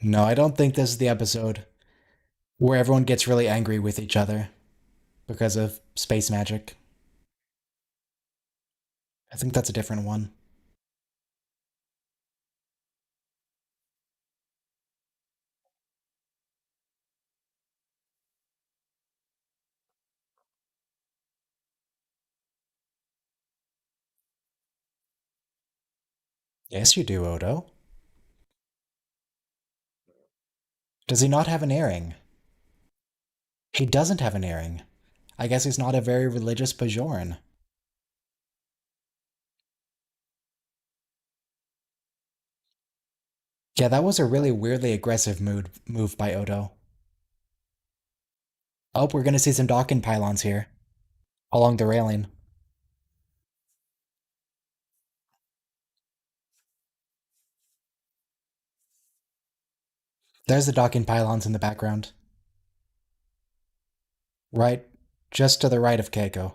No, I don't think this is the episode where everyone gets really angry with each other because of space magic. I think that's a different one. Yes, you do, Odo. Does he not have an earring? He doesn't have an earring. I guess he's not a very religious Bajoran. Yeah, that was a really weirdly aggressive move by Odo. Oh, we're gonna see some Dawkin pylons here along the railing. There's the Dawkin pylons in the background. Right, just to the right of Keiko.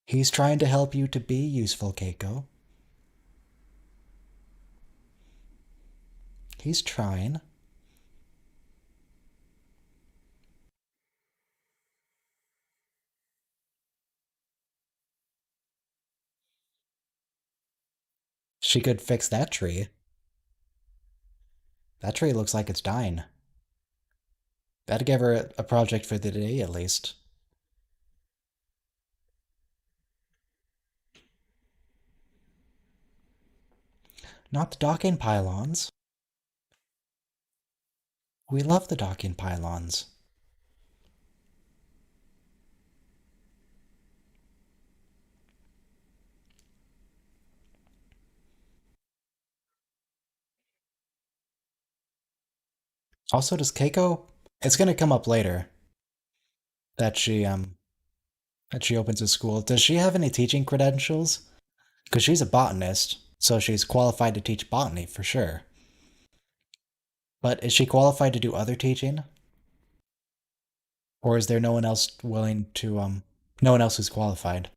He's trying to help you to be useful, Keiko. He's trying. She could fix that tree. That tree looks like it's dying. That'd give her a project for the day, at least. Not the Dawkin pylons. We love the Dawkin pylons. Also, does Keiko? It's gonna come up later that she opens a school. Does she have any teaching credentials? Because she's a botanist, so she's qualified to teach botany for sure. But is she qualified to do other teaching? Or is there no one else willing to, no one else who's qualified?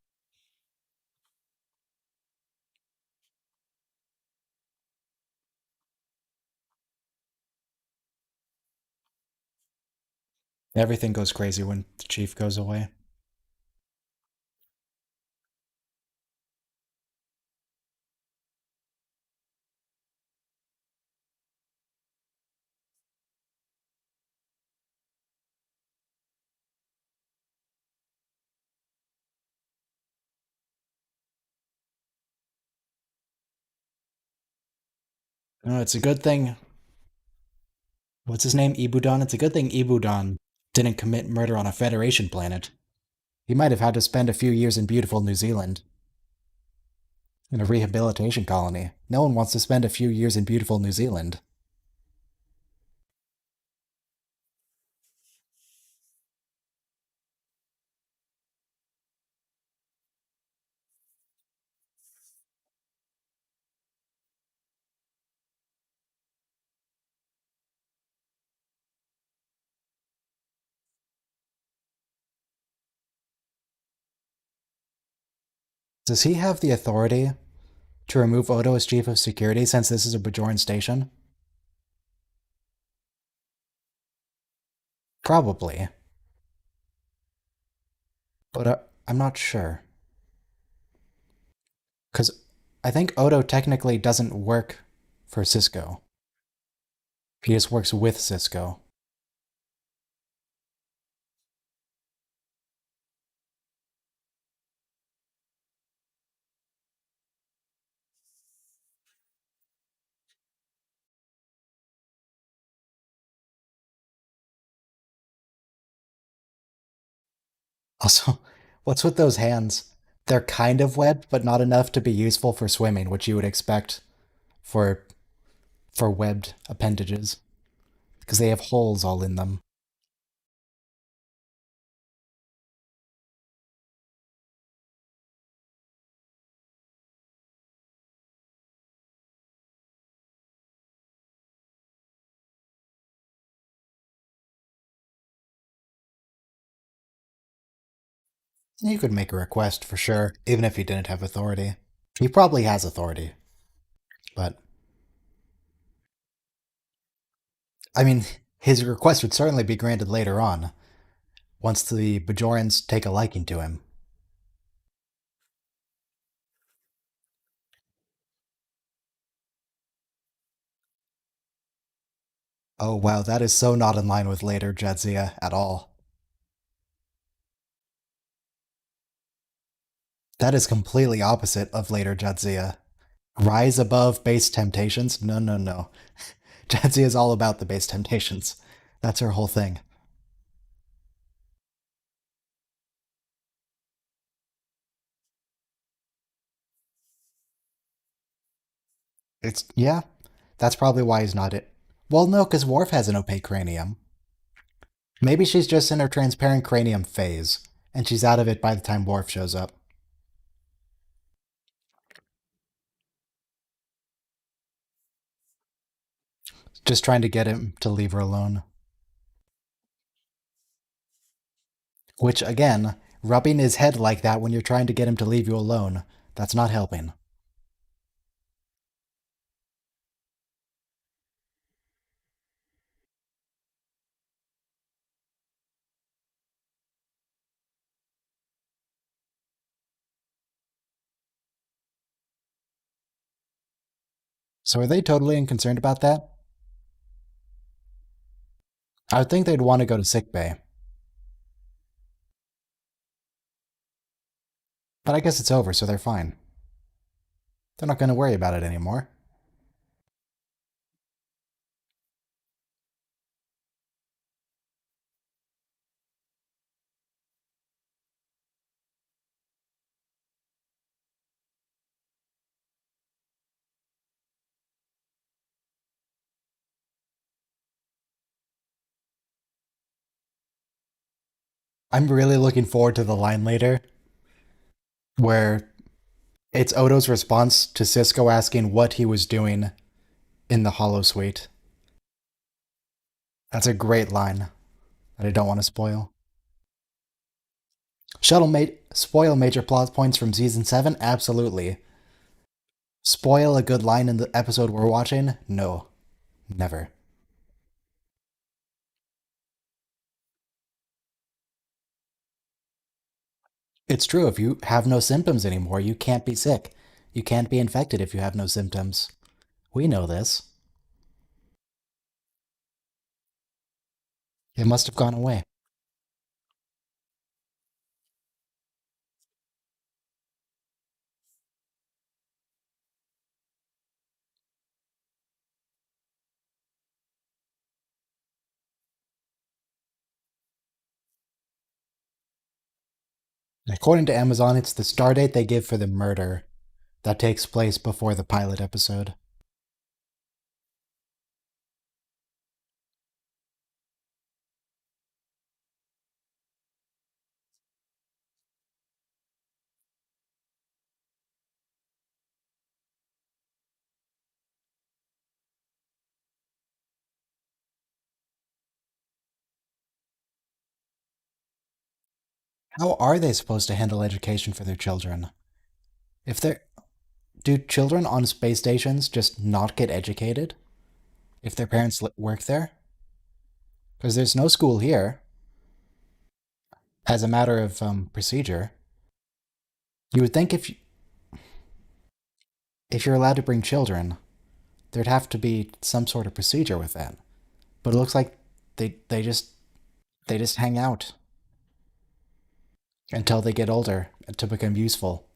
Everything goes crazy when the chief goes away. No, it's a good thing. What's his name? Ibudan? It's a good thing Ibudan didn't commit murder on a Federation planet. He might have had to spend a few years in beautiful New Zealand in a rehabilitation colony. No one wants to spend a few years in beautiful New Zealand. Does he have the authority to remove Odo as chief of security since this is a Bajoran station? Probably, but I'm not sure. Because I think Odo technically doesn't work for Cisco. He just works with Cisco. Also, what's with those hands? They're kind of webbed, but not enough to be useful for swimming, which you would expect for webbed appendages, because they have holes all in them. You could make a request for sure, even if he didn't have authority. He probably has authority, but I mean, his request would certainly be granted later on, once the Bajorans take a liking to him. Oh wow, that is so not in line with later Jadzia at all. That is completely opposite of later Jadzia. Rise above base temptations? No, no, no. Jadzia is all about the base temptations. That's her whole thing. Yeah, that's probably why he's not it. Well, no, because Worf has an opaque cranium. Maybe she's just in her transparent cranium phase, and she's out of it by the time Worf shows up. Just trying to get him to leave her alone. Which, again, rubbing his head like that when you're trying to get him to leave you alone, that's not helping. So are they totally unconcerned about that? I would think they'd want to go to sickbay. But I guess it's over, so they're fine. They're not going to worry about it anymore. I'm really looking forward to the line later where it's Odo's response to Cisco asking what he was doing in the Hollow Suite. That's a great line that I don't want to spoil. Spoil major plot points from season 7? Absolutely. Spoil a good line in the episode we're watching? No. Never. It's true, if you have no symptoms anymore, you can't be sick. You can't be infected if you have no symptoms. We know this. It must have gone away. According to Amazon, it's the stardate they give for the murder that takes place before the pilot episode. How are they supposed to handle education for their children? If they're. Do children on space stations just not get educated if their parents work there? Because there's no school here. As a matter of procedure, you would think if you're allowed to bring children, there'd have to be some sort of procedure with that. But it looks like they just they just hang out until they get older to become useful.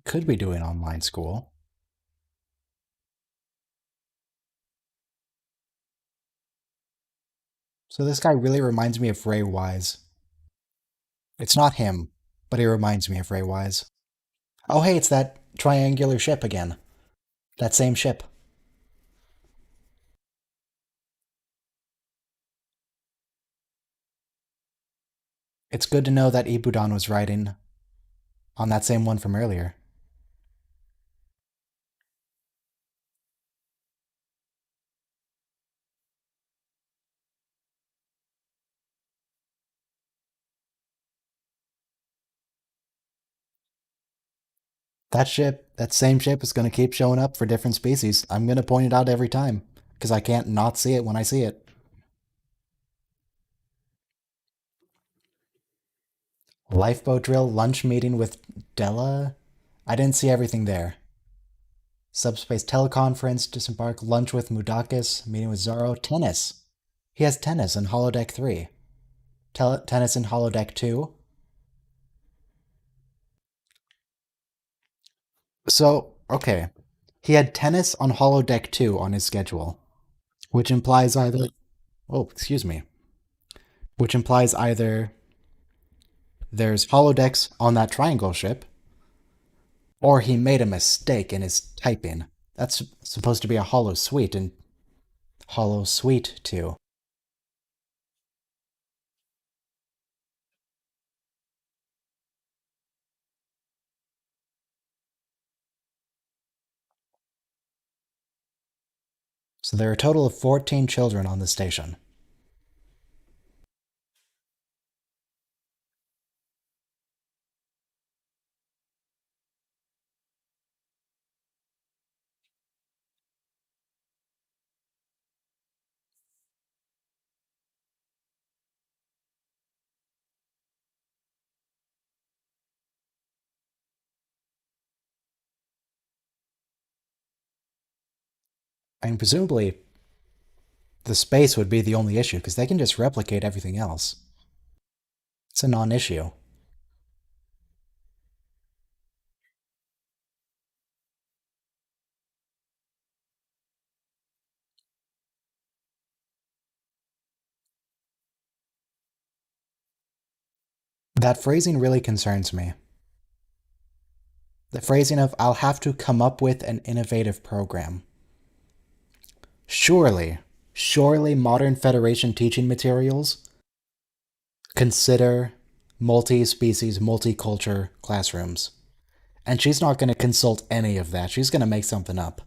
Could be doing online school. So this guy really reminds me of Ray Wise. It's not him, but he reminds me of Ray Wise. Oh hey, it's that triangular ship again. That same ship. It's good to know that Ibudan was writing on that same one from earlier. That same ship is going to keep showing up for different species. I'm going to point it out every time because I can't not see it when I see it. Lifeboat drill, lunch meeting with Della. I didn't see everything there. Subspace teleconference, disembark, lunch with Mudakis, meeting with Zoro, tennis. He has tennis in Holodeck 3. Tennis in Holodeck 2. So, okay. He had tennis on Holodeck 2 on his schedule, which implies either. Oh, excuse me. Which implies either there's holodecks on that triangle ship, or he made a mistake in his typing. That's supposed to be a hollow suite and hollow suite 2. So there are a total of 14 children on the station. And presumably, the space would be the only issue, because they can just replicate everything else. It's a non issue. That phrasing really concerns me. The phrasing of, I'll have to come up with an innovative program. Surely modern Federation teaching materials consider multi species, multicultural classrooms. And she's not going to consult any of that. She's going to make something up.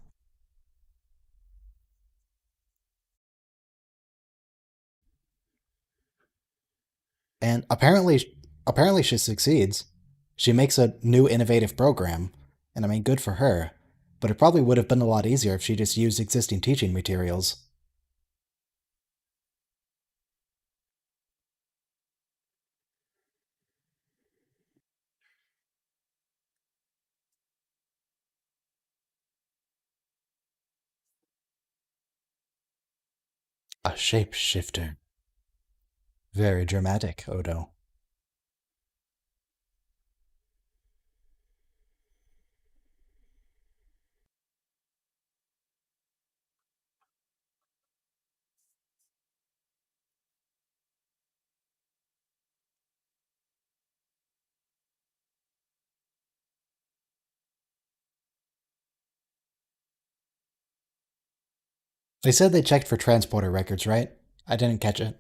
And apparently she succeeds. She makes a new innovative program, and I mean, good for her. But it probably would have been a lot easier if she just used existing teaching materials. A shapeshifter. Very dramatic, Odo. They said they checked for transporter records, right? I didn't catch it.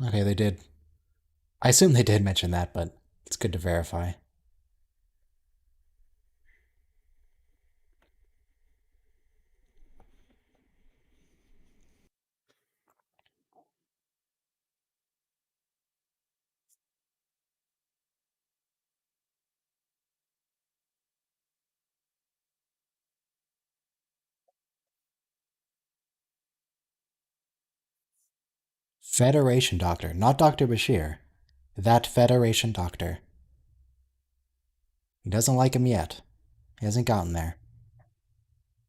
Okay, they did. I assume they did mention that, but it's good to verify. Federation Doctor, not Dr. Bashir. That Federation Doctor. He doesn't like him yet. He hasn't gotten there.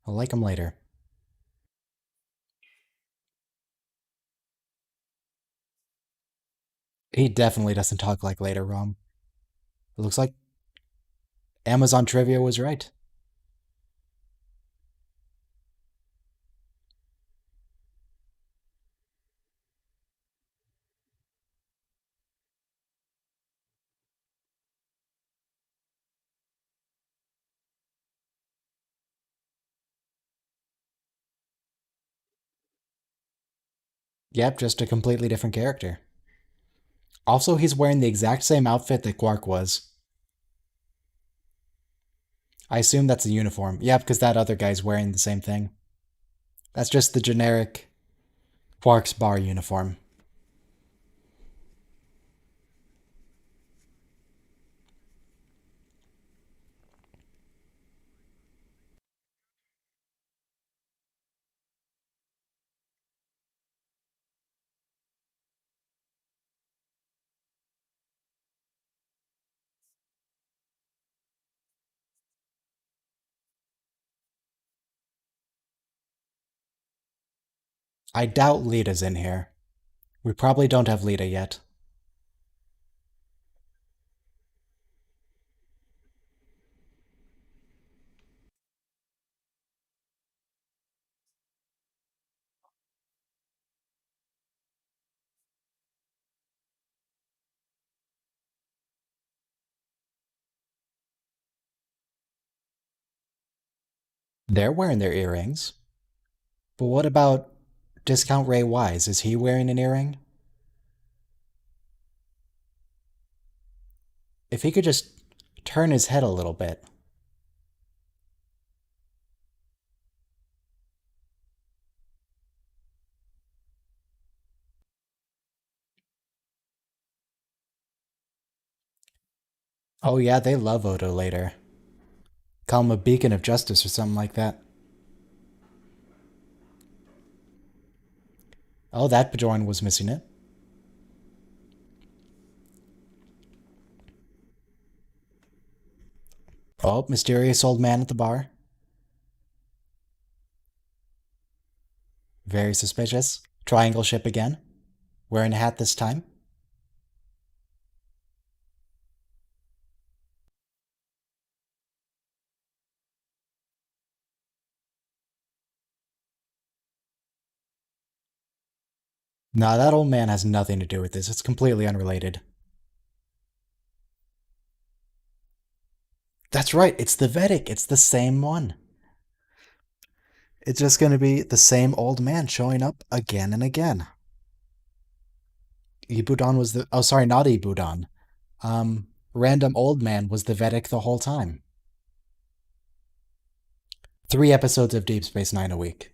I'll like him later. He definitely doesn't talk like later, Rom. It looks like Amazon Trivia was right. Yep, just a completely different character. Also, he's wearing the exact same outfit that Quark was. I assume that's a uniform. Yeah, because that other guy's wearing the same thing. That's just the generic Quark's bar uniform. I doubt Lita's in here. We probably don't have Lita yet. They're wearing their earrings. But what about Discount Ray Wise? Is he wearing an earring? If he could just turn his head a little bit. Oh yeah, they love Odo later. Call him a beacon of justice or something like that. Oh, that Bajoran was missing it. Oh, mysterious old man at the bar. Very suspicious. Triangle ship again. Wearing a hat this time. Nah, that old man has nothing to do with this. It's completely unrelated. That's right, it's the Vedic. It's the same one. It's just gonna be the same old man showing up again and again. Ibudan was the. Oh, sorry, not Ibudan. Random old man was the Vedic the whole time. 3 episodes of Deep Space Nine a week.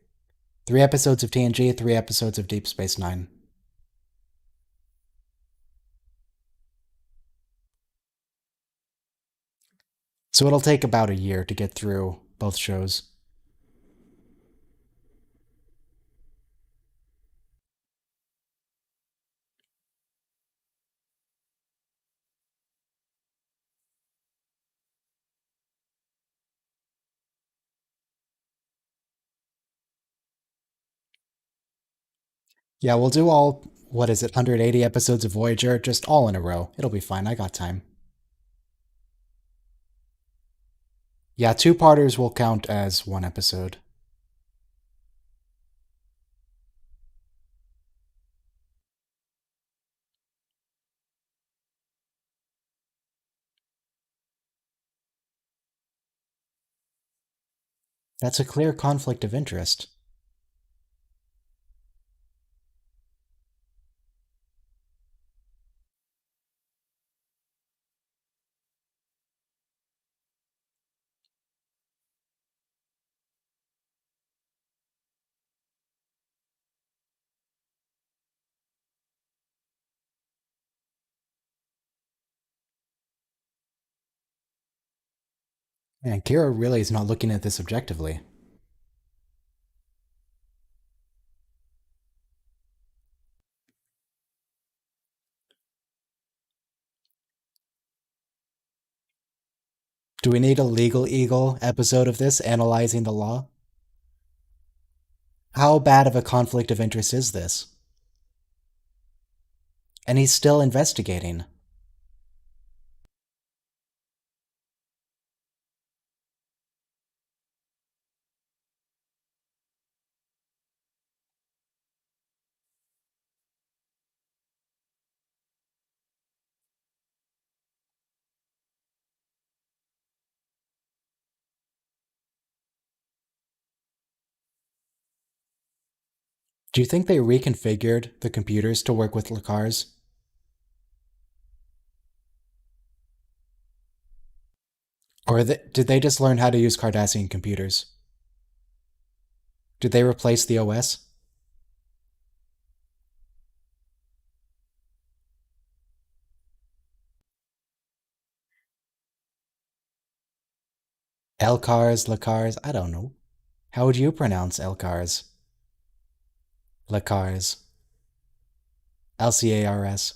3 episodes of TNG, 3 episodes of Deep Space Nine. So it'll take about a year to get through both shows. Yeah, we'll do all, what is it, 180 episodes of Voyager, just all in a row. It'll be fine, I got time. Yeah, two-parters will count as one episode. That's a clear conflict of interest. And Kira really is not looking at this objectively. Do we need a Legal Eagle episode of this analyzing the law? How bad of a conflict of interest is this? And he's still investigating. Do you think they reconfigured the computers to work with Lakars? Or did they just learn how to use Cardassian computers? Did they replace the OS? Elcars, Lakars, I don't know. How would you pronounce Elcars? Lakars. LCARS.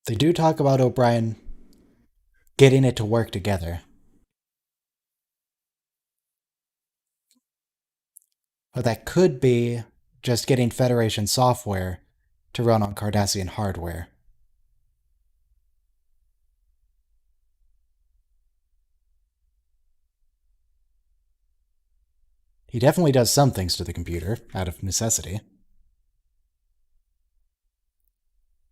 They do talk about O'Brien getting it to work together. But that could be just getting Federation software to run on Cardassian hardware. He definitely does some things to the computer, out of necessity.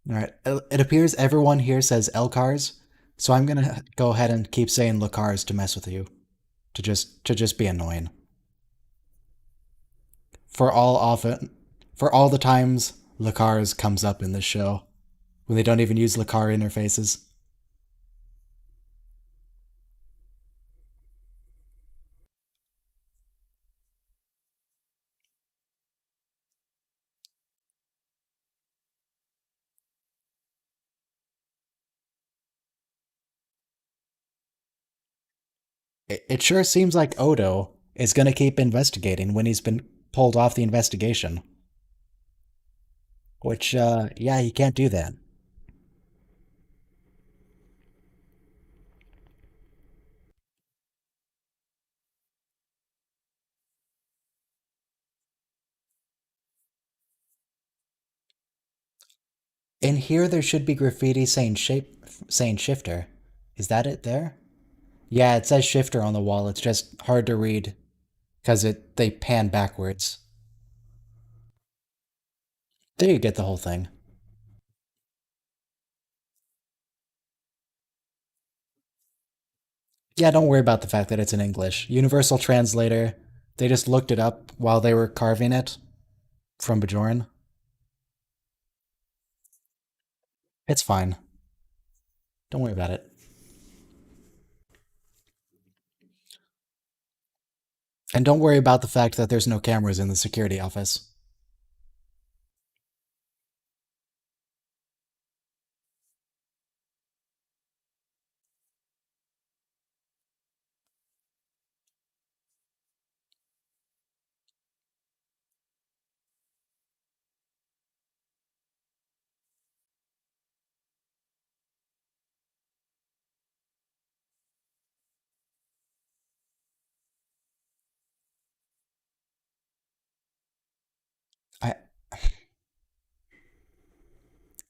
Alright, it appears everyone here says Elcars, so I'm gonna go ahead and keep saying Lakars to mess with you. To just be annoying. For all the times Lakars comes up in this show, when they don't even use Lakar interfaces. It sure seems like Odo is gonna keep investigating when he's been pulled off the investigation. Which, yeah, he can't do that. In here, there should be graffiti saying shifter. Is that it there? Yeah, it says shifter on the wall. It's just hard to read because they pan backwards. There you get the whole thing. Yeah, don't worry about the fact that it's in English. Universal Translator, they just looked it up while they were carving it from Bajoran. It's fine. Don't worry about it. And don't worry about the fact that there's no cameras in the security office. I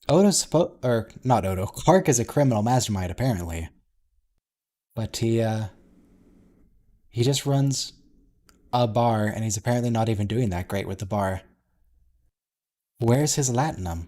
Odo's or not Odo. Clark is a criminal mastermind apparently, but he just runs a bar, and he's apparently not even doing that great with the bar. Where's his latinum?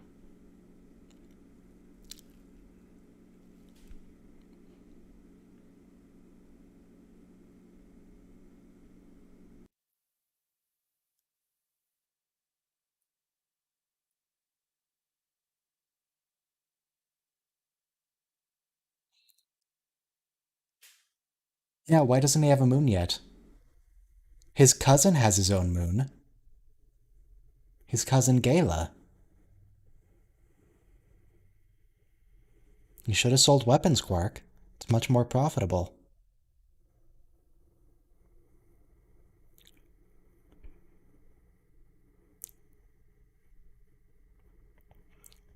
Yeah, why doesn't he have a moon yet? His cousin has his own moon. His cousin Gala. You should have sold weapons, Quark. It's much more profitable.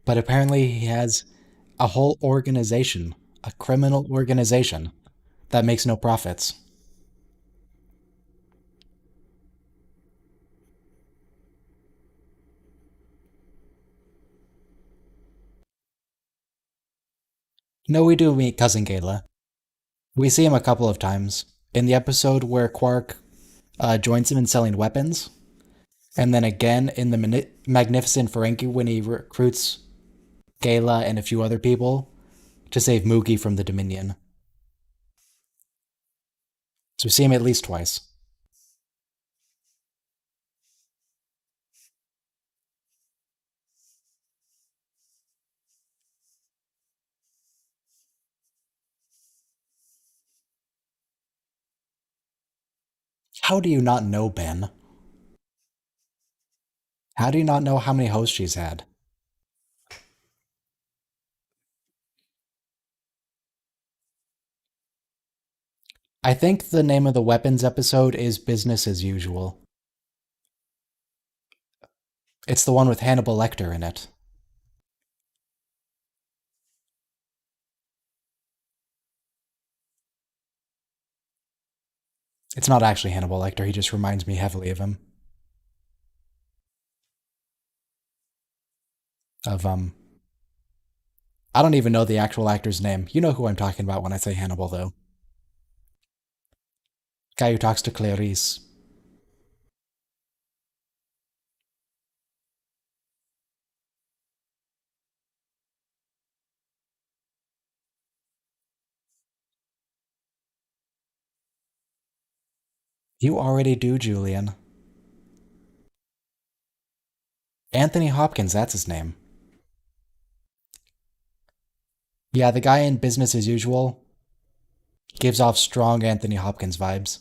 But apparently he has a whole organization, a criminal organization, that makes no profits. No, we do meet Cousin Gala. We see him a couple of times. In the episode where Quark joins him in selling weapons, And then again in the Magnificent Ferengi when he recruits Gala and a few other people to save Moogie from the Dominion. So we see him at least twice. How do you not know, Ben? How do you not know how many hosts she's had? I think the name of the weapons episode is Business as Usual. It's the one with Hannibal Lecter in it. It's not actually Hannibal Lecter, he just reminds me heavily of him. Of, I don't even know the actual actor's name. You know who I'm talking about when I say Hannibal, though. Guy who talks to Clarice. You already do, Julian. Anthony Hopkins, that's his name. Yeah, the guy in Business as Usual gives off strong Anthony Hopkins vibes.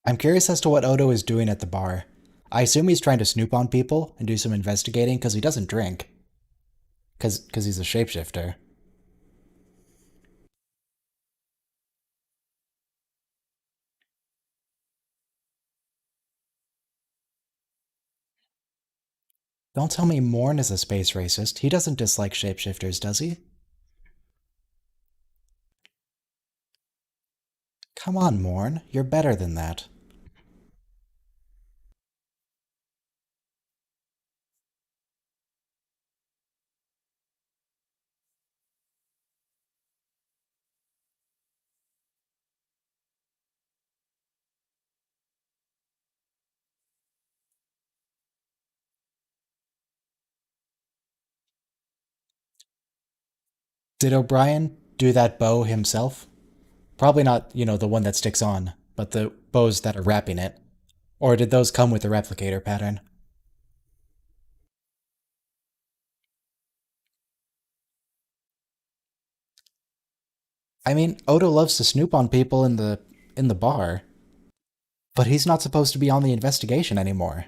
I'm curious as to what Odo is doing at the bar. I assume he's trying to snoop on people and do some investigating because he doesn't drink. Because he's a shapeshifter. Don't tell me Morn is a space racist. He doesn't dislike shapeshifters, does he? Come on, Morn. You're better than that. Did O'Brien do that bow himself? Probably not, the one that sticks on, but the bows that are wrapping it. Or did those come with the replicator pattern? I mean, Odo loves to snoop on people in the bar, but he's not supposed to be on the investigation anymore.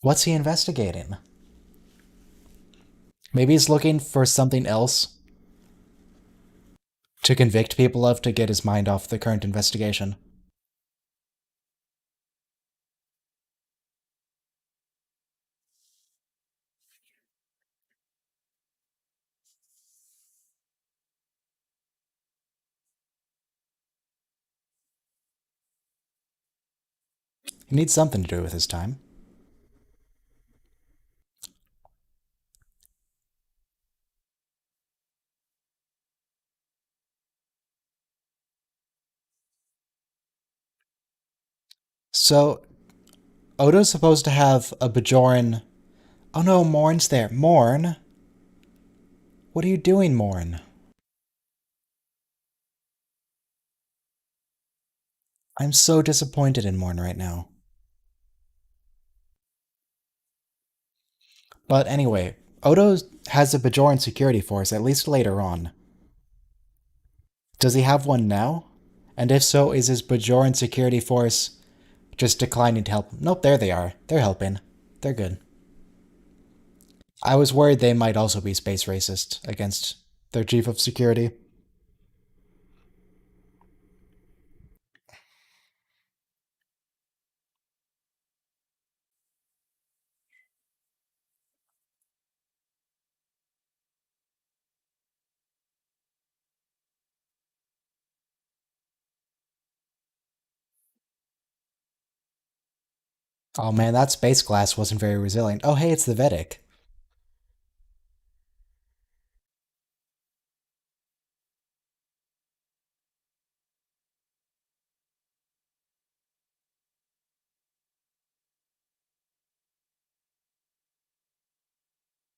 What's he investigating? Maybe he's looking for something else to convict people of to get his mind off the current investigation. He needs something to do with his time. So, Odo's supposed to have a Bajoran. Oh no, Morn's there. Morn? What are you doing, Morn? I'm so disappointed in Morn right now. But anyway, Odo has a Bajoran security force, at least later on. Does he have one now? And if so, is his Bajoran security force just declining to help? Nope, there they are. They're helping. They're good. I was worried they might also be space racist against their chief of security. Oh man, that space glass wasn't very resilient. Oh hey, it's the Vedic.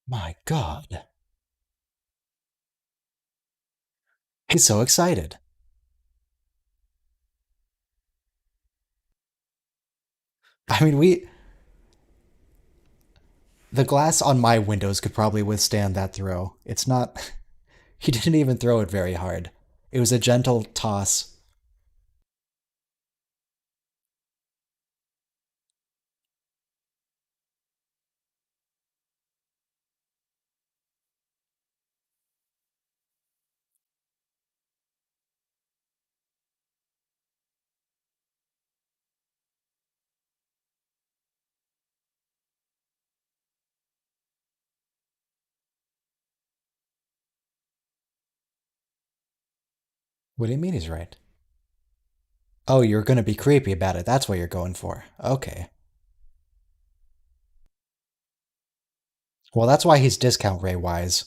My god. He's so excited. I mean, the glass on my windows could probably withstand that throw. It's not. He didn't even throw it very hard. It was a gentle toss. What do you mean he's right? Oh, you're gonna be creepy about it. That's what you're going for. Okay. Well, that's why he's discount ray wise.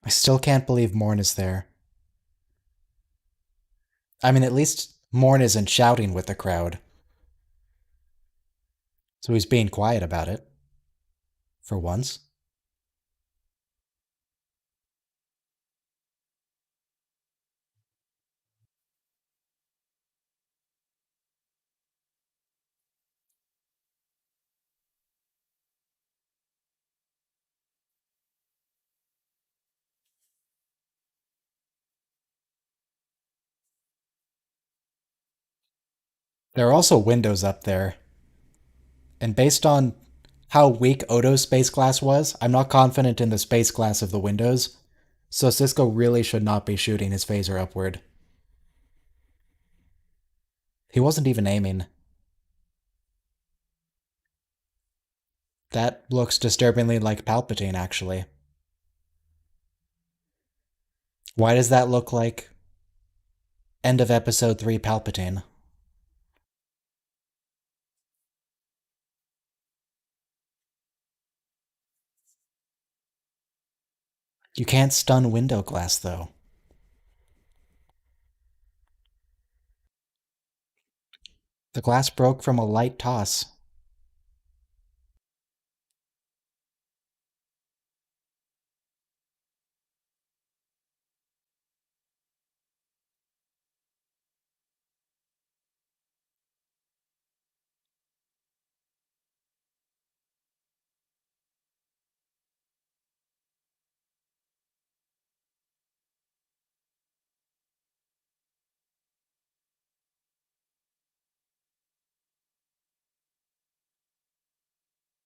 I still can't believe Morn is there. I mean, at least Morn isn't shouting with the crowd, so he's being quiet about it. For once. There are also windows up there, and based on how weak Odo's space class was, I'm not confident in the space class of the windows, so Cisco really should not be shooting his phaser upward. He wasn't even aiming. That looks disturbingly like Palpatine, actually. Why does that look like end of episode 3 Palpatine? You can't stun window glass, though. The glass broke from a light toss.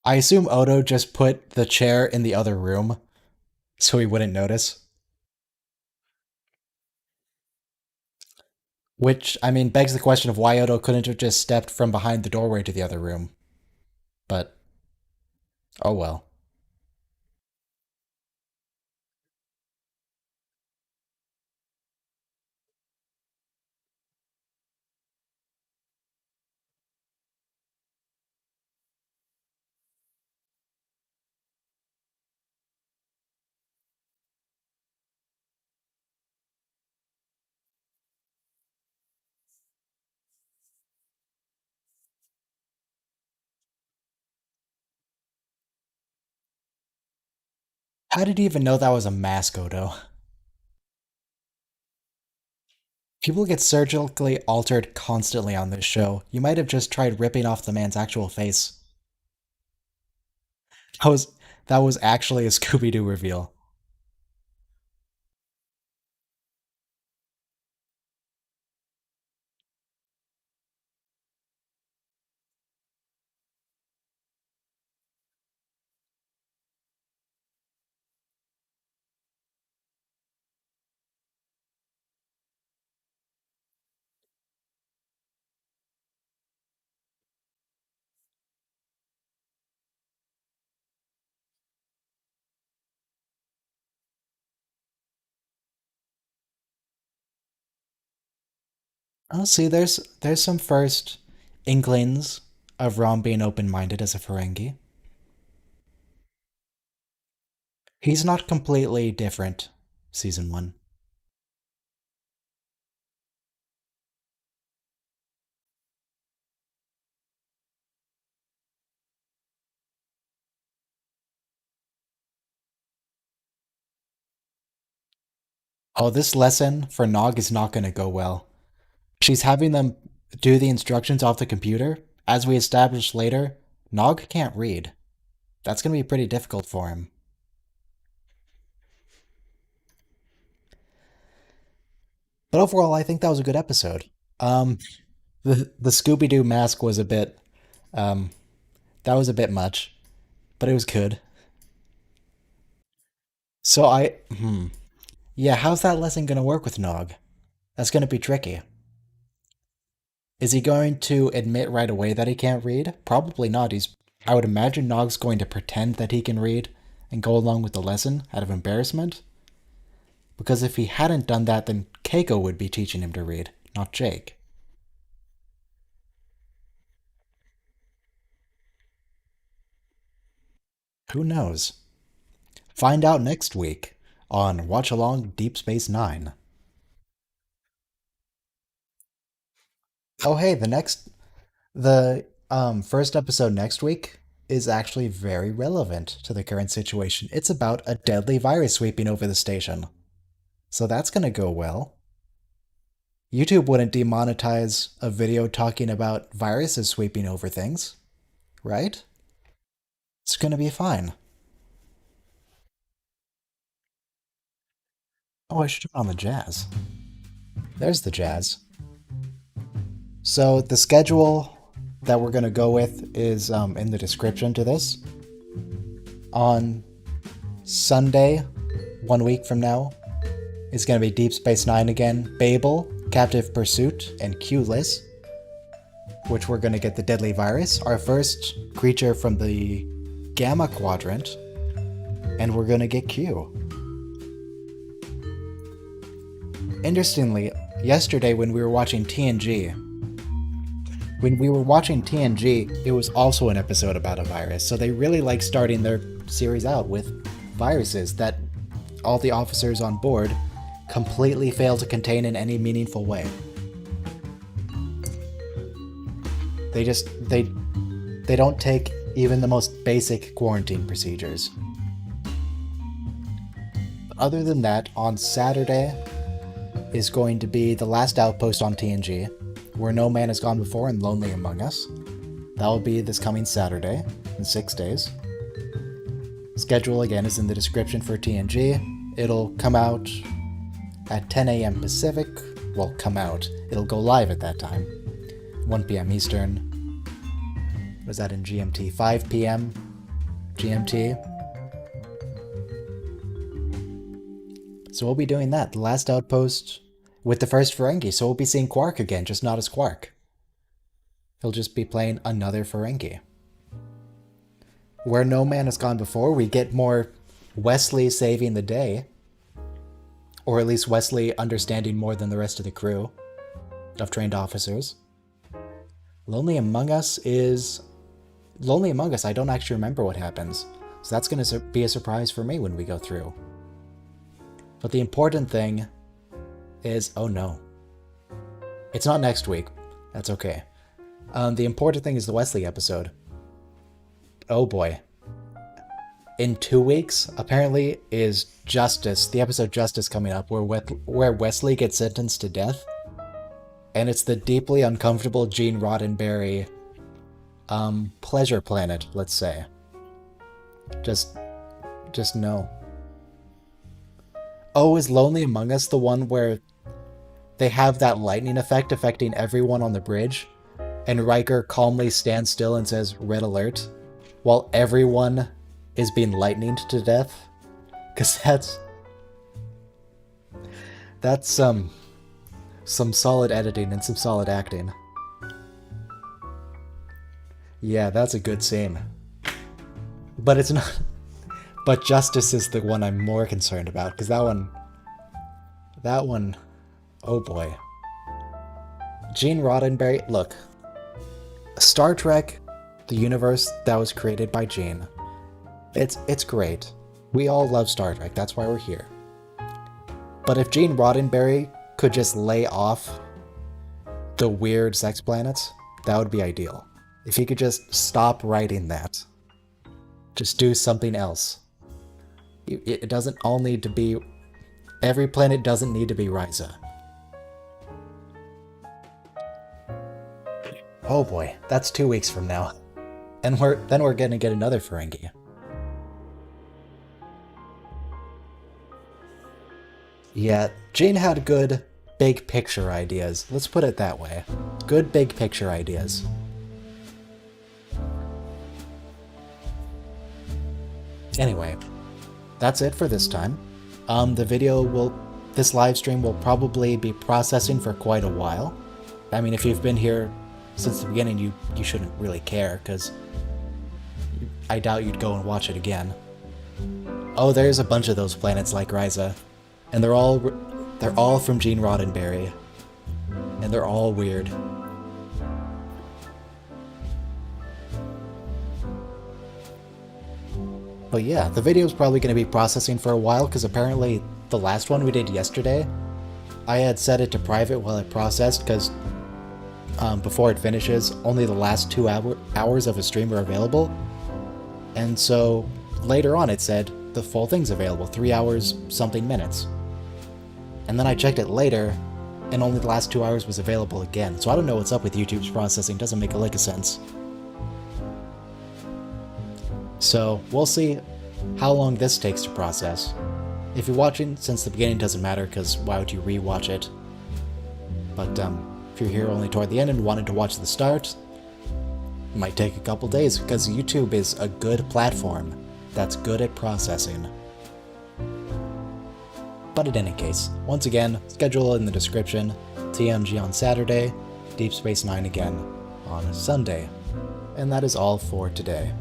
I assume Odo just put the chair in the other room so he wouldn't notice. Which, I mean, begs the question of why Odo couldn't have just stepped from behind the doorway to the other room. But, oh well. How did he even know that was a mask, Odo? People get surgically altered constantly on this show. You might have just tried ripping off the man's actual face. That was that was actually a Scooby-Doo reveal. Oh, see, there's some first inklings of Rom being open-minded as a Ferengi. He's not completely different, season one. Oh, this lesson for Nog is not going to go well. She's having them do the instructions off the computer. As we established later, Nog can't read. That's going to be pretty difficult for him. But overall, I think that was a good episode. Um, the Scooby Doo mask was a bit, um, that was a bit much, but it was good. So yeah, how's that lesson going to work with Nog? That's going to be tricky. Is he going to admit right away that he can't read? Probably not. I would imagine Nog's going to pretend that he can read and go along with the lesson out of embarrassment. Because if he hadn't done that, then Keiko would be teaching him to read, not Jake. Who knows? Find out next week on Watch Along Deep Space Nine. Oh, hey, the first episode next week is actually very relevant to the current situation. It's about a deadly virus sweeping over the station. So that's gonna go well. YouTube wouldn't demonetize a video talking about viruses sweeping over things, right? It's gonna be fine. Oh, I should turn on the jazz. There's the jazz. So the schedule that we're gonna go with is in the description to this. On Sunday, 1 week from now, is gonna be Deep Space Nine again, Babel, Captive Pursuit, and Q-less, which we're gonna get the deadly virus, our first creature from the Gamma Quadrant, and we're gonna get Q. Interestingly, yesterday when we were watching TNG, it was also an episode about a virus. So they really like starting their series out with viruses that all the officers on board completely fail to contain in any meaningful way. They don't take even the most basic quarantine procedures. But other than that, on Saturday is going to be the last outpost on TNG, where No Man Has Gone Before and Lonely Among Us. That will be this coming Saturday, in 6 days. Schedule again is in the description for TNG. It'll come out at 10 a.m. Pacific. Well, come out. It'll go live at that time. 1 p.m. Eastern. What is that in GMT? 5 p.m. GMT. So we'll be doing that. The last outpost with the first Ferengi. So we'll be seeing Quark again, just not as Quark. He'll just be playing another Ferengi. Where No Man Has Gone Before, we get more Wesley saving the day. Or at least Wesley understanding more than the rest of the crew of trained officers. Lonely Among Us, I don't actually remember what happens. So that's going to be a surprise for me when we go through. But the important thing is, oh no. It's not next week. That's okay. The important thing is the Wesley episode. Oh boy. In 2 weeks, apparently, is Justice, the episode Justice coming up, where Wesley gets sentenced to death. And it's the deeply uncomfortable Gene Roddenberry pleasure planet, let's say. Just no. Oh, is Lonely Among Us the one where they have that lightning effect affecting everyone on the bridge? And Riker calmly stands still and says, "Red alert," while everyone is being lightninged to death? Because that's some solid editing and some solid acting. Yeah, that's a good scene. But it's not... But Justice is the one I'm more concerned about, because that one... Oh boy. Gene Roddenberry, look, Star Trek, the universe that was created by Gene, it's great. We all love Star Trek, that's why we're here. But if Gene Roddenberry could just lay off the weird sex planets, that would be ideal. If he could just stop writing that. Just do something else. It doesn't all need to be... Every planet doesn't need to be Ryza. Oh boy, that's 2 weeks from now. And then we're gonna get another Ferengi. Yeah, Gene had good big picture ideas. Let's put it that way. Good big picture ideas. Anyway, that's it for this time. This live stream will probably be processing for quite a while. I mean, if you've been here since the beginning, you shouldn't really care, because I doubt you'd go and watch it again. Oh, there's a bunch of those planets like Ryza, and they're all from Gene Roddenberry, and they're all weird. But yeah, the video's probably going to be processing for a while, because apparently the last one we did yesterday, I had set it to private while it processed, because before it finishes, only the last 2 hours of a stream are available. And so later on it said the full thing's available, 3 hours something minutes. And then I checked it later, and only the last 2 hours was available again. So I don't know what's up with YouTube's processing, doesn't make a lick of sense. So we'll see how long this takes to process. If you're watching since the beginning, doesn't matter, because why would you rewatch it? But if you're here only toward the end and wanted to watch the start, it might take a couple days, because YouTube is a good platform that's good at processing. But in any case, once again, schedule in the description, TMG on Saturday, Deep Space Nine again on Sunday. And that is all for today.